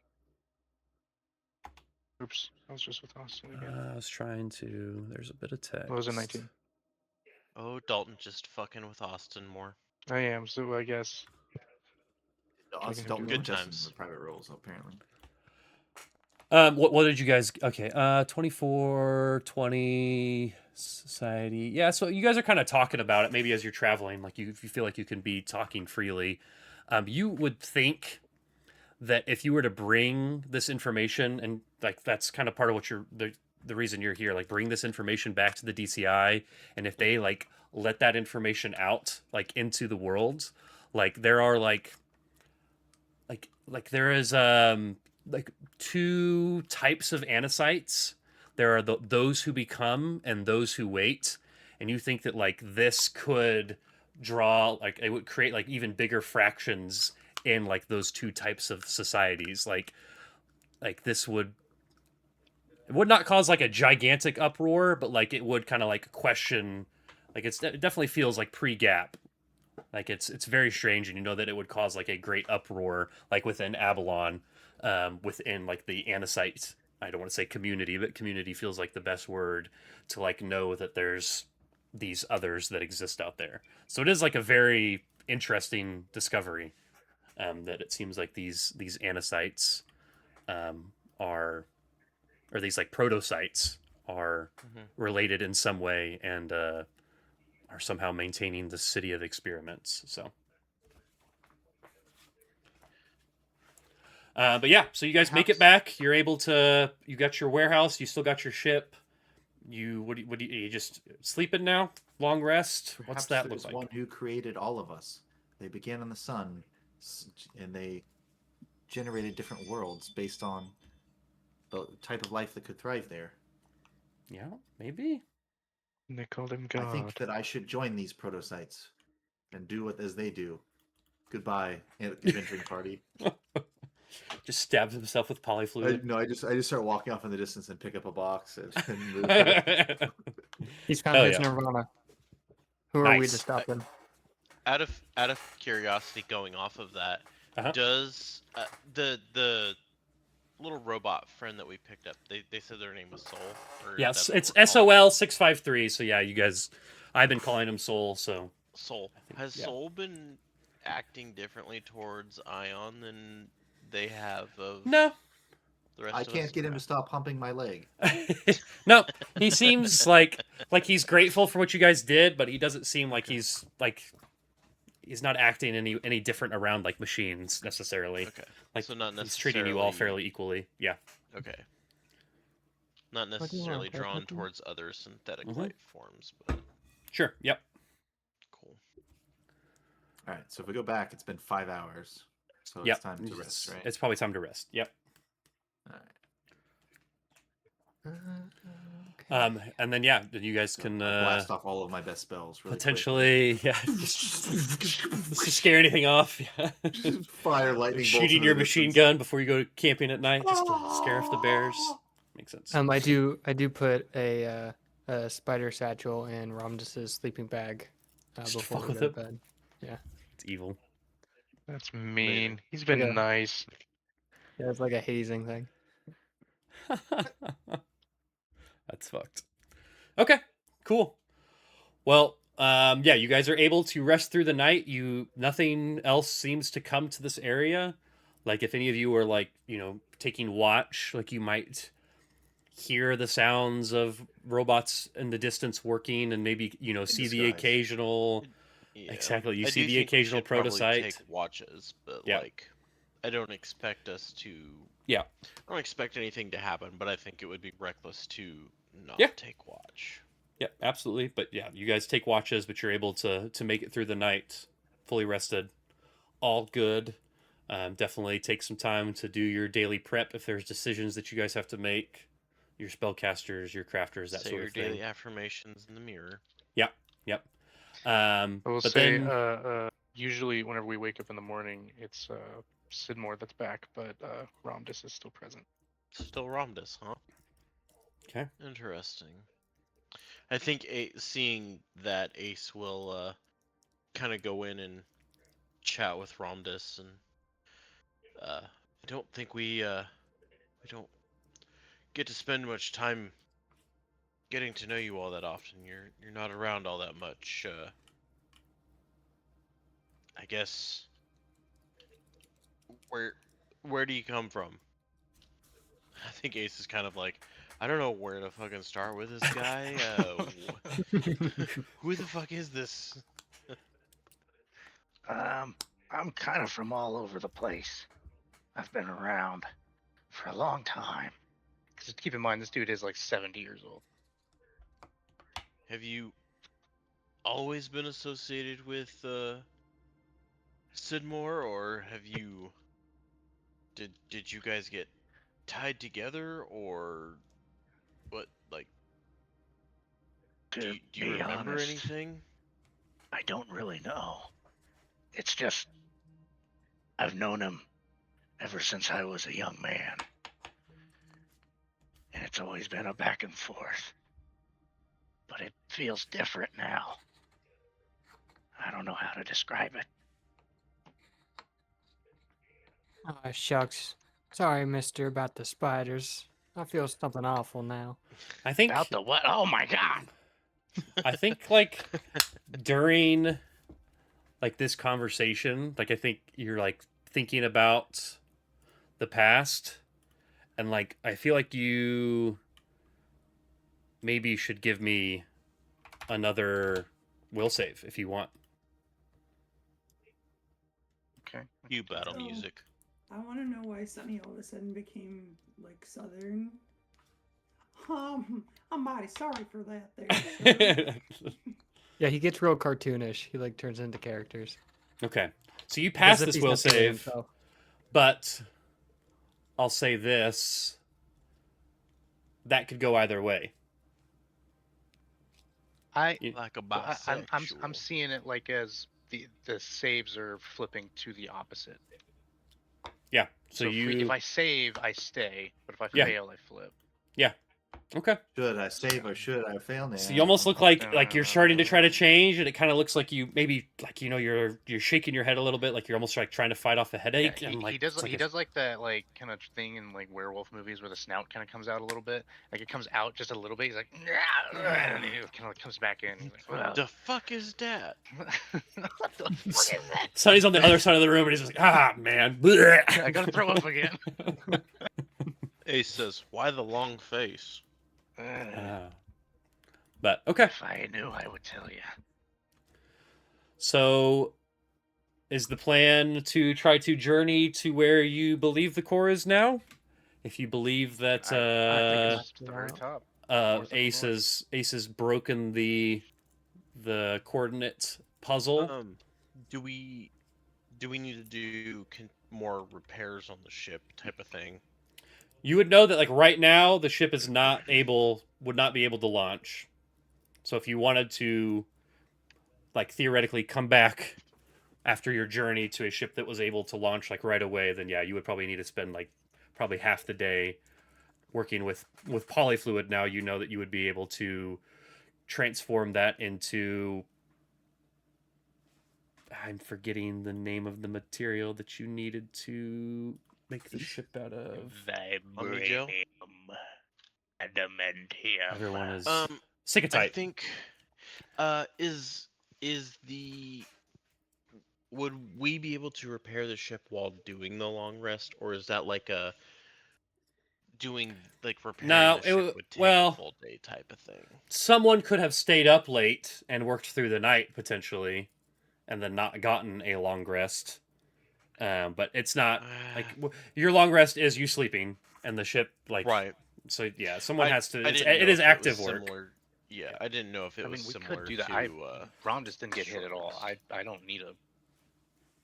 Oops, I was just with Austin again. I was trying to. There's a bit of text. What was it, 19? Oh, Dalton just fucking with Austin more. I am, so I guess. Us can don't do know good Justin times. with private roles, apparently. What did you guys? Okay, 24, 20 society. Yeah, so you guys are kind of talking about it. Maybe as you're traveling, like if you feel like you can be talking freely, you would think that if you were to bring this information, and like that's kind of part of what the reason you're here, like bring this information back to the DCI, and if they like let that information out like into the world, like there are like there is like two types of anicytes. There are those who become and those who wait, and you think that like this could draw like it would create like even bigger fractions in like those two types of societies. Like this would it would not cause like a gigantic uproar, but like it would kind of like question, like it definitely feels like pre-gap. Like it's very strange, and you know that it would cause like a great uproar, like within Abalon, within like the Anicite. I don't want to say community, but community feels like the best word to like know that there's these others that exist out there. So it is like a very interesting discovery, that it seems like these Anicites are, or these like protocytes are Mhm. related in some way, and are somehow maintaining the city of experiments. So But yeah, so you guys make it back. You're able to. You got your warehouse. You still got your ship. You just sleeping now? Long rest? What's Perhaps that there's look one like? who created all of us. They began in the sun, and they generated different worlds based on the type of life that could thrive there. Yeah, maybe. They called him I think God. that I should join these protocytes and do what as they do. Goodbye, adventuring party. Just stabs himself with polyfluid. No, I just start walking off in the distance and pick up a box and move it. He's found Hell his yeah. nirvana. Who are we to Nice. stop him? Out of curiosity, going off of that, Uh-huh. does the little robot friend that we picked up? They said their name was Soul. Or Yes, that's what it's we're calling SOL 653. So yeah, you guys, I've been calling him Soul. So him? Soul. think- Has yeah. Soul been acting differently towards Ion than they have of no, the rest I of us? can't get him to stop humping my leg. no, he seems like he's grateful for what you guys did, but he doesn't seem like he's not acting any different around like machines necessarily. Okay. Like So not he's treating you all necessarily- fairly equally. Yeah. Okay. Not do you necessarily want, drawn puppy? towards other synthetic Mhm. life forms, but Sure. Yep. cool. All right, so if we go back, it's been 5 hours, so Yep. it's time to rest, right? It's probably time to rest. Yep. All right. Okay. And then yeah, then you guys So can I blast off all of my best spells. Really potentially just to scare anything off. Yeah. quick. Fire lightning bolts Shooting into your the machine distance. gun before you go camping at night, just to scare off the bears. Makes sense. I do put a spider satchel in Ramdus's sleeping bag Just to before fuck we with go him? to bed. It's evil. That's mean. He's been Okay. nice. Yeah, it's like a hazing thing. That's fucked. Okay, cool. Well, yeah, you guys are able to rest through the night. Nothing else seems to come to this area. Like if any of you are like, taking watch, like you might hear the sounds of robots in the distance working, and maybe see the disguise. occasional. Yeah. Exactly, you I see do the think we occasional should probably prototype. take watches, but Yeah. I don't expect us to. Yeah. I don't expect anything to happen, but I think it would be reckless to not Yeah. take watch. Yeah, absolutely. But yeah, you guys take watches, but you're able to make it through the night, fully rested, all good. Definitely take some time to do your daily prep if there's decisions that you guys have to make. Your spellcasters, your crafters, that Say sort your of thing. daily affirmations in the mirror. Yep. I will But say, then, usually whenever we wake up in the morning, it's Sidmore that's back, but Ramdus is still present. Still Ramdus, huh? okay. Interesting. I think seeing that Ace will kind of go in and chat with Ramdus, and I don't think we don't get to spend much time getting to know you all that often. You're not around all that much. I guess. Where do you come from? I think Ace is kind of like, I don't know where to fucking start with this guy. Who the fuck is this? I'm kind of from all over the place. I've been around for a long time. Because keep in mind, this dude is like 70 years old. Have you always been associated with Sidmore, or have you? Did you guys get tied together, or what? Like, do you remember anything? I don't really know. It's just, I've known him ever since I was a young man. And it's always been a back and forth. But it feels different now. I don't know how to describe it. Oh, shucks. Sorry, mister, about the spiders. I feel something awful now. I think About the what? Oh my god! like during like this conversation, like I think you're like thinking about the past, and like I feel like you maybe should give me another will save if you want. Okay. You battle So- music. I want to know why Sunny all of a sudden became like Southern. I'm mighty sorry for that. There, sir. Yeah, he gets real cartoonish. He like turns into characters. Okay, so you As pass if this he's will not feeling save, himself. but I'll say this: that could go either way. You- Like a I'm bisexual. seeing it like as the saves are flipping to the opposite. yeah. So if you. I save, I stay, but if I Yeah. fail, I flip. Yeah. Okay. Should I save or should I fail now? So you almost look like you're starting to try to change, and it kind of looks like you maybe like you're shaking your head a little bit, like you're almost like trying to fight off a Yeah, headache. And like he does it's like he does like that like kind of thing in like werewolf movies where the snout kind of comes out a little bit, like it comes out just a little bit. He's like, and then it kind of comes back in. He's like, well, The fuck is that? what the fuck is that? Sonny's on the other side of the room, and he's just like, ah, man. I gotta throw up again. Ace says, "Why the long face?" But okay. If I knew, I would tell you. So, is the plan to try to journey to where you believe the core is now? If you believe that I think it's the very top. north of Ace north. has broken the coordinate puzzle. Do we need to do more repairs on the ship, type of thing? You would know that like right now the ship is would not be able to launch. So if you wanted to like theoretically come back after your journey to a ship that was able to launch like right away, then yeah, you would probably need to spend like probably half the day working with polyfluid. Now you know that you would be able to transform that into, I'm forgetting the name of the material that you needed to make the ship out of. Vibranium. Adamantium. Everyone is I Sickatite. think is the would we be able to repair the ship while doing the long rest, or is that like a doing like repairing No, the ship would take a well, full day type of thing? someone could have stayed up late and worked through the night potentially, and then not gotten a long rest. But it's not like your long rest is you sleeping and the ship like Right. So yeah, someone has to. I It didn't know is if active was work. similar. Yeah, I didn't know if it I was mean, we similar could do that. to. Ron just didn't get hit at all. short I don't need a.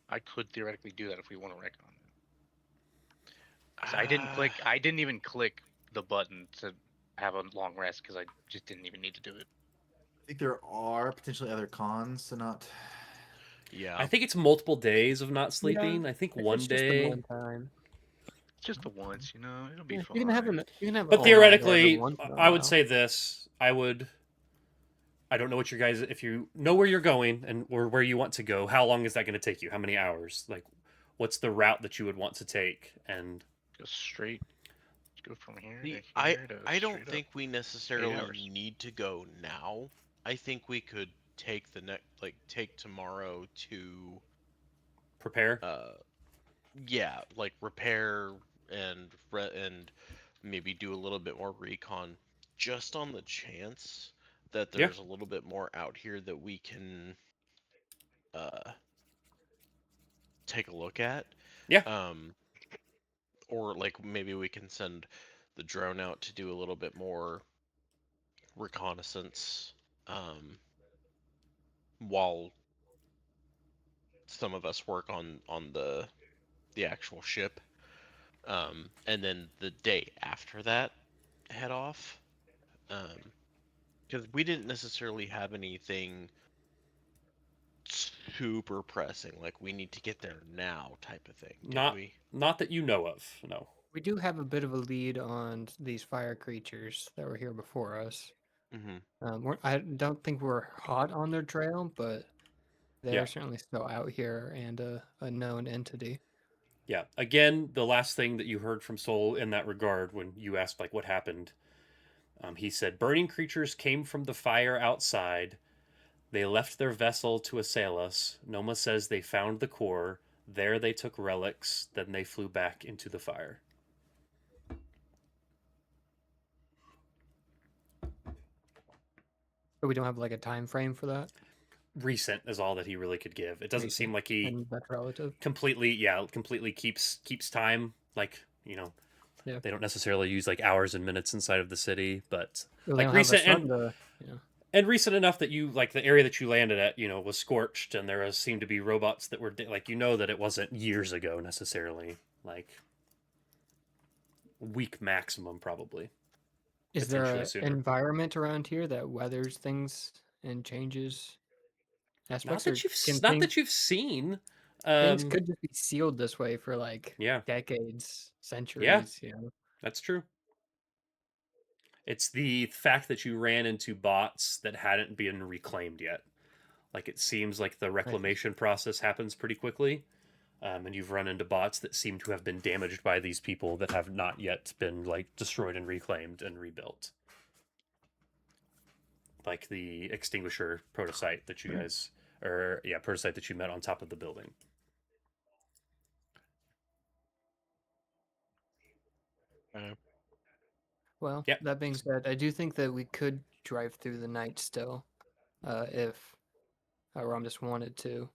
I could theoretically do that if we want to recon it. 'Cause I didn't click. I didn't even click the button to have a long rest because I just didn't even need to do it. I think there are potentially other cons to not. Yeah. I think it's multiple days of not sleeping. I think one It's just the day. one time. Just the once, it'll be Yeah, fine. you can have you can have. But all night every theoretically, once in a I would while. say this. I don't know what your guys. If you know where you're going and or where you want to go, how long is that going to take you? How many hours? Like, what's the route that you would want to take? And Go straight. Go from here See, to here to I don't straight think up. we necessarily hours. need to go now. I think we could take take tomorrow to prepare. yeah, like repair and maybe do a little bit more recon, just on the chance that Yeah. there's a little bit more out here that we can take a look at. Yeah. Or like maybe we can send the drone out to do a little bit more reconnaissance while some of us work on the actual ship, and then the day after that head off, because we didn't necessarily have anything super pressing, like we need to get there now type of thing, did we? Not that you know of. No. We do have a bit of a lead on these fire creatures that were here before us. I don't think we're hot on their trail, but they're Yeah. certainly still out here and a known entity. Yeah. Again, the last thing that you heard from Soul in that regard, when you asked like what happened, he said burning creatures came from the fire outside. They left their vessel to assail us. Noma says they found the core. There they took relics. Then they flew back into the fire. But we don't have like a time frame for that. recent is all that he really could give. It doesn't seem Recent like he and that's relative. completely keeps time. Like, Yeah. they don't necessarily use like hours and minutes inside of the city, but Well, they like don't have a recent sun to, and recent enough that you like the area that you landed at, was scorched, and there seemed to be robots that were like that it wasn't years ago necessarily, like week maximum probably. Is there Potentially an sooner. environment around here that weathers things and changes Not aspects, or that you've can not that you've seen. things could just be sealed this way for like Yeah, decades, yeah, centuries, that's true. It's the fact that you ran into bots that hadn't been reclaimed yet. Like, it seems like the reclamation process happens pretty quickly, and you've run into bots that seem to have been damaged by these people that have not yet been like destroyed and reclaimed and rebuilt. Like the extinguisher prototype that you guys, prototype that you met on top of the building. Well, Yep. that being said, I do think that we could drive through the night still, if Rom just wanted to,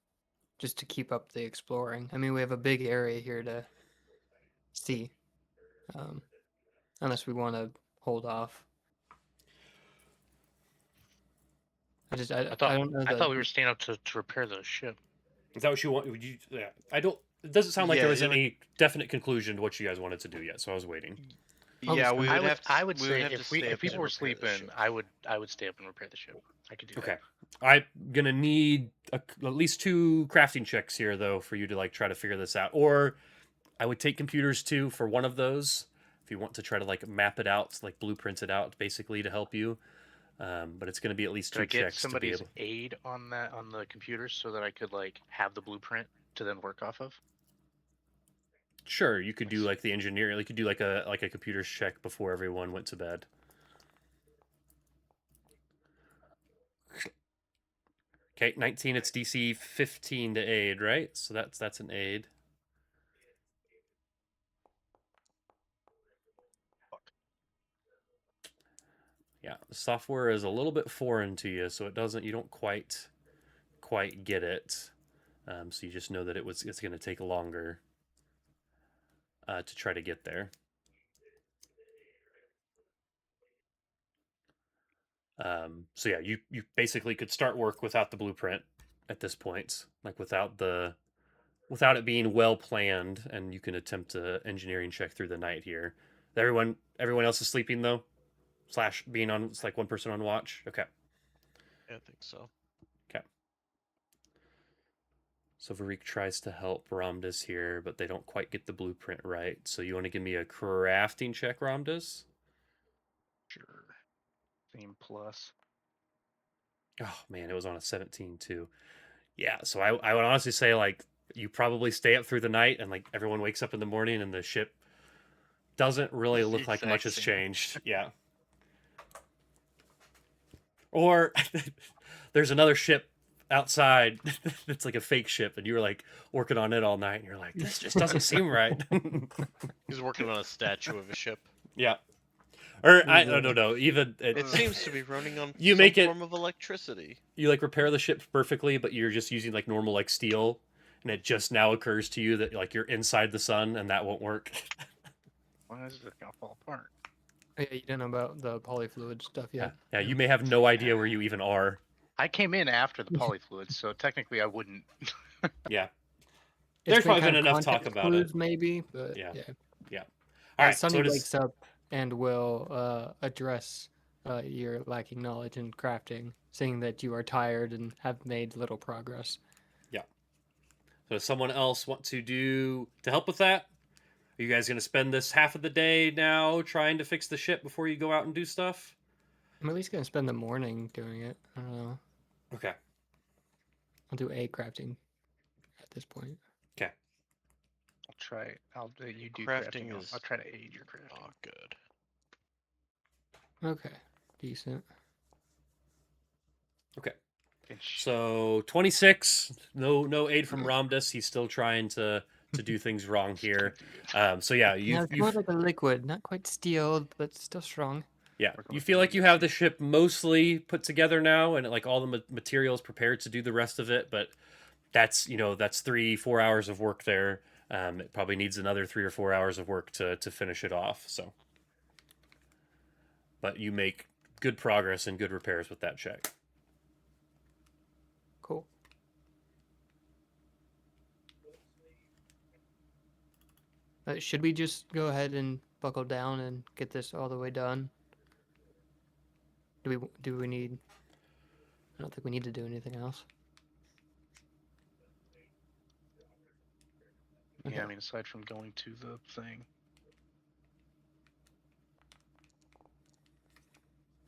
just to keep up the exploring. I mean, we have a big area here to see, unless we want to hold off. I don't know. I thought we were staying up to repair the ship. Is that what you want? Would you? Yeah. I don't. It doesn't sound like there was it would- any definite conclusion to what you guys wanted to do yet, so I was waiting. Yeah, we would have to. I would we say have to if stay up people to were repair the sleeping, ship. I would stay up and repair the ship. I could do Okay. that. I'm gonna need at least 2 crafting checks here, though, for you to like try to figure this out. Or I would take computers too for one of those if you want to try to like map it out, like blueprint it out, basically to help you. But it's gonna be at least Could 2 I get checks to be somebody's able. aid on the computer so that I could like have the blueprint to then work off of? Sure, you could do like the engineer. You could do like a computer's check before everyone went to bed. Okay, 19. It's DC 15 to aid, right? So that's an aid. Yeah, the software is a little bit foreign to you, so you don't quite get it. So you just know that it's going to take longer to try to get there. So yeah, you basically could start work without the blueprint at this point, like without it being well planned, and you can attempt a engineering check through the night here. Everyone else is sleeping though, / being on. It's like one person on watch. Okay. I think so. Okay. So Varik tries to help Ramdas here, but they don't quite get the blueprint right. So you want to give me a crafting check, Ramdas? Sure. Same plus. Oh man, it was on a 17 too. Yeah, so I would honestly say like you probably stay up through the night, and like everyone wakes up in the morning and the ship doesn't really It's the look like much has exact same. changed. Yeah. Or there's another ship outside that's like a fake ship, and you were like working on it all night, and you're like, this just doesn't seem right. He's working on a statue of a ship. Yeah. Or I don't know. Even It seems to be running on You some make it- form of electricity. you like repair the ship perfectly, but you're just using like normal like steel, and it just now occurs to you that like you're inside the sun, and that won't work. Why is it gonna fall apart? Yeah, you didn't know about the polyfluid stuff yet. Yeah, you may have no idea where you even are. I came in after the polyfluids, so technically I wouldn't. Yeah. It's There's probably kind been of enough talk context about it. clues, maybe, but Yeah. yeah. All right. Sunny So it is, wakes up and will address your lacking knowledge in crafting, seeing that you are tired and have made little progress. so does someone else want to help with that? Are you guys going to spend this half of the day now trying to fix the ship before you go out and do stuff? I'm at least gonna spend the morning doing it. I don't know. Okay. I'll do a crafting at this point. Okay. I'll try. You do Crafting crafting. is- I'll try to aid your crafting. Oh, good. Okay, decent. Okay. Ish. So 26. No aid from Ramdas. He's still trying to do things wrong here. So yeah, Yeah, it's more like a liquid, not quite steel, but still strong. Yeah, working you with feel like the you have the agency. ship mostly put together now, and like all the materials prepared to do the rest of it. But that's that's 3-4 hours of work there. It probably needs another 3 or 4 hours of work to finish it off. So, but you make good progress and good repairs with that check. Cool. Should we just go ahead and buckle down and get this all the way done? Do we need? I don't think we need to do anything else. Okay. Yeah, I mean, aside from going to the thing.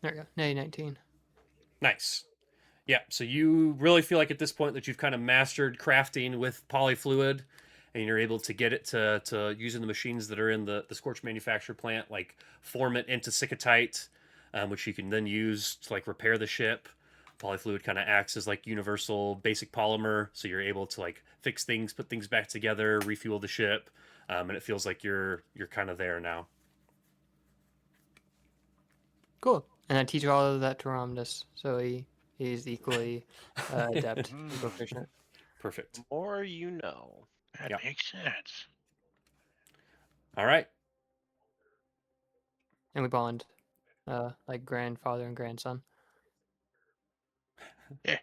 There we go. Nay, 19. Nice. Yeah, so you really feel like at this point that you've kind of mastered crafting with polyfluid, and you're able to get it to using the machines that are in the Scorch manufacture plant, like form it into Sicatite, which you can then use to like repair the ship. Polyfluid kind of acts as like universal basic polymer, so you're able to like fix things, put things back together, refuel the ship, and it feels like you're kind of there now. Cool. And I teach all of that to Ramdas, so he's equally adept, and proficient. Perfect. The more you know. That Yep. makes sense. All right. And we bond, like grandfather and grandson. Yeah,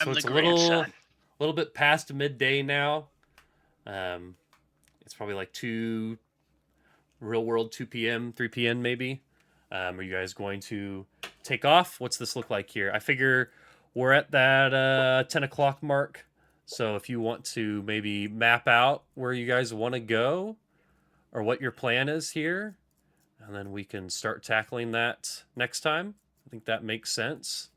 So I'm it's the a little grandson. bit past midday now. It's probably like 2 real world 2 p.m., 3 p.m. maybe. Are you guys going to take off? What's this look like here? I figure we're at that 10 o'clock mark. So if you want to maybe map out where you guys want to go or what your plan is here, and then we can start tackling that next time. I think that makes sense.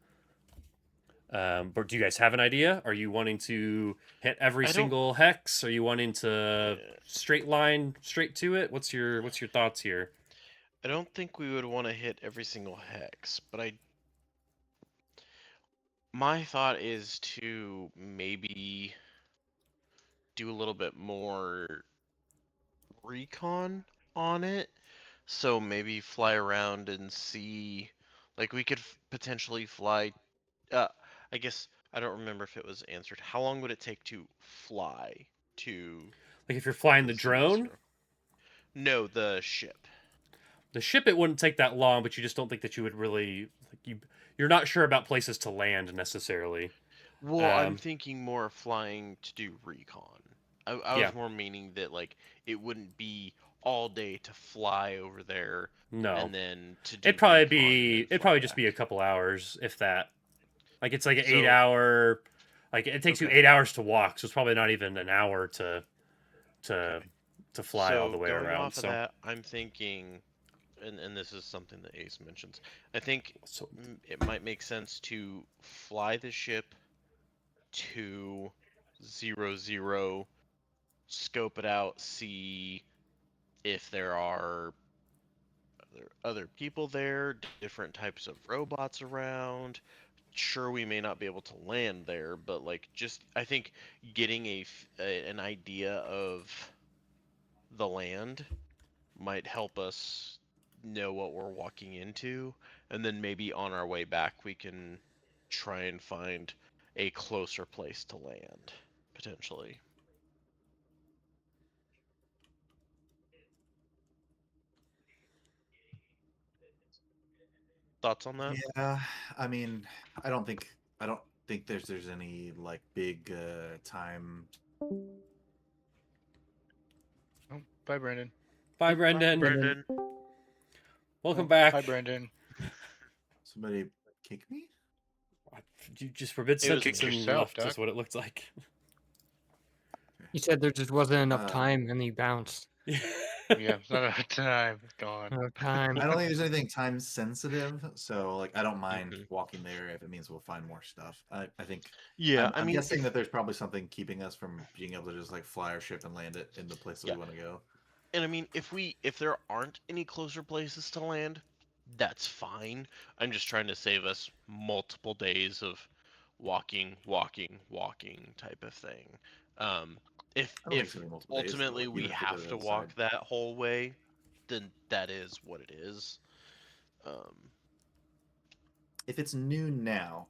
But do you guys have an idea? Are you wanting to hit every I don't- single hex? Are you wanting to Yeah. straight line straight to it? What's your thoughts here? I don't think we would want to hit every single hex, but my thought is to maybe do a little bit more recon on it. So maybe fly around and see, like we could potentially fly. Uh, I guess I don't remember if it was answered. How long would it take to fly to Like if you're flying the 0 drone, No, the ship. the ship it wouldn't take that long, but you just don't think that you would really like you're not sure about places to land necessarily. Well, I'm thinking more flying to do recon. I Yeah. was more meaning that like it wouldn't be all day to fly over there No. and then to do It'd probably recon and be then it'd fly probably just be a back. couple hours if that. Like it's like an So- 8 hour like it takes you Okay. 8 hours to walk, so it's probably not even an hour to Okay. fly all So the way going around. off of that, I'm thinking, and this is something that Ace mentions. I think So it might make sense to fly the ship to 0, scope it out, see if there are other people there, different types of robots around. Sure, we may not be able to land there, but like just I think getting an idea of the land might help us know what we're walking into, and then maybe on our way back we can try and find a closer place to land potentially. Thoughts on that? Yeah, I mean, I don't think there's any like big time. Oh, bye, Brandon. bye, Brendan. Brendan. Welcome Oh, back. Hi, Brandon. Somebody kick me? You just forbid It was sentence me. and Yourself, left is Doc. what it looked like. You said there just wasn't enough Um, time, and you bounced. Yeah, it's not enough time. It's gone. No time. I don't think there's anything time sensitive, so like I don't mind Mhm. walking there if it means we'll find more stuff. I think Yeah, I'm I mean, guessing that there's probably something keeping us from being able to just like fly our ship and land it in the place that Yeah. we want to go. and I mean, if there aren't any closer places to land, that's fine. I'm just trying to save us multiple days of walking type of thing. If I don't think it's gonna be multiple days, though, ultimately we even if we did have it to outside. walk that whole way, then that is what it is. If it's noon now,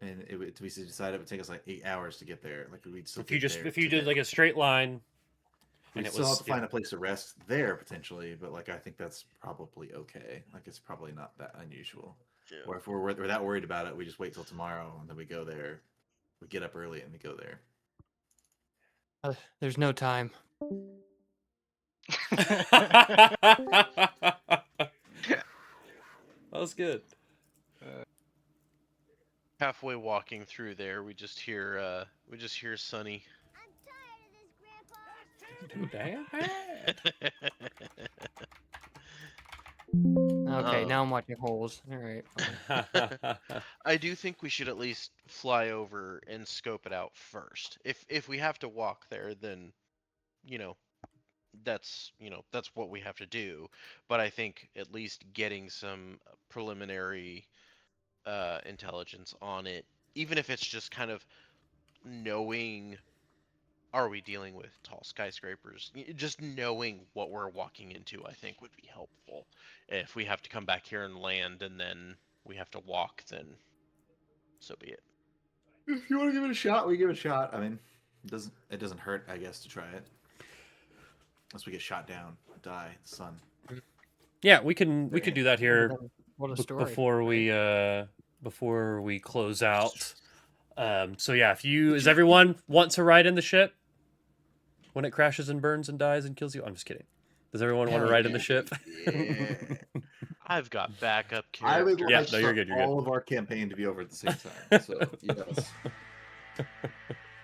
and we decided it would take us like 8 hours to get there, like we'd still get there if you did today. like a straight line, We'd and it still have was to find a place to rest there potentially, but like I think that's probably okay. Like it's probably not that unusual. Yeah. Or if we're that worried about it, we just wait till tomorrow and then we go there. We get up early and we go there. There's no time. That was good. Halfway walking through there, we just hear Sonny. Too damn bad. Okay, Oh. now I'm watching holes. All right. fine. I do think we should at least fly over and scope it out first. If we have to walk there, then that's what we have to do. But I think at least getting some preliminary intelligence on it, even if it's just kind of knowing, are we dealing with tall skyscrapers? Just knowing what we're walking into, I think, would be helpful. If we have to come back here and land and then we have to walk, then so be it. If you want to give it a shot, we give it a shot. I mean, it doesn't hurt, I guess, to try it. Unless we get shot down, die, the sun. Yeah, we could do that here What a story. before we close out. So yeah, does everyone want to ride in the ship when it crashes and burns and dies and kills you? I'm just kidding. Does everyone want to ride in the ship? Yeah. I've got backup I would characters. Yeah, like no, you're for good, you're all of our campaign to be over at the same time. So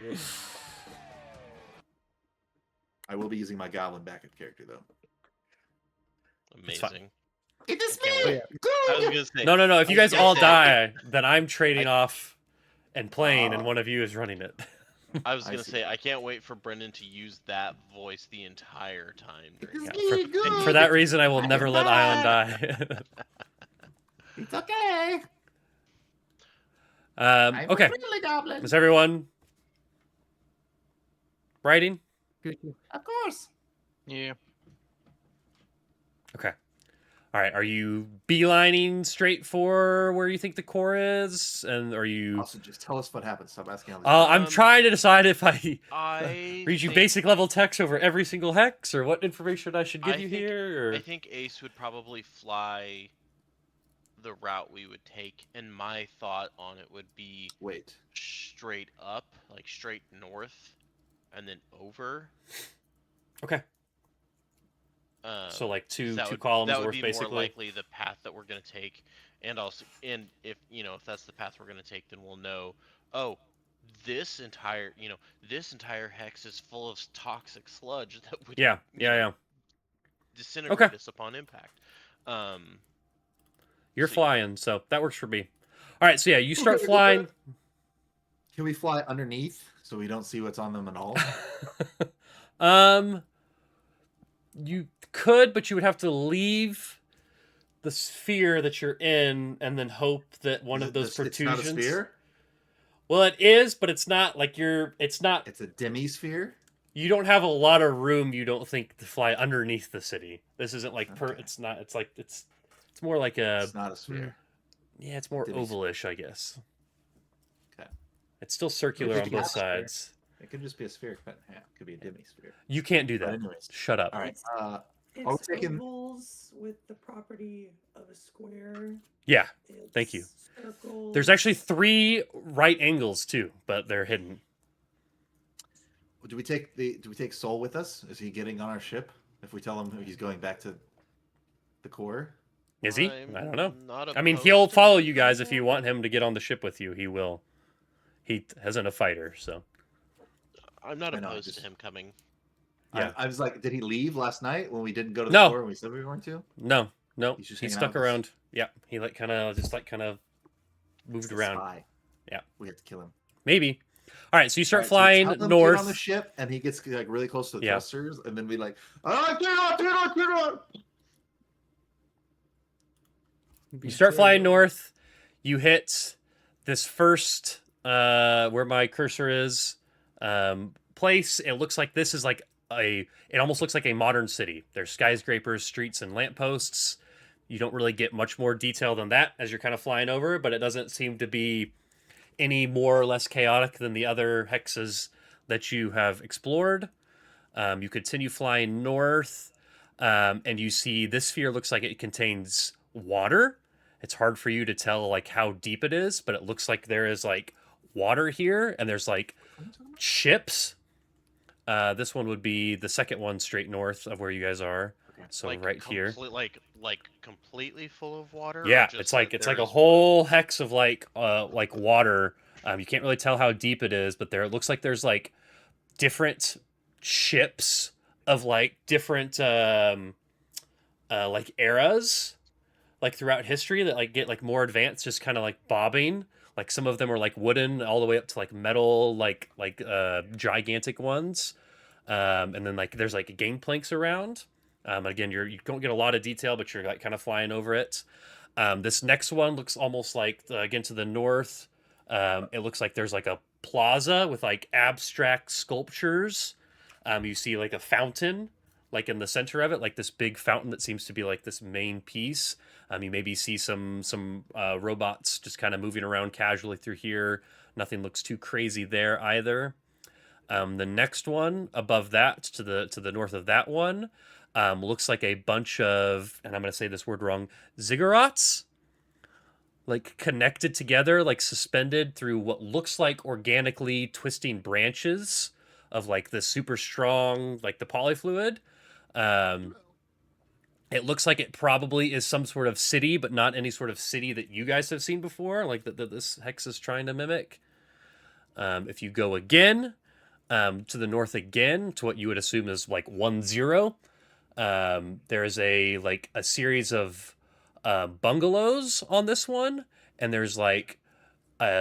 yes. I will be using my goblin backup character though. It's fine. Amazing. It is Can't wait. I was gonna say. No. If you I was guys gonna all say- die, then I'm trading off and playing, and one of you is running it. I was I gonna see. say I can't wait for Brendan to use that voice the entire time. during It that. is me, good. For that reason, I will I'm never let Ion back. die. It's okay. Okay. Friendly goblin. Is everyone writing? Of course. Yeah. Okay. All right. Are you beelining straight for where you think the core is, and are you? Also, just tell us what happens. Stop asking all these. I'm trying to decide if I I read you think- basic level text over every single hex, or what information I should give I you think- here. Or... I think Ace would probably fly the route we would take, and my thought on it would be Wait. straight up, like straight north, and then over. Okay. So like two columns that would worth, be basically. more likely the path that we're gonna take, and if if that's the path we're gonna take, then we'll know. Oh, this entire hex is full of toxic sludge that would Yeah. disintegrate us upon impact. You're So- flying, so that works for me. All right, so yeah, you start Okay, flying. Can we fly underneath so we don't see what's on them at all? You could, but you would have to leave the sphere that you're in, and then hope that one of those protrusions. It's not a sphere. Well, it is, but it's not like It's not. It's a demisphere. You don't have a lot of room. You don't think to fly underneath the city. This isn't like Okay. It's not. It's like it's more like a. It's not a sphere. Yeah, it's more Demisphere. ovalish, I guess. Okay. It's still circular Could on be both a sphere. sides. It could just be a sphere cut in half. It could be a demisphere. You can't do But that. anyways, Shut up. all right. It's Are we taking? ovals with the property of a square. Yeah. It's Thank you. circles. There's actually 3 right angles too, but they're hidden. Do we take Soul with us? Is he getting on our ship? If we tell him he's going back to the core? Is he? I'm I don't know. not I mean, opposed he'll to follow doing you guys if that. you want him to get on the ship with you. He will. He isn't a fighter, so. I'm not I know, opposed just- to him coming. Yeah. I was like, did he leave last night when we didn't go to the No. core and we said we weren't to? No, He's just he hanging out stuck with us. around. Yeah, he kind of moved He's a around. spy. Yeah. We have to kill him. Maybe. All right, so you start All right, so we flying tell him to north. Get on the ship, and he gets like really close to the Yeah. thrusters, and then we like, oh, get on. You start flying north. You hit this first where my cursor is place. It looks like this is like it almost looks like a modern city. There's skyscrapers, streets, and lampposts. You don't really get much more detail than that as you're kind of flying over, but it doesn't seem to be any more or less chaotic than the other hexes that you have explored. You continue flying north, and you see this sphere looks like it contains water. It's hard for you to tell like how deep it is, but it looks like there is like water here, and there's like ships. This one would be the second one straight north of where you guys are. Okay. So like right here. like completely full of water. or Yeah, just it's like that it's there like a is whole hex of like water. You can't really tell how deep it is, but there it looks like there's like different ships of like different like eras like throughout history that like get like more advanced, just kind of like bobbing. Like some of them are like wooden all the way up to like metal, like gigantic ones. And then like there's like gangplanks around. Again, you don't get a lot of detail, but you're like kind of flying over it. This next one looks almost like again to the north. It looks like there's like a plaza with like abstract sculptures. You see like a fountain, like in the center of it, like this big fountain that seems to be like this main piece. You maybe see some robots just kind of moving around casually through here. Nothing looks too crazy there either. The next one above that, to the north of that one, looks like a bunch of, and I'm going to say this word wrong, ziggurats, like connected together, like suspended through what looks like organically twisting branches of like the super strong, like the polyfluid. Um, it looks like it probably is some sort of city, but not any sort of city that you guys have seen before, like that this hex is trying to mimic. If you go again, to the north again, to what you would assume is like 1-0, there is a series of bungalows on this one, and there's like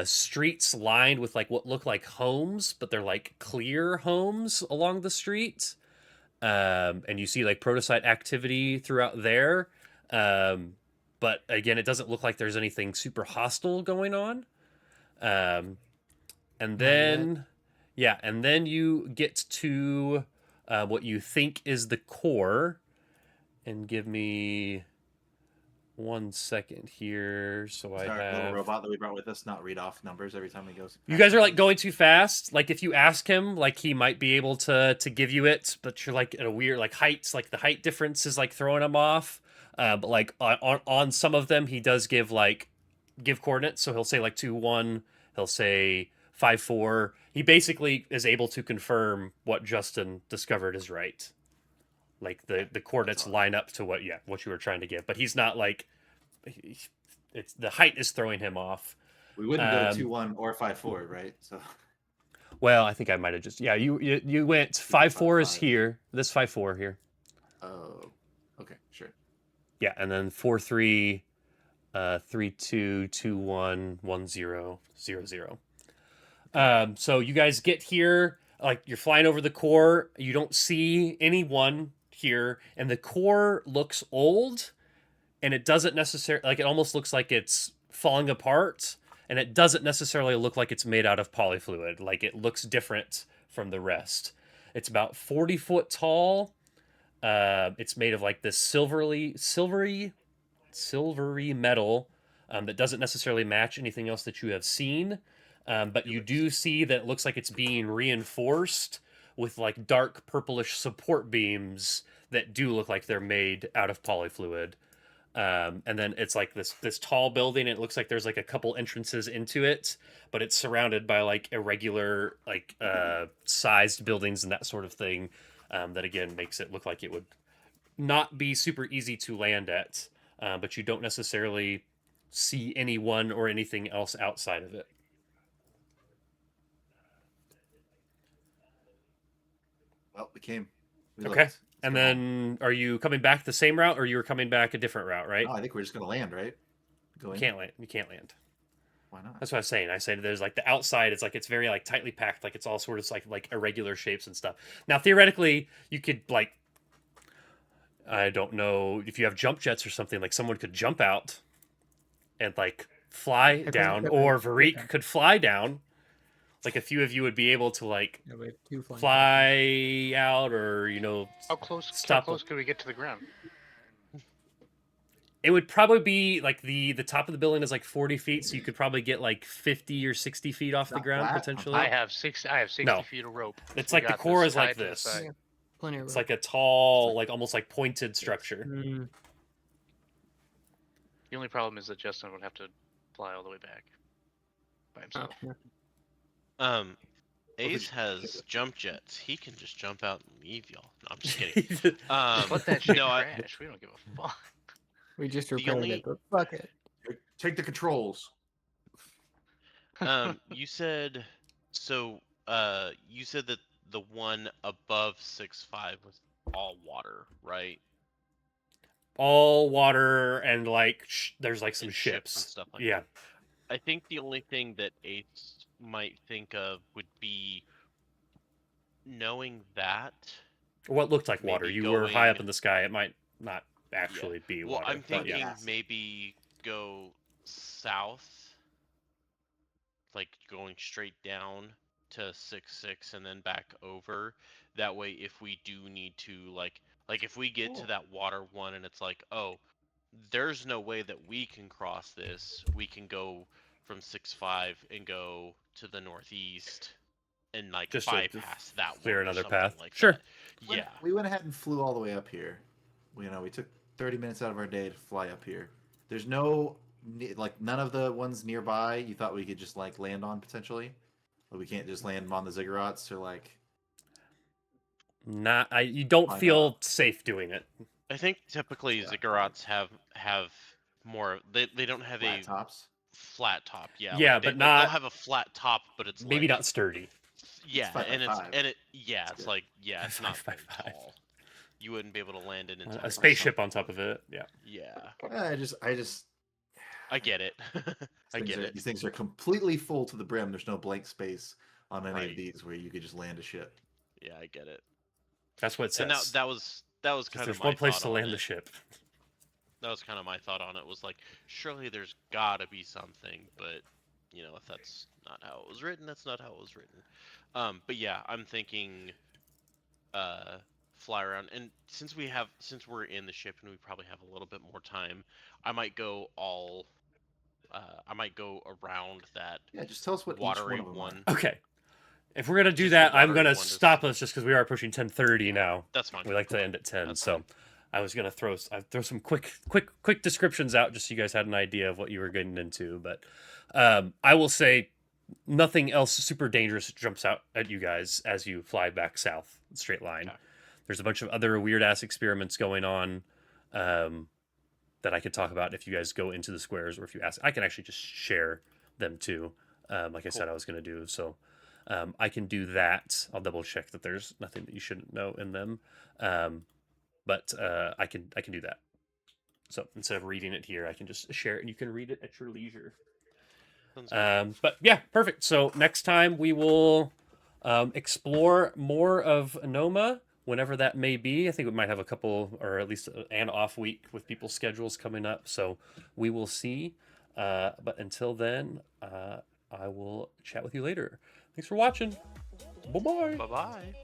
streets lined with like what look like homes, but they're like clear homes along the street. And you see like prototype activity throughout there. But again, it doesn't look like there's anything super hostile going on. And Not yet. then, yeah, and then you get to what you think is the core. And give me 1 second here. So I Sorry, little have. robot that we brought with us not read off numbers every time he goes. You guys are like going too fast. Like if you ask him, like he might be able to give you it, but you're like at a weird like heights. Like the height difference is like throwing him off. But like on some of them, he does give coordinates. So he'll say like 2-1. He'll say 5-4. He basically is able to confirm what Justin discovered is right. Like the coordinates line up to what you were trying to give, but he's not like it's the height is throwing him off. We wouldn't go to 2-1 or 5-4, right? So Well, I think I might have just you went 5-4 is here. This 5-4 here. oh, okay, sure. Yeah, and then 4-3, 3-2, 2-1, 1-0, 0-0. So you guys get here, like you're flying over the core. You don't see anyone here, and the core looks old, and it doesn't necessarily like it almost looks like it's falling apart, and it doesn't necessarily look like it's made out of polyfluid. Like it looks different from the rest. It's about 40 foot tall. It's made of like this silvery metal that doesn't necessarily match anything else that you have seen. But you do see that it looks like it's being reinforced with like dark purplish support beams that do look like they're made out of polyfluid. And then it's like this tall building. It looks like there's like a couple entrances into it, but it's surrounded by like irregular like sized buildings and that sort of thing. That again makes it look like it would not be super easy to land at, but you don't necessarily see anyone or anything else outside of it. Well, we came. We Okay. looked. And Let's go home. then are you coming back the same route, or you were coming back a different route, right? No, I think we're just gonna land, right? Go You in. can't land. You can't land. Why not? That's what I was saying. I said there's like the outside. It's like it's very like tightly packed. Like it's all sort of like irregular shapes and stuff. Now theoretically, you could like, I don't know if you have jump jets or something. Like someone could jump out and like fly Hey, down, Pepper, or Pepper. Varik could fly down. like a few of you would be able to like Yeah, we have 2 flying fly out, or How close stop. could we get to the ground? It would probably be like the top of the building is like 40 feet, so you could probably get like 50 or 60 feet off the Not ground flat? potentially. I have 60 No. feet of rope. It's We like the got core this, is like tied to the this. side. Yeah. Plenty of It's room. like a tall, like almost like pointed structure. Mm, The only problem is that Justin would have to fly all the way back by himself. yeah. Ace has jump jets. He can just jump out and leave y'all. No, I'm just kidding. Let that shit no, crash. We don't give a fuck. We just The repaired only- it, but fuck it. Take the controls. You said so. You said that the one above 6'5" was all water, right? All water and like there's like some And ships. and stuff like Yeah. that. I think the only thing that Ace might think of would be knowing that. What looked like water. Maybe You were high up going- in the sky. It might not actually be Well, water. I'm but thinking yeah. maybe go south, like going straight down to 6'6" and then back over. That way, if we do need to, like if we get to that water one and it's like, oh, there's no way that we can cross this, we can go from 6'5" and go to the northeast and like Just to bypass that clear one or another something path. like Sure. that. Yeah. We went ahead and flew all the way up here. We took 30 minutes out of our day to fly up here. There's no like none of the ones nearby you thought we could just like land on potentially. But we can't just land on the ziggurats or like. You don't Why feel not? safe doing it. I think typically Yeah. ziggurats have more. They don't have Flat a tops. flat top. Yeah. Yeah, like but they'll not- have a flat top, but it's Maybe like, not sturdy. Yeah, five by and five. yeah, it's good. like it's not 5 by very 5. tall. You wouldn't be able to land in it. A spaceship on top of it. Yeah. Yeah, I just. I get it. I get it. These things are completely full to the brim. There's no blank space on any Right. of these where you could just land a ship. Yeah, I get it. That's what it says. And that was Just kind of there's my one place thought to on land it. the ship. That was kind of my thought on it. Was like, surely there's gotta be something, but if that's not how it was written, that's not how it was written. But yeah, I'm thinking, fly around, and since we're in the ship and we probably have a little bit more time, I might go around that Yeah, just tell us what each one watery of them one. Okay. If we're gonna do Just the that, I'm watery gonna one, just- stop us just because we are pushing 10:30 now. That's fine. We like to end at 10, That's so fine. I was gonna throw some quick descriptions out just so you guys had an idea of what you were getting into. But I will say nothing else super dangerous jumps out at you guys as you fly back south, straight line. Okay. There's a bunch of other weird ass experiments going on that I could talk about if you guys go into the squares, or if you ask, I can actually just share them too. Like I said, I was gonna do so. I can do that. I'll double check that there's nothing that you shouldn't know in them. But I can do that. So instead of reading it here, I can just share it and you can read it at your leisure. Sounds good. But yeah, perfect. So next time we will explore more of Noma, whenever that may be. I think we might have a couple, or at least an off week with people's schedules coming up. So we will see. But until then, I will chat with you later. Thanks for watching. Bye-bye. Bye-bye.